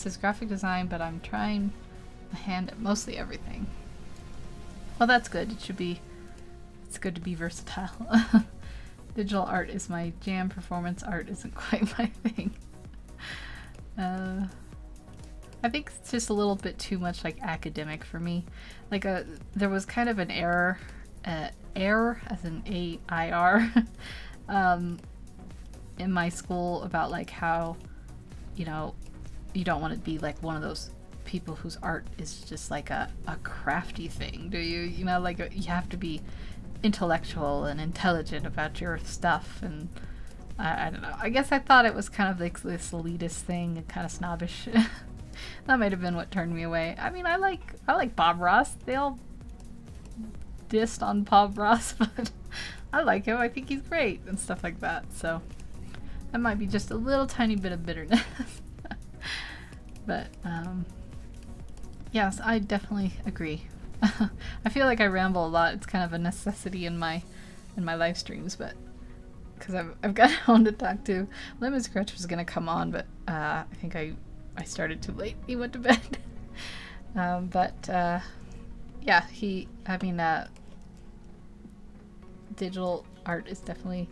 is graphic design, but I'm trying my hand at mostly everything. Well, that's good. It's good to be versatile. Digital art is my jam. Performance art isn't quite my thing. I think it's just a little bit too much like academic for me. Like there was kind of an error as in A-I-R, in my school about like how, you know, you don't want to be like one of those people whose art is just like a crafty thing, do you? You know, like you have to be intellectual and intelligent about your stuff, and I don't know. I guess I thought it was kind of like this elitist thing and kind of snobbish. That might have been what turned me away. I mean, I like Bob Ross. They all dissed on Bob Ross, but I like him. I think he's great and stuff like that. So that might be just a little tiny bit of bitterness. But yes, I definitely agree. I feel like I ramble a lot. It's kind of a necessity in my live streams, but because I've got no one to talk to. Lemon Scratch was gonna come on, but I think I started too late. He went to bed. Yeah, digital art is definitely,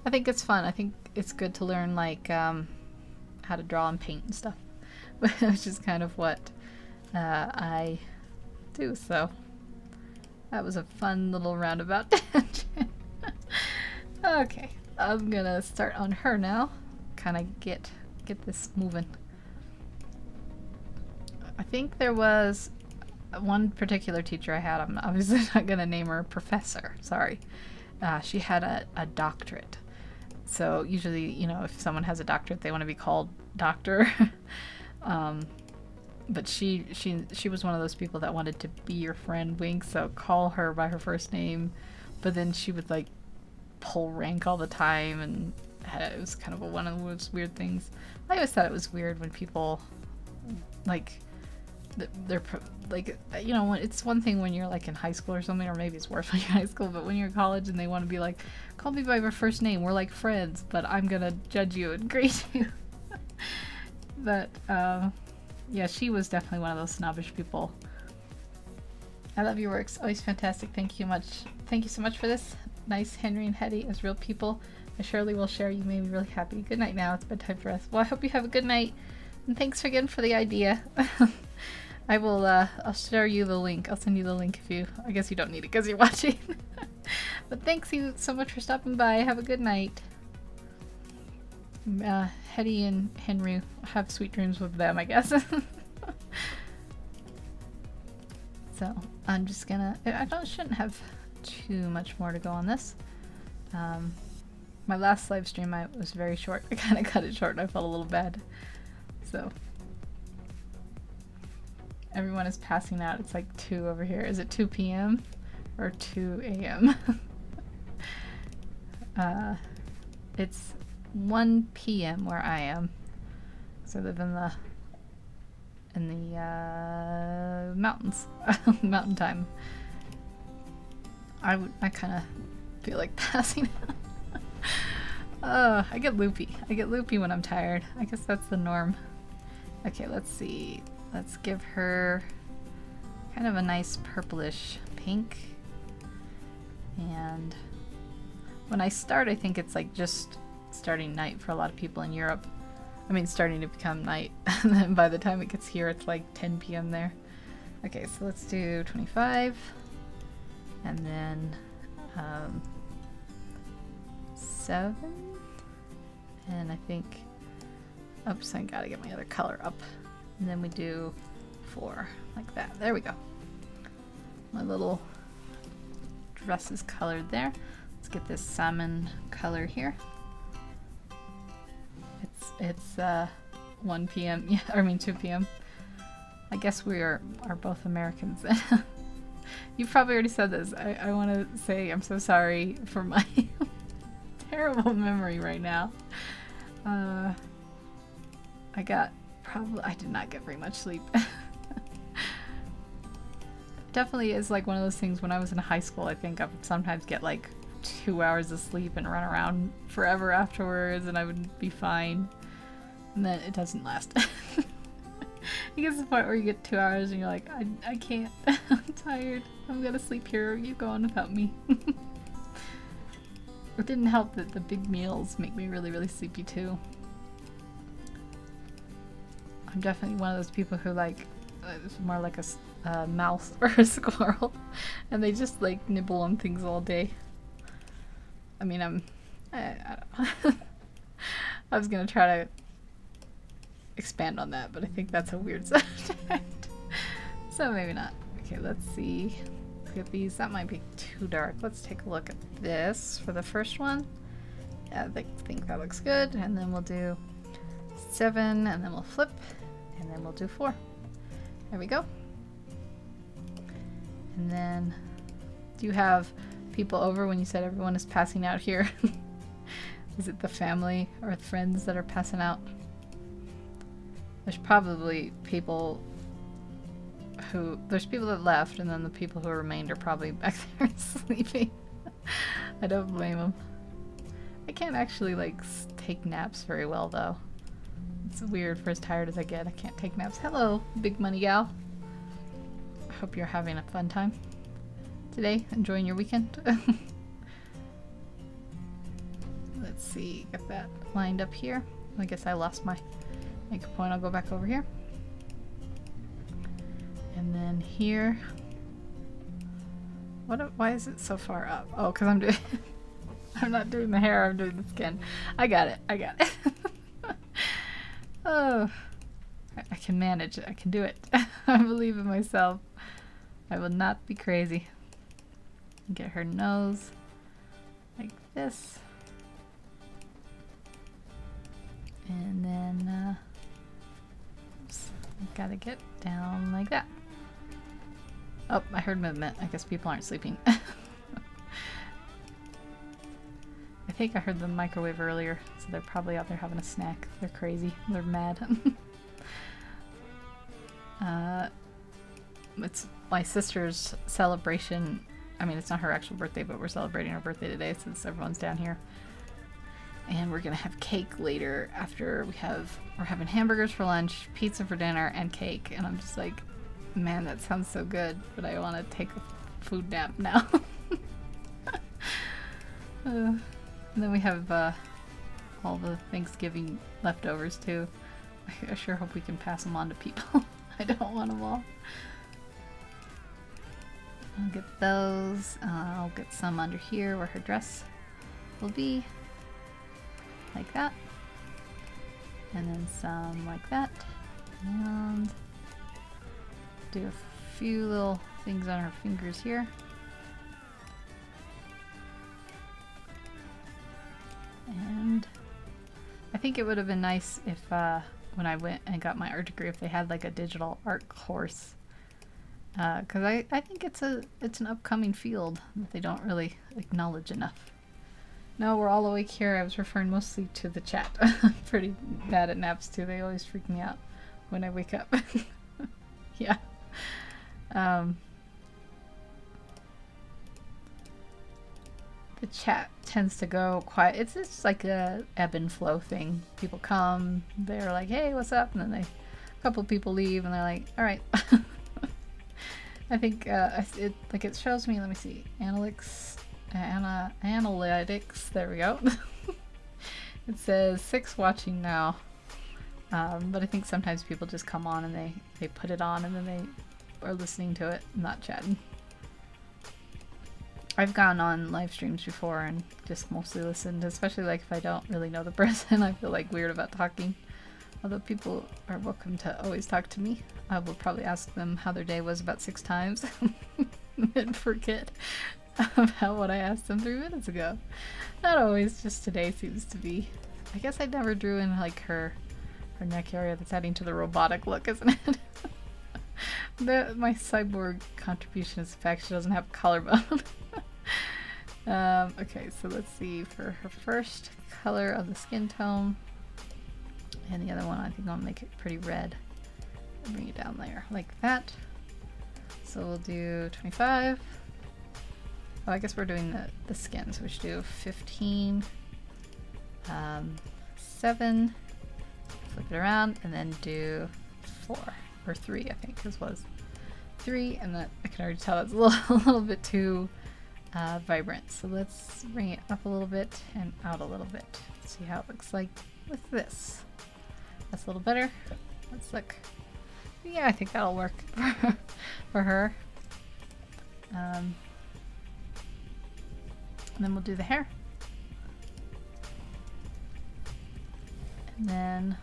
I think it's fun. I think it's good to learn like how to draw and paint and stuff, which is kind of what I do. So that was a fun little roundabout tangent. Okay, I'm gonna start on her now. Kind of get this moving. I think there was one particular teacher I had. I'm obviously not gonna name her professor. Sorry. She had a doctorate. So usually, you know, if someone has a doctorate, they want to be called doctor. But she was one of those people that wanted to be your friend, wink, so call her by her first name. But then she would like pull rank all the time, and it was kind of one of those weird things. I always thought it was weird when people like they're like, you know, it's one thing when you're like in high school or something, or maybe it's worse when you're in high school, but when you're in college and they want to be like, call me by your first name, we're like friends, but I'm gonna judge you and grade you. But yeah, she was definitely one of those snobbish people. I love your works, always fantastic. Thank you so much for this. Nice, Henry and Hetty as real people. I surely will share. You made me really happy. Good night now. It's bedtime for us. Well, I hope you have a good night, and thanks again for the idea. I will, I'll share you the link. I'll send you the link if I guess you don't need it because you're watching. But thanks you so much for stopping by. Have a good night. Hetty and Henry, have sweet dreams with them, I guess. So, I'm just gonna, shouldn't have too much more to go on this. My last live stream was very short. I kind of cut it short and I felt a little bad. So, everyone is passing out. It's like 2 over here. Is it 2 p.m. or 2 a.m.? It's 1 p.m. where I am. So I live in the mountains. Mountain time. I kind of feel like passing out. I get loopy. I get loopy when I'm tired. I guess that's the norm. Okay, let's see. Let's give her kind of a nice purplish pink. And when I start, I think it's like just starting night for a lot of people in Europe. I mean, starting to become night. And then by the time it gets here, it's like 10 p.m. there. Okay, so let's do 25. And then 7. And I think Oops, I gotta get my other color up. And then we do 4, like that. There we go. My little dress is colored there. Let's get this salmon color here. It's 1 p.m. Yeah, I mean 2 p.m. I guess we are both Americans. You've probably already said this. I want to say I'm so sorry for my terrible memory right now. I did not get very much sleep. Definitely is like one of those things when I was in high school, I think I would sometimes get like 2 hours of sleep and run around forever afterwards and I would be fine. And then it doesn't last. It gets to the point where you get 2 hours and you're like, I can't. I'm tired. I'm gonna sleep here. You go on without me. It didn't help that the big meals make me really, really sleepy too. I'm definitely one of those people who like, it's more like a mouse or a squirrel. And they just like nibble on things all day. I mean, I don't know. I was gonna try to expand on that, but I think that's a weird subject. So maybe not. Okay, let's see. Look at these. That might be too dark. Let's take a look at this for the first one. Yeah, I think that looks good. And then we'll do 7, and then we'll flip, and then we'll do 4. There we go. And then, do you have people over when you said everyone is passing out here? Is it the family or friends that are passing out? There's probably people there's people that left, and then the people who remained are probably back there sleeping. I don't blame them. I can't actually like take naps very well though. It's weird for as tired as I get. I can't take naps. Hello, big money gal. I hope you're having a fun time today, enjoying your weekend. Let's see, get that lined up here. I guess I lost my anchor point. I'll go back over here. And then here. Why is it so far up? Oh, because I'm doing I'm not doing the hair, I'm doing the skin. I got it. Oh, I can manage it. I can do it. I believe in myself. I will not be crazy. Get her nose like this. And then, oops, gotta get down like that. Oh, I heard movement. I guess people aren't sleeping. I think I heard the microwave earlier, so they're probably out there having a snack. They're crazy. They're mad. It's my sister's celebration. I mean, it's not her actual birthday, but we're celebrating her birthday today since everyone's down here. And we're gonna have cake later after we're having hamburgers for lunch, pizza for dinner, and cake. And I'm just like, man, that sounds so good, but I want to take a food nap now. And then we have all the Thanksgiving leftovers too. I sure hope we can pass them on to people. I don't want them all. I'll get those. I'll get some under here where her dress will be. Like that. And then some like that. And do a few little things on her fingers here. And I think it would have been nice if when I went and got my art degree, if they had like a digital art course. Because I think it's an upcoming field that they don't really acknowledge enough. No, we're all awake here. I was referring mostly to the chat. I'm pretty bad at naps too. They always freak me out when I wake up. Yeah. The chat tends to go quiet. It's just like a ebb and flow thing. People come, they're like, hey, what's up? And then a couple people leave and they're like, all right. I think it shows me, let me see, analytics, there we go. It says 6 watching now, but I think sometimes people just come on and they put it on and then they are listening to it, not chatting. I've gone on live streams before and just mostly listened, especially like if I don't really know the person. I feel like weird about talking, Although people are welcome to always talk to me, I will probably ask them how their day was about 6 times and forget about what I asked them 3 minutes ago. Not always, just today seems to be. I guess I never drew in like her neck area. That's adding to the robotic look, isn't it? My cyborg contribution is the fact she doesn't have a collarbone. Okay, so let's see for her first color of the skin tone. And the other one, I think I'll make it pretty red. Bring it down there like that. So we'll do 25. Oh, I guess we're doing the skin, so we should do 15, 7, flip it around, and then do 4 or 3. I think this was 3, and that I can already tell that's a little bit too vibrant. So let's bring it up a little bit and out a little bit. See how it looks like with this. That's a little better. Let's look. Yeah, I think that'll work for her. And then we'll do the hair. And then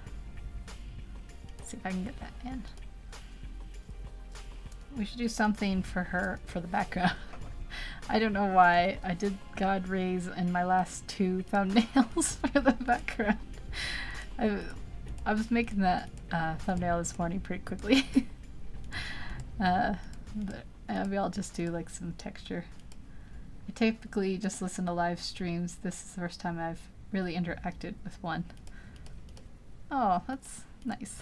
let's see if I can get that in. We should do something for her for the background. I don't know why I did God rays in my last 2 thumbnails for the background. I was making that thumbnail this morning pretty quickly. But maybe I'll just do like some texture. I typically just listen to live streams. This is the first time I've really interacted with one. Oh, that's nice.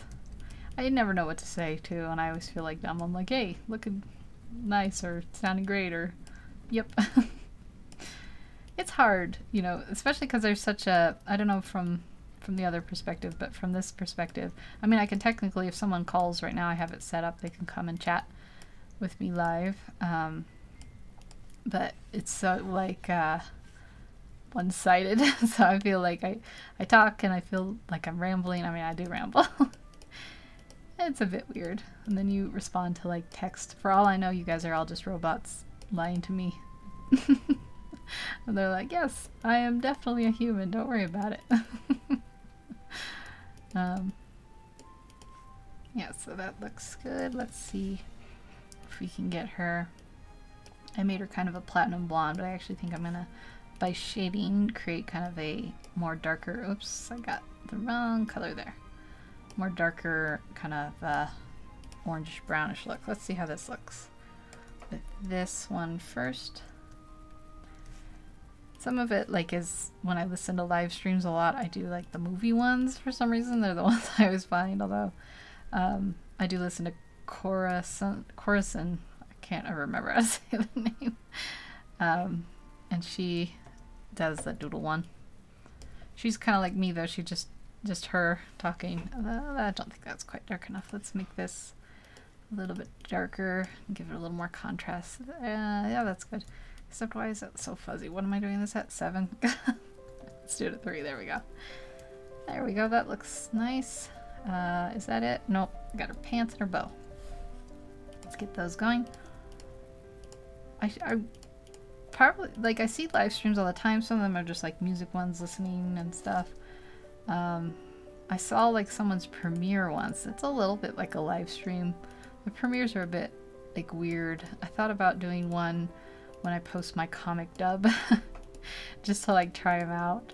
I never know what to say too, and I always feel like dumb. I'm like, hey, looking nice or sounding great or yep. It's hard, you know, especially because there's such a, I don't know from the other perspective, but from this perspective, I mean, I can technically, if someone calls right now, I have it set up, they can come and chat with me live. But it's so like one-sided, so I feel like I talk and I feel like I'm rambling. I mean, I do ramble. It's a bit weird. And then you respond to like text. For all I know, you guys are all just robots lying to me. And they're like, yes, I am definitely a human. Don't worry about it. Yeah, so that looks good. Let's see if we can get her. I made her kind of a platinum blonde, but I actually think I'm gonna, by shading, create kind of a more darker, oops, I got the wrong color there. More darker, kind of orange brownish look. Let's see how this looks with this one first. Some of it, like, is when I listen to live streams a lot, I do like the movie ones for some reason. They're the ones I always find, although I do listen to Coruscant. I can't ever remember how to say the name. And she does the doodle one. She's kind of like me though. She just her talking. I don't think that's quite dark enough. Let's make this a little bit darker and give it a little more contrast. Yeah, that's good. Except why is that so fuzzy? What am I doing this at? 7? Let's do it at 3. There we go. There we go. That looks nice. Is that it? Nope. I got her pants and her bow. Let's get those going. I probably, like, I see live streams all the time. Some of them are just like music ones, listening and stuff. I saw like someone's premiere once. It's a little bit like a live stream. The premieres are a bit like weird. I thought about doing one when I post my comic dub just to like try them out.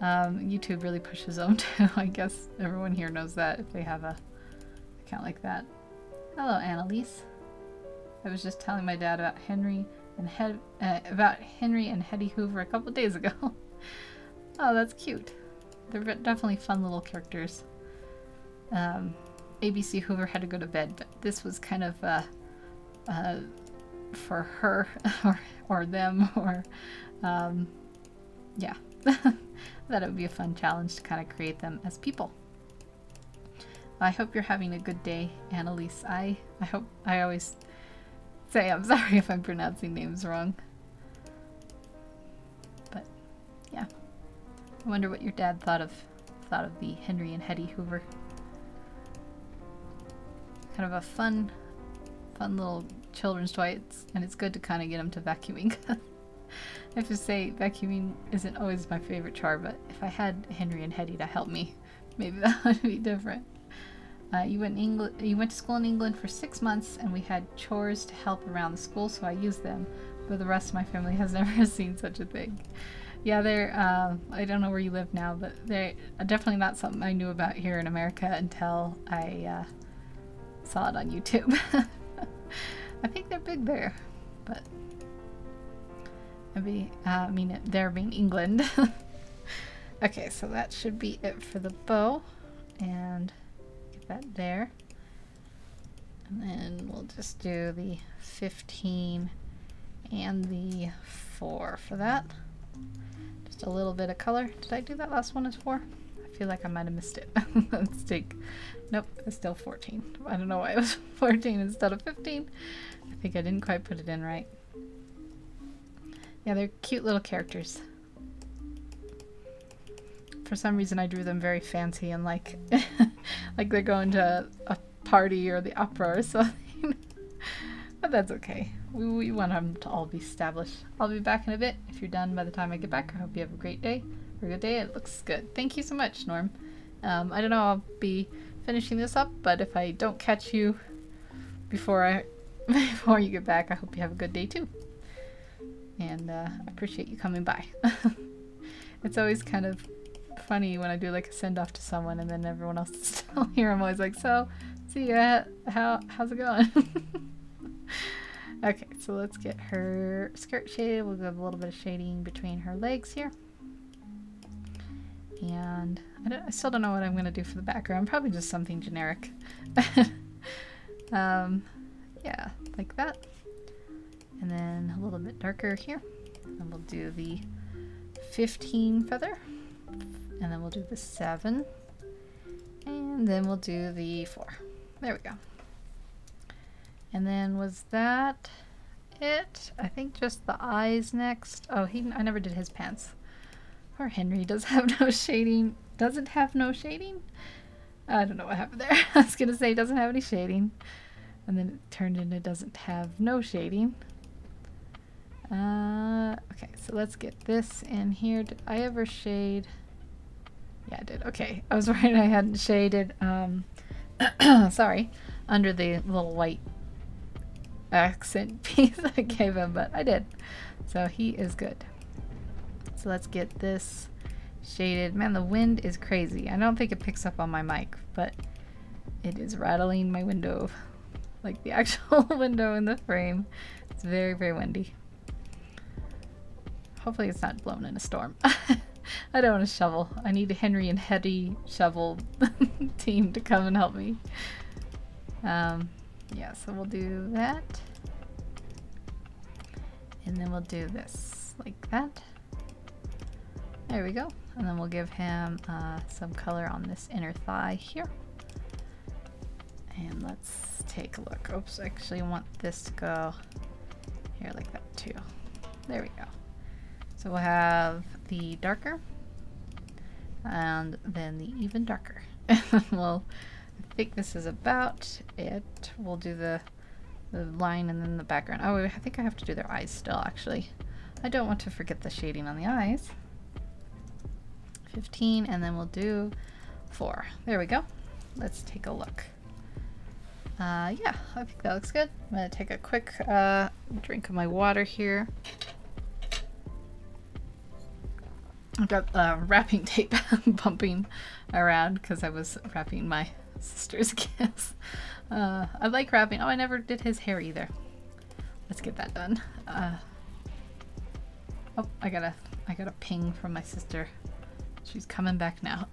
YouTube really pushes them too. I guess everyone here knows that if they have a account like that. Hello, Annalise. I was just telling my dad about Henry and Hetty Hoover a couple days ago. Oh, that's cute. They're definitely fun little characters. ABC Hoover had to go to bed, but this was kind of for her or them or yeah. That it would be a fun challenge to kind of create them as people. I hope you're having a good day, Annalise. I hope, I always say I'm sorry if I'm pronouncing names wrong. But yeah. I wonder what your dad thought of the Henry and Hetty Hoover. Kind of a fun little children's toy, and it's good to kind of get them to vacuuming. I have to say, vacuuming isn't always my favorite chore, but if I had Henry and Hetty to help me Maybe that would be different. You went to school in England for 6 months, and we had chores to help around the school, so I used them. But the rest of my family has never seen such a thing. Yeah, they're, I don't know where you live now, but they're definitely not something I knew about here in America until I saw it on YouTube. I think they're big there, but maybe, I mean, they're being England. Okay, so that should be it for the bow, and get that there. And then we'll just do the 15 and the 4 for that. Just a little bit of color. Did I do that last one as 4? I feel like I might have missed it. Let's take, nope, it's still 14. I don't know why it was 14 instead of 15. I think I didn't quite put it in right. Yeah, they're cute little characters. For some reason I drew them very fancy and like like they're going to a party or the opera or something. But that's okay. We want them to all be established. I'll be back in a bit. If you're done by the time I get back, I hope you have a great day or a good day. It looks good. Thank you so much, Norm. I don't know, I'll be finishing this up, but if I don't catch you before before you get back, I hope you have a good day too. And I appreciate you coming by. It's always kind of funny when I do like a send-off to someone and then everyone else is still here. I'm always like, so, see ya, how's it going? Okay, so let's get her skirt shaded. We'll give a little bit of shading between her legs here. And I still don't know what I'm going to do for the background. Probably just something generic. Yeah, like that. And then a little bit darker here. And we'll do the 15 feather. And then we'll do the 7. And then we'll do the 4. There we go. And then was that it? I think just the eyes next. Oh, I never did his pants. Poor Henry does have no shading. Doesn't have no shading? I don't know what happened there. I was gonna say doesn't have any shading. And then it turned into doesn't have no shading. Okay, so let's get this in here. Did I ever shade? Yeah, I did. Okay, I was worried I hadn't shaded, sorry, under the little white accent piece I gave him, but I did. So he is good. So let's get this shaded. Man, the wind is crazy. I don't think it picks up on my mic, but it is rattling my window, like the actual window in the frame. It's very, very windy. Hopefully it's not blown in a storm. I don't want to shovel. I need a Henry and Hetty shovel team to come and help me. Yeah, so we'll do that. And then we'll do this like that. There we go. And then we'll give him some color on this inner thigh here. And let's take a look. Oops, I actually want this to go here like that too. There we go. So we'll have the darker and then the even darker. Well, I think this is about it. We'll do the line and then the background. Oh, I think I have to do their eyes still, actually. I don't want to forget the shading on the eyes. 15, and then we'll do 4. There we go. Let's take a look. Yeah, I think that looks good. I'm gonna take a quick drink of my water here. I've got wrapping tape bumping around because I was wrapping my sister's gifts. I like wrapping. Oh, I never did his hair either. Let's get that done. Oh, I got a ping from my sister. She's coming back now.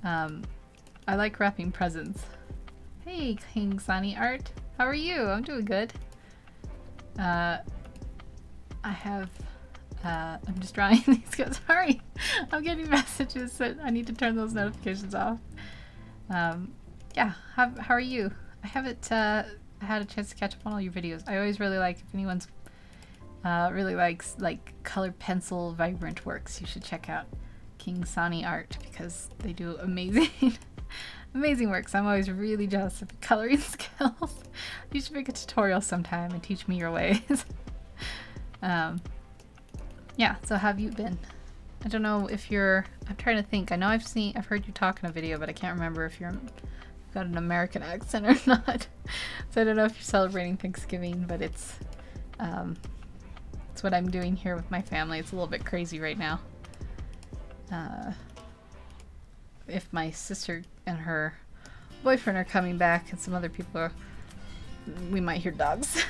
I like wrapping presents. Hey, King Sunny Art. How are you? I'm doing good. I'm just drawing these guys. Sorry, I'm getting messages that I need to turn those notifications off. Yeah, how are you? I haven't had a chance to catch up on all your videos. I always really like, if anyone's really likes like colored pencil vibrant works, you should check out King Sani Art because they do amazing amazing works. I'm always really jealous of your coloring skills. You should make a tutorial sometime and teach me your ways. Yeah, so how have you been? I don't know if you're, I'm trying to think. I know I've heard you talk in a video, but I can't remember if you've got an American accent or not. So I don't know if you're celebrating Thanksgiving, but it's what I'm doing here with my family. It's a little bit crazy right now. If my sister and her boyfriend are coming back and some other people are, we might hear dogs.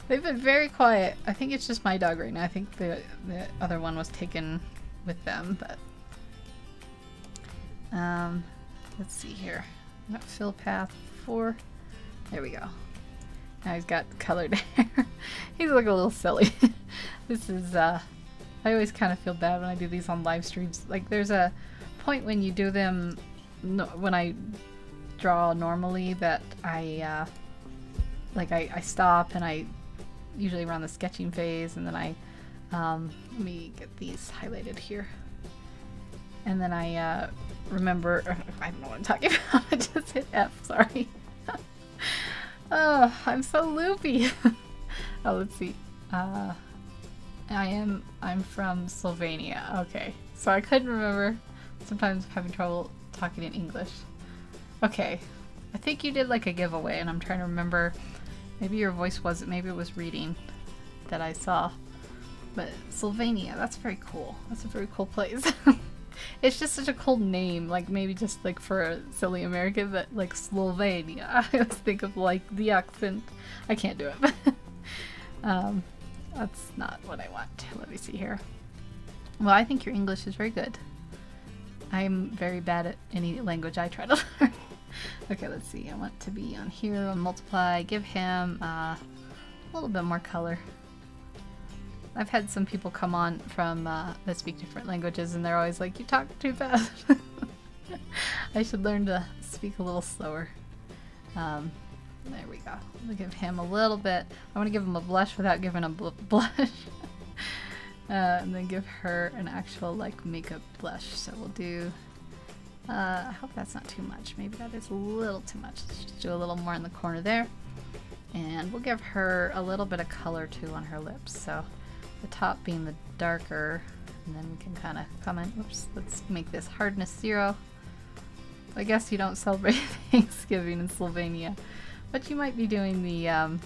They've been very quiet. I think it's just my dog right now. I think the other one was taken with them, but let's see here. Fill path 4. There we go. Now he's got colored hair. He's looking a little silly. This is I always kind of feel bad when I do these on live streams. Like there's a point when you do them when I draw normally that I stop and I usually run the sketching phase, and then I let me get these highlighted here, and then I remember, I don't know what I'm talking about. I just hit F, sorry. Oh, I'm so loopy. Oh, let's see. I'm from Slovenia. Okay, so I couldn't remember. Sometimes I'm having trouble talking in English. Okay, I think you did like a giveaway, and I'm trying to remember. Maybe your voice wasn't, maybe it was reading that I saw. But Slovenia, that's very cool. That's a very cool place. It's just such a cool name, like maybe just like for a silly American, but like Slovenia. I always think of like the accent. I can't do it. That's not what I want. Let me see here. Well, I think your English is very good. I'm very bad at any language I try to learn. Okay, let's see. I want to be on here on multiply. Give him a little bit more color. I've had some people come on from that speak different languages, and they're always like, "You talk too fast." I should learn to speak a little slower. There we go. We'll give him a little bit. I want to give him a blush without giving a blush. And then give her an actual like makeup blush. So we'll do. I hope that's not too much. Maybe that is a little too much. Let's just do a little more in the corner there. And we'll give her a little bit of color too on her lips. So the top being the darker, and then we can kind of come in. Oops, let's make this hardness 0. I guess you don't celebrate Thanksgiving in Slovenia, but you might be doing the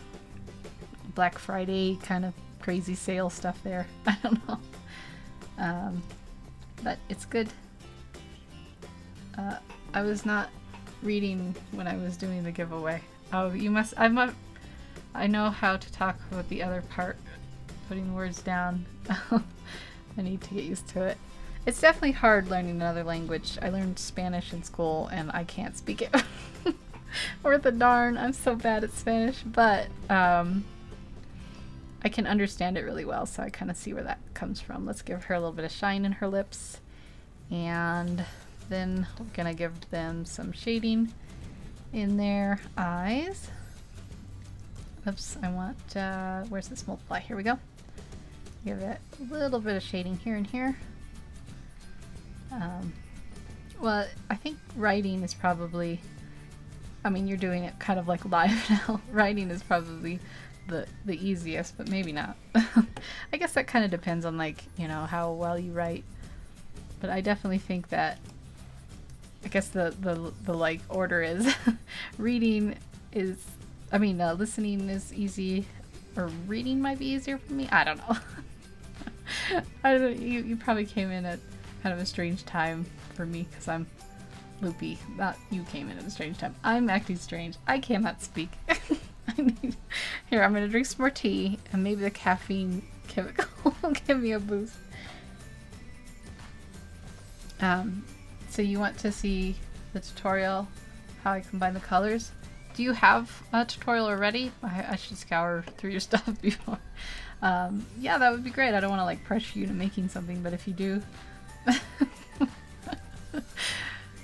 Black Friday kind of crazy sale stuff there. I don't know. But it's good. I was not reading when I was doing the giveaway. Oh, you must. I know how to talk with the other part, putting words down. I need to get used to it. It's definitely hard learning another language. I learned Spanish in school and I can't speak it. Or the darn, I'm so bad at Spanish, but I can understand it really well, so I kind of see where that comes from. Let's give her a little bit of shine in her lips, and then we're gonna give them some shading in their eyes. Oops, I want, where's this multiply? Here we go. Give it a little bit of shading here and here. Well, I think writing is probably, I mean, you're doing it kind of like live now. Writing is probably the easiest, but maybe not. I guess that kind of depends on, like, you know, how well you write. But I definitely think that, I guess the like order is reading is, I mean, listening is easy, or reading might be easier for me. I don't know. I don't know. You probably came in at kind of a strange time for me because I'm loopy. Not you came in at a strange time. I'm acting strange. I cannot speak. Here, I'm gonna drink some more tea, and maybe the caffeine chemical will give me a boost. So you want to see the tutorial, how I combine the colors? Do you have a tutorial already? I should scour through your stuff before. Yeah, that would be great. I don't want to like pressure you into making something, but if you do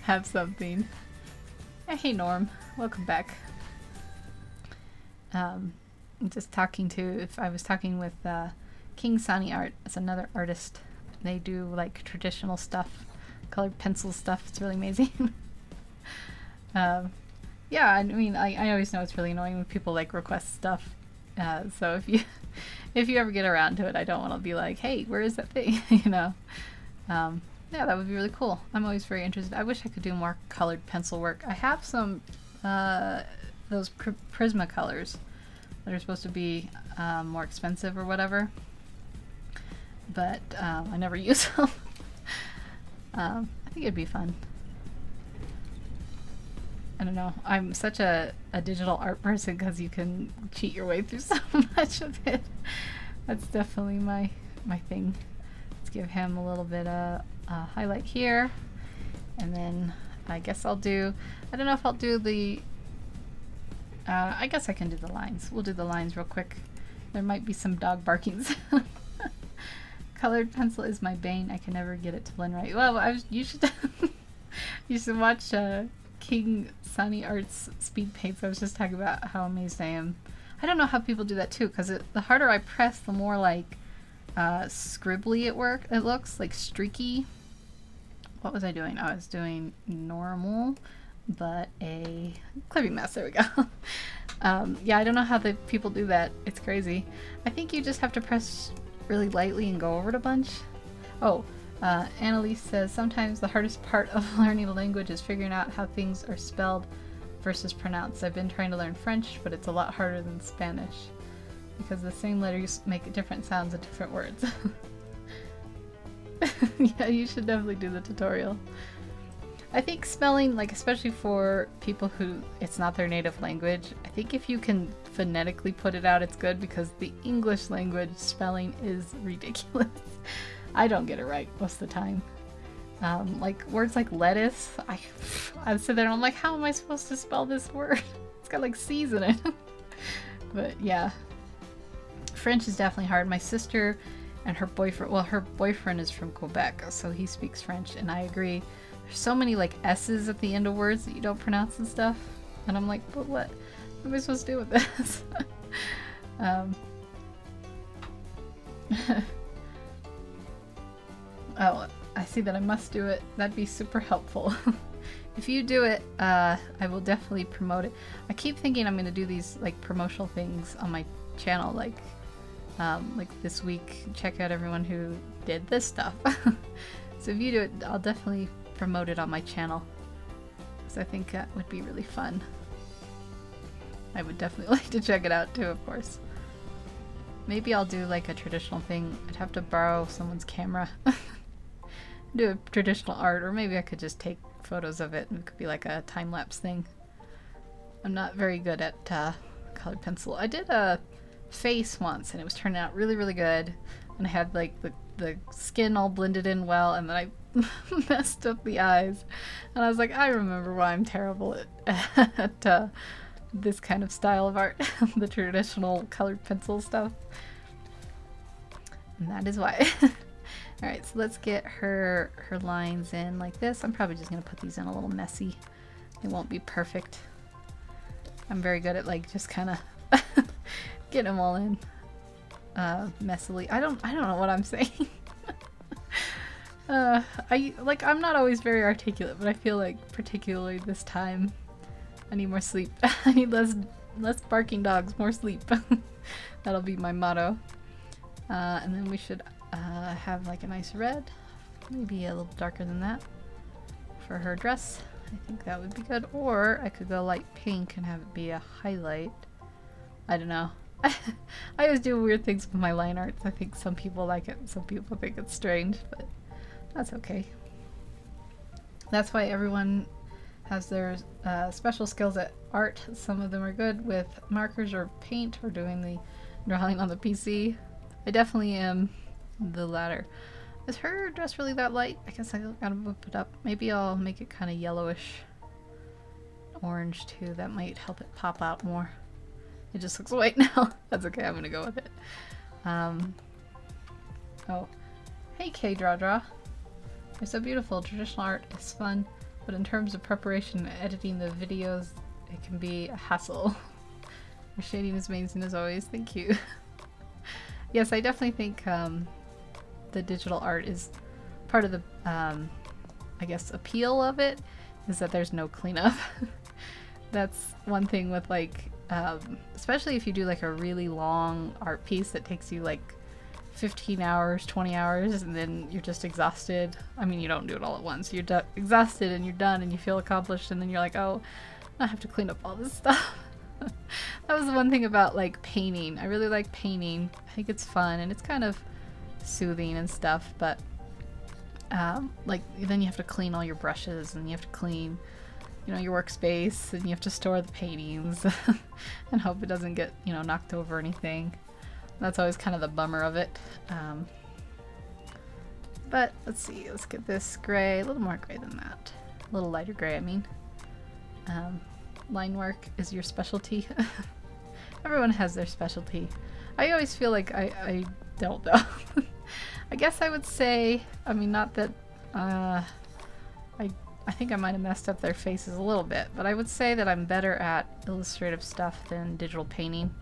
have something. Hey Norm, welcome back. I'm just talking to, if I was talking with King Sunny Art, it's another artist. They do like traditional stuff, colored pencil stuff. It's really amazing. Yeah, I mean, I always know it's really annoying when people like request stuff. So if you ever get around to it, I don't want to be like, hey, where is that thing? Yeah, that would be really cool. I'm always very interested. I wish I could do more colored pencil work. I have some those Prismacolors that are supposed to be more expensive or whatever, but I never use them. I think it'd be fun. I don't know. I'm such a digital art person because you can cheat your way through so much of it. That's definitely my thing. Let's give him a little bit of highlight here, and then I guess I'll do, I don't know if I'll do the, I guess I can do the lines. We'll do the lines real quick. There might be some dog barkings. Colored pencil is my bane. I can never get it to blend right. Well, you should you should watch King Sunny Art's speed paints. I was just talking about how amazed I am. I don't know how people do that too, because the harder I press, the more like scribbly it looks, like streaky. What was I doing? I was doing normal, but a clipping mess. There we go. Yeah, I don't know how the people do that. It's crazy. I think you just have to press really lightly and go over it a bunch. Oh, Annalise says, sometimes the hardest part of learning a language is figuring out how things are spelled versus pronounced. I've been trying to learn French, but it's a lot harder than Spanish because the same letters make different sounds in different words. Yeah, you should definitely do the tutorial. I think spelling, like especially for people who it's not their native language, I think if you can phonetically put it out, it's good, because the English language spelling is ridiculous. I don't get it right most of the time. Like words like lettuce, I sit there and I'm like, how am I supposed to spell this word? It's got like C's in it. But yeah, French is definitely hard. My sister and her boyfriend, well, her boyfriend is from Quebec, so he speaks French, and I agree. There's so many like S's at the end of words that you don't pronounce and stuff. And I'm like, but what am I supposed to do with this? Oh, I see that I must do it. That'd be super helpful. If you do it, I will definitely promote it. I keep thinking I'm going to do these like promotional things on my channel, like this week, check out everyone who did this stuff. So if you do it, I'll definitely promote it on my channel, because I think that would be really fun. I would definitely like to check it out too, of course. Maybe I'll do like a traditional thing. I'd have to borrow someone's camera. Do a traditional art, or maybe I could just take photos of it and it could be like a time-lapse thing. I'm not very good at colored pencil. I did a face once and it was turning out really, really good, and I had like the skin all blended in well, and then I messed up the eyes, and I was like, I remember why I'm terrible at this kind of style of art. The traditional colored pencil stuff, and that is why. Alright, so let's get her lines in like this. I'm probably just gonna put these in a little messy. It won't be perfect. I'm very good at like just kind of getting them all in messily. I don't know what I'm saying. I'm not always very articulate, but I feel like particularly this time I need more sleep. I need less barking dogs, more sleep. That'll be my motto. And then we should have like a nice red, maybe a little darker than that for her dress. I think that would be good. Or I could go light pink and have it be a highlight. I don't know. I always do weird things with my line arts. I think some people like it, some people think it's strange, but that's okay. That's why everyone has their special skills at art. Some of them are good with markers or paint or doing the drawing on the PC. I definitely am the latter. Is her dress really that light? I guess I gotta whip it up. Maybe I'll make it kind of yellowish orange too. That might help it pop out more. It just looks white now. That's okay, I'm gonna go with it. Oh, hey K Draw Draw. You're so beautiful. Traditional art is fun, but in terms of preparation and editing the videos, it can be a hassle. Your shading is amazing as always. Thank you. Yes, I definitely think the digital art is part of the, I guess, appeal of it, is that there's no cleanup. That's one thing with like especially if you do like a really long art piece that takes you like 15 hours, 20 hours, and then you're just exhausted. I mean, you don't do it all at once. You're exhausted and you're done and you feel accomplished, and then you're like, oh, I have to clean up all this stuff. That was the one thing about like painting. I really like painting. I think it's fun and it's kind of soothing and stuff, but like then you have to clean all your brushes and you have to clean, you know, your workspace, and you have to store the paintings and hope it doesn't get, you know, knocked over or anything. That's always kind of the bummer of it. But let's see, let's get this gray, a little more gray than that. A little lighter gray, I mean. Line work is your specialty. Everyone has their specialty. I always feel like I don't though. I guess I would say, I mean, not that, I think I might have messed up their faces a little bit, but I would say that I'm better at illustrative stuff than digital painting.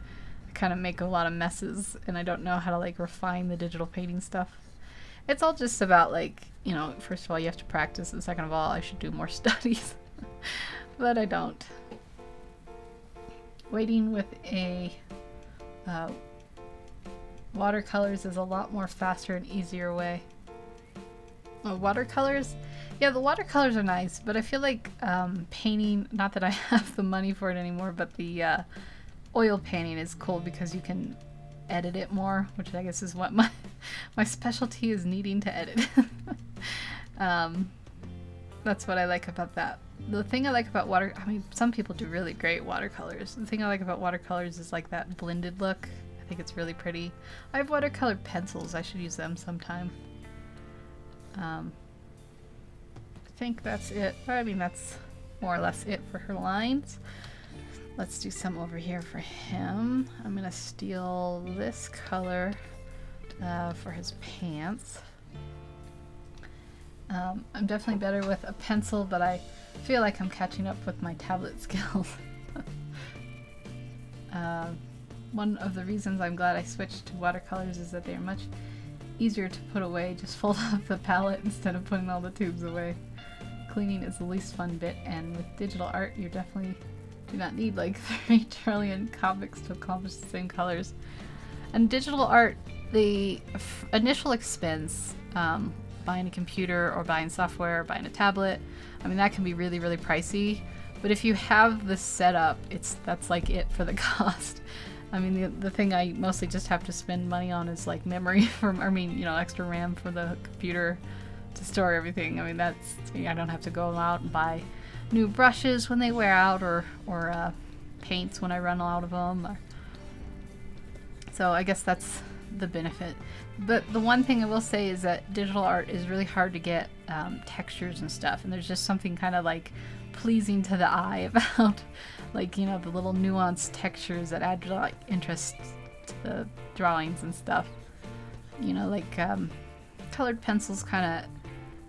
I kind of make a lot of messes and I don't know how to like refine the digital painting stuff. It's all just about like, you know, first of all you have to practice, and second of all I should do more studies. But I don't. Waiting with a watercolors is a lot more faster and easier way. Oh, watercolors? Yeah, the watercolors are nice, but I feel like painting, not that I have the money for it anymore, but the oil painting is cool because you can edit it more, which I guess is what my specialty is, needing to edit. That's what I like about that. The thing I like about I mean, some people do really great watercolors. The thing I like about watercolors is like that blended look. I think it's really pretty. I have watercolor pencils. I should use them sometime. I think that's it. I mean, that's more or less it for her lines. Let's do some over here for him. I'm gonna steal this color for his pants. I'm definitely better with a pencil, but I feel like I'm catching up with my tablet skills. One of the reasons I'm glad I switched to watercolors is that they are much easier to put away. Just fold up the palette instead of putting all the tubes away. Cleaning is the least fun bit, and with digital art you definitely do not need like 3 trillion comics to accomplish the same colors. And digital art, the initial expense, buying a computer or buying software or buying a tablet, I mean that can be really, really pricey, but if you have the setup, that's like it for the cost. I mean the thing I mostly just have to spend money on is like memory from, I mean, you know, extra RAM for the computer to store everything. I mean that's, I don't have to go out and buy new brushes when they wear out, or paints when I run out of them. So I guess that's the benefit. But the one thing I will say is that digital art is really hard to get textures and stuff, and there's just something kind of like pleasing to the eye about like, you know, the little nuanced textures that add like interest to the drawings and stuff. You know, like colored pencils kind of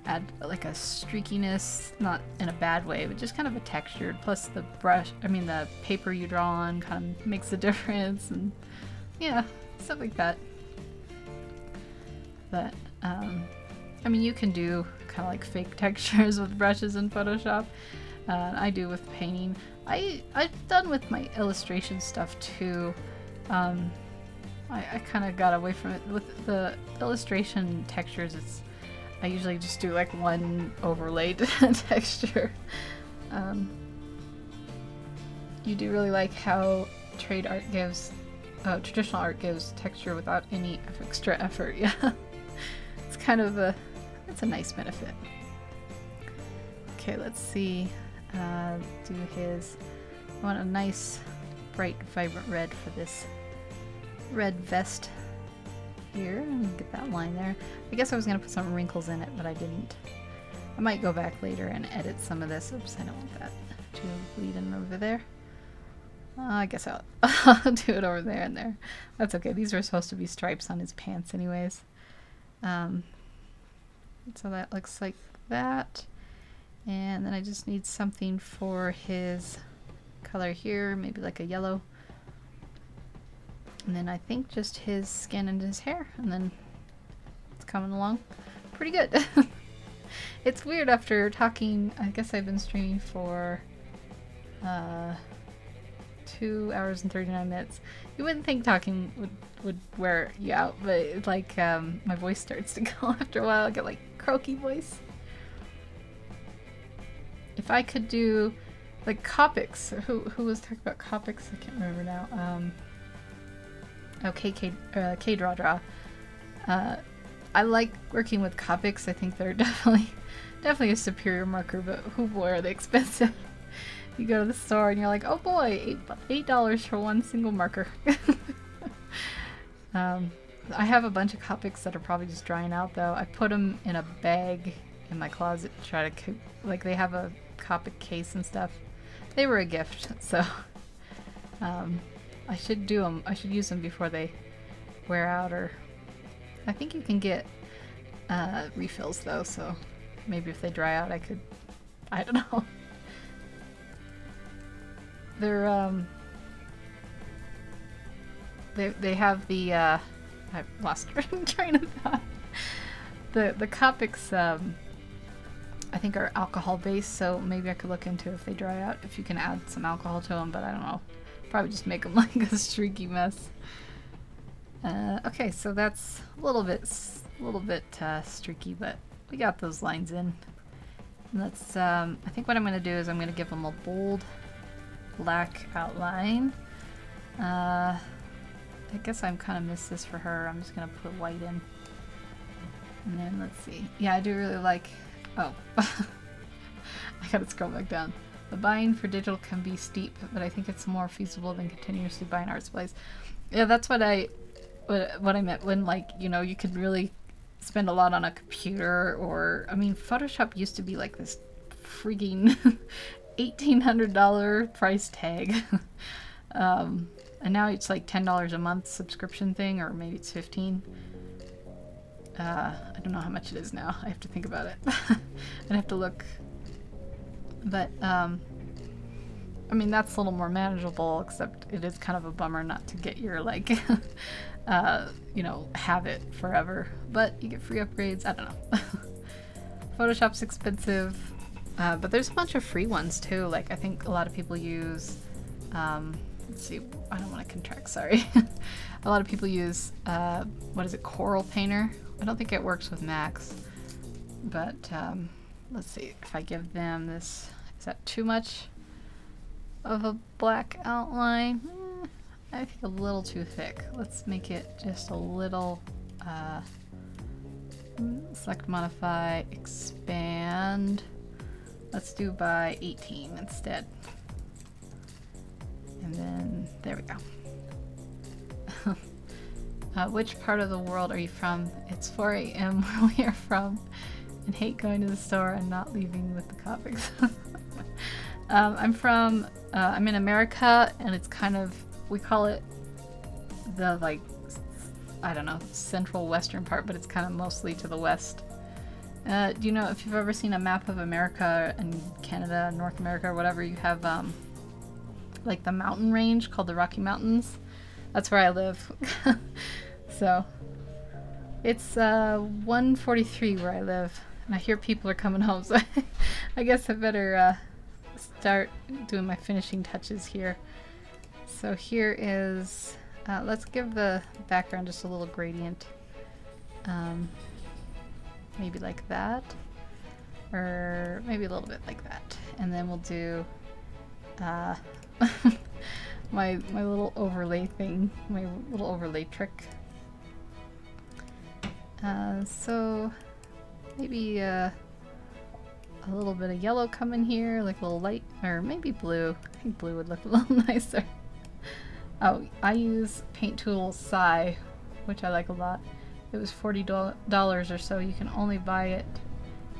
add like a streakiness, not in a bad way, but just kind of a texture. Plus the brush, I mean the paper you draw on kind of makes a difference, and yeah, stuff like that. But I mean you can do kind of like fake textures with brushes in Photoshop. I do with painting. I've done with my illustration stuff too. I kind of got away from it. With the illustration textures, I usually just do like one overlaid texture. You do really like how traditional art gives texture without any extra effort. Yeah, it's kind of it's a nice benefit. Okay, let's see. Do his. I want a nice, bright, vibrant red for this red vest here. And get that line there. I guess I was gonna put some wrinkles in it, but I didn't. I might go back later and edit some of this. Oops, I don't want that to bleed in over there. I guess I'll do it over there and there. That's okay. These were supposed to be stripes on his pants anyways. So that looks like that. And then I just need something for his color here, maybe like a yellow. And then I think just his skin and his hair, and then it's coming along pretty good. It's weird after talking, I guess I've been streaming for 2 hours and 39 minutes. You wouldn't think talking would wear you out, but it's like my voice starts to go after a while. I get like croaky voice. If I could do like Copics, who was talking about Copics? I can't remember now. K-Draw Draw. I like working with Copics. I think they're definitely a superior marker, but oh boy, are they expensive. You go to the store and you're like, oh boy, $8 for one single marker. I have a bunch of Copics that are probably just drying out though. I put them in a bag in my closet to try to keep, like they have a Copic case and stuff. They were a gift, so I should do them. I should use them before they wear out, or I think you can get refills though, so maybe if they dry out I could, I don't know. They're they have the I've lost train of thought. The Copics I think are alcohol based, so maybe I could look into if they dry out if you can add some alcohol to them, but I don't know. Probably just make them like a streaky mess. Okay, so that's a little bit streaky, but we got those lines in. Let's I think what I'm going to do is I'm going to give them a bold black outline. I guess I'm kind of missed this for her. I'm just going to put white in. And then let's see. Yeah, I do really like... Oh. I gotta scroll back down. The buying for digital can be steep, but I think it's more feasible than continuously buying art supplies. Yeah, that's what I meant when, like, you know, you could really spend a lot on a computer, or, I mean, Photoshop used to be like this freaking $1,800 price tag. And now it's like $10 a month subscription thing, or maybe it's $15. I don't know how much it is now. I have to think about it. I'd have to look. But, I mean, that's a little more manageable, except it is kind of a bummer not to get your, like, you know, have it forever. But you get free upgrades. I don't know. Photoshop's expensive. But there's a bunch of free ones, too. Like, I think a lot of people use, let's see, I don't want to contract, sorry. A lot of people use, what is it, Coral Painter? I don't think it works with Macs, but let's see if I give them this. Is that too much of a black outline? I think a little too thick. Let's make it just a little, select, modify, expand. Let's do by 18 instead. And then, there we go. Which part of the world are you from? It's 4 a.m. where we are from, and hate going to the store and not leaving with the Copics. I'm in America, and it's kind of, we call it the, like, I don't know, central western part, but it's kind of mostly to the west. Do you know, if you've ever seen a map of America and Canada, North America, or whatever, you have, like the mountain range called the Rocky Mountains. That's where I live. So it's 1:43 where I live, and I hear people are coming home, so I guess I better start doing my finishing touches here. So here is, let's give the background just a little gradient, maybe like that, or maybe a little bit like that, and then we'll do my little overlay thing, my little overlay trick. So maybe a little bit of yellow coming here, like a little light, or maybe blue. I think blue would look a little nicer. Oh, I use Paint Tool Psy, which I like a lot. It was $40 or so. You can only buy it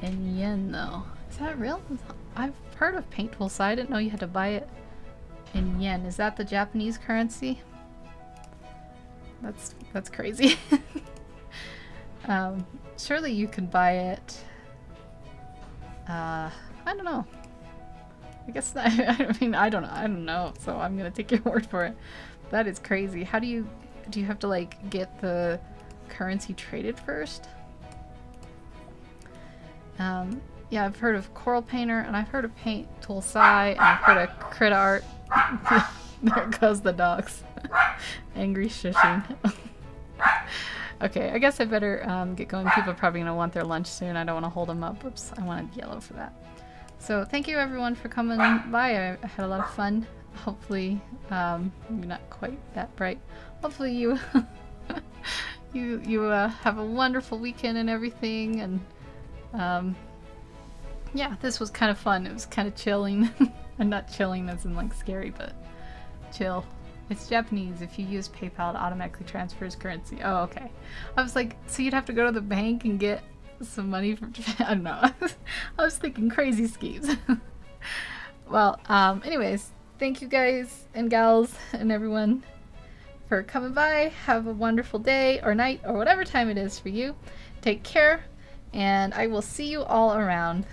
in yen though. Is that real? I've heard of Paint Tool Psy. I didn't know you had to buy it in yen. Is that the Japanese currency? That's crazy. Surely you can buy it. I don't know. I guess I mean I don't know. So I'm gonna take your word for it. That is crazy. How do you have to like get the currency traded first? Yeah, I've heard of Coral Painter, and I've heard of Paint Tool Psy, and I've heard of Crit Art. There goes the dogs. Angry shushing. Okay, I guess I better get going. People are probably going to want their lunch soon. I don't want to hold them up. Oops, I wanted yellow for that. So thank you everyone for coming by. I had a lot of fun. Hopefully, maybe not quite that bright. Hopefully you you have a wonderful weekend and everything. And yeah, this was kind of fun. It was kind of chilling. And not chilling as in like scary, but chill. It's Japanese. If you use PayPal, it automatically transfers currency. Oh, okay. I was like, so you'd have to go to the bank and get some money from Japan? I don't know. I was thinking crazy schemes. Well, anyways, thank you guys and gals and everyone for coming by. Have a wonderful day or night or whatever time it is for you. Take care, and I will see you all around.